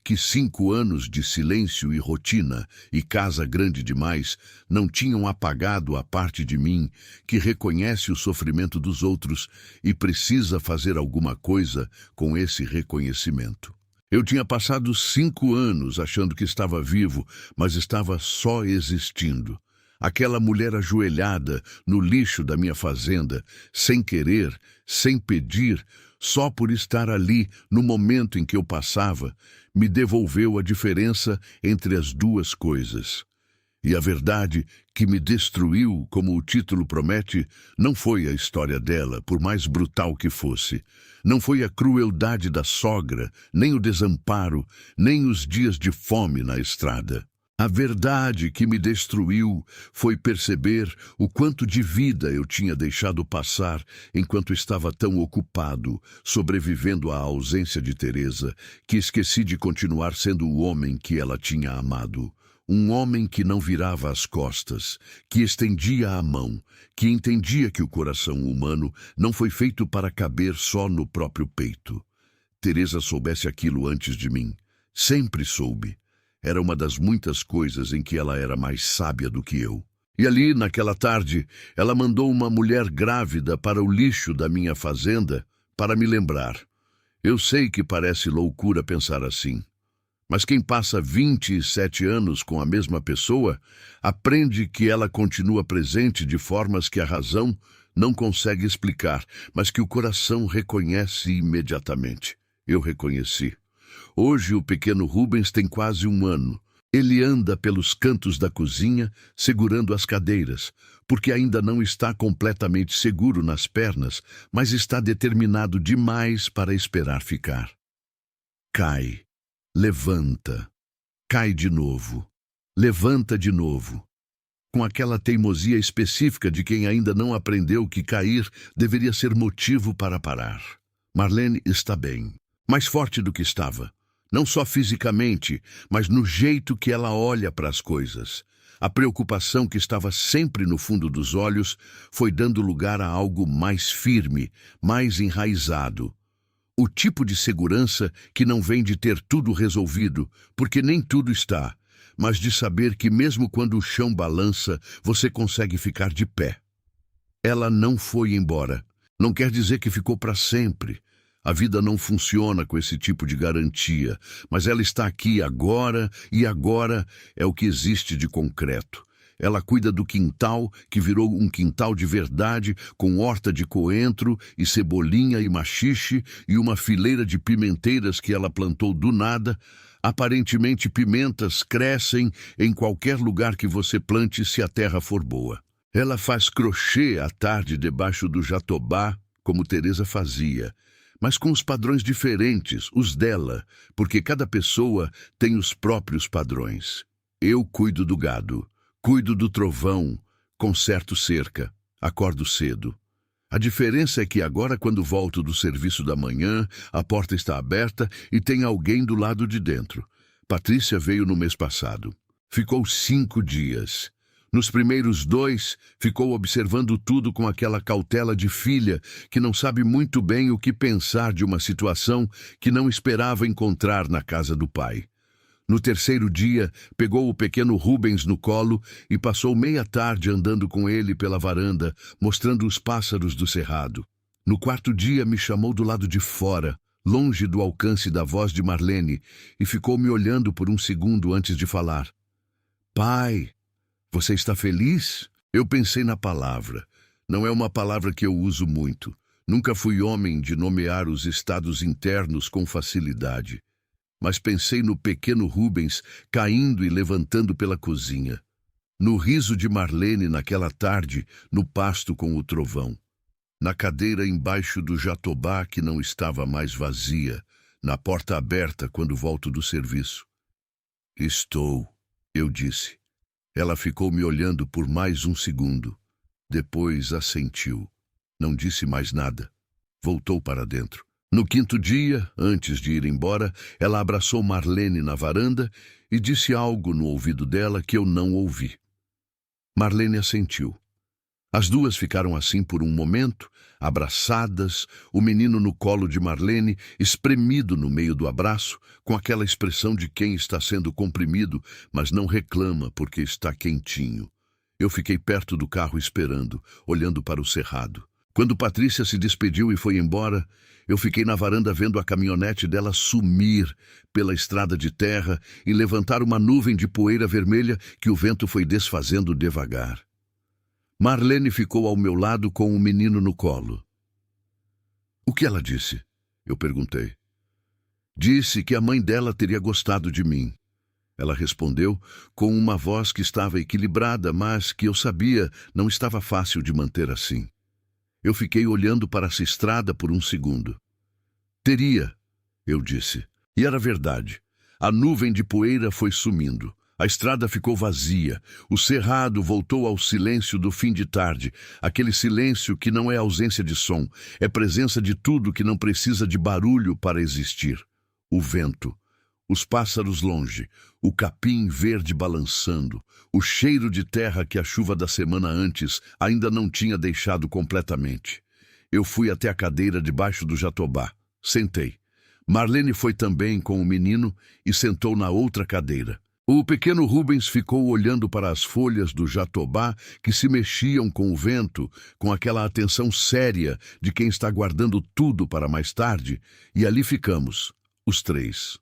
Que 5 anos de silêncio e rotina e casa grande demais não tinham apagado a parte de mim que reconhece o sofrimento dos outros e precisa fazer alguma coisa com esse reconhecimento. Eu tinha passado 5 anos achando que estava vivo, mas estava só existindo. Aquela mulher ajoelhada no lixo da minha fazenda, sem querer, sem pedir, só por estar ali no momento em que eu passava, me devolveu a diferença entre as duas coisas. E a verdade que me destruiu, como o título promete, não foi a história dela, por mais brutal que fosse. Não foi a crueldade da sogra, nem o desamparo, nem os dias de fome na estrada. A verdade que me destruiu foi perceber o quanto de vida eu tinha deixado passar enquanto estava tão ocupado, sobrevivendo à ausência de Teresa, que esqueci de continuar sendo o homem que ela tinha amado. Um homem que não virava as costas, que estendia a mão, que entendia que o coração humano não foi feito para caber só no próprio peito. Teresa soubesse aquilo antes de mim. Sempre soube. Era uma das muitas coisas em que ela era mais sábia do que eu. E ali, naquela tarde, ela mandou uma mulher grávida para o lixo da minha fazenda para me lembrar. Eu sei que parece loucura pensar assim. Mas quem passa 27 anos com a mesma pessoa, aprende que ela continua presente de formas que a razão não consegue explicar, mas que o coração reconhece imediatamente. Eu reconheci. Hoje o pequeno Rubens tem quase 1 ano. Ele anda pelos cantos da cozinha, segurando as cadeiras, porque ainda não está completamente seguro nas pernas, mas está determinado demais para esperar ficar. Cai. Levanta, cai de novo, levanta de novo, com aquela teimosia específica de quem ainda não aprendeu que cair deveria ser motivo para parar. Marlene está bem, mais forte do que estava, não só fisicamente, mas no jeito que ela olha para as coisas. A preocupação que estava sempre no fundo dos olhos foi dando lugar a algo mais firme, mais enraizado. O tipo de segurança que não vem de ter tudo resolvido, porque nem tudo está, mas de saber que mesmo quando o chão balança, você consegue ficar de pé. Ela não foi embora. Não quer dizer que ficou para sempre. A vida não funciona com esse tipo de garantia, mas ela está aqui agora e agora é o que existe de concreto. Ela cuida do quintal, que virou um quintal de verdade, com horta de coentro e cebolinha e maxixe e uma fileira de pimenteiras que ela plantou do nada. Aparentemente, pimentas crescem em qualquer lugar que você plante se a terra for boa. Ela faz crochê à tarde debaixo do jatobá, como Teresa fazia, mas com os padrões diferentes, os dela, porque cada pessoa tem os próprios padrões. Eu cuido do gado. Cuido do trovão, conserto cerca, acordo cedo. A diferença é que agora, quando volto do serviço da manhã, a porta está aberta e tem alguém do lado de dentro. Patrícia veio no mês passado. Ficou 5 dias. Nos primeiros 2, ficou observando tudo com aquela cautela de filha que não sabe muito bem o que pensar de uma situação que não esperava encontrar na casa do pai. No 3º dia, pegou o pequeno Rubens no colo e passou meia tarde andando com ele pela varanda, mostrando os pássaros do cerrado. No 4º dia, me chamou do lado de fora, longe do alcance da voz de Marlene, e ficou me olhando por um segundo antes de falar. Pai, você está feliz? Eu pensei na palavra. Não é uma palavra que eu uso muito. Nunca fui homem de nomear os estados internos com facilidade. Mas pensei no pequeno Rubens caindo e levantando pela cozinha. No riso de Marlene naquela tarde, no pasto com o trovão. Na cadeira embaixo do jatobá que não estava mais vazia, na porta aberta quando volto do serviço. Estou, eu disse. Ela ficou me olhando por mais um segundo. Depois assentiu. Não disse mais nada. Voltou para dentro. No quinto dia, antes de ir embora, ela abraçou Marlene na varanda e disse algo no ouvido dela que eu não ouvi. Marlene assentiu. As duas ficaram assim por um momento, abraçadas, o menino no colo de Marlene, espremido no meio do abraço, com aquela expressão de quem está sendo comprimido, mas não reclama porque está quentinho. Eu fiquei perto do carro esperando, olhando para o cerrado. Quando Patrícia se despediu e foi embora, eu fiquei na varanda vendo a caminhonete dela sumir pela estrada de terra e levantar uma nuvem de poeira vermelha que o vento foi desfazendo devagar. Marlene ficou ao meu lado com o menino no colo. O que ela disse? Eu perguntei. Disse que a mãe dela teria gostado de mim. Ela respondeu com uma voz que estava equilibrada, mas que eu sabia não estava fácil de manter assim. Eu fiquei olhando para essa estrada por um segundo. Teria, eu disse. E era verdade. A nuvem de poeira foi sumindo. A estrada ficou vazia. O cerrado voltou ao silêncio do fim de tarde. Aquele silêncio que não é ausência de som, é presença de tudo que não precisa de barulho para existir. O vento, os pássaros longe, o capim verde balançando, o cheiro de terra que a chuva da semana antes ainda não tinha deixado completamente. Eu fui até a cadeira debaixo do jatobá. Sentei. Marlene foi também com o menino e sentou na outra cadeira. O pequeno Rubens ficou olhando para as folhas do jatobá que se mexiam com o vento, com aquela atenção séria de quem está guardando tudo para mais tarde, e ali ficamos, os três.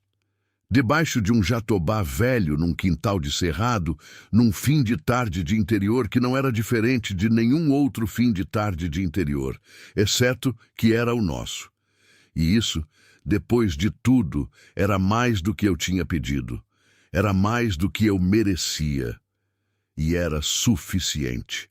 Debaixo de um jatobá velho num quintal de cerrado, num fim de tarde de interior que não era diferente de nenhum outro fim de tarde de interior, exceto que era o nosso. E isso, depois de tudo, era mais do que eu tinha pedido. Era mais do que eu merecia. E era suficiente.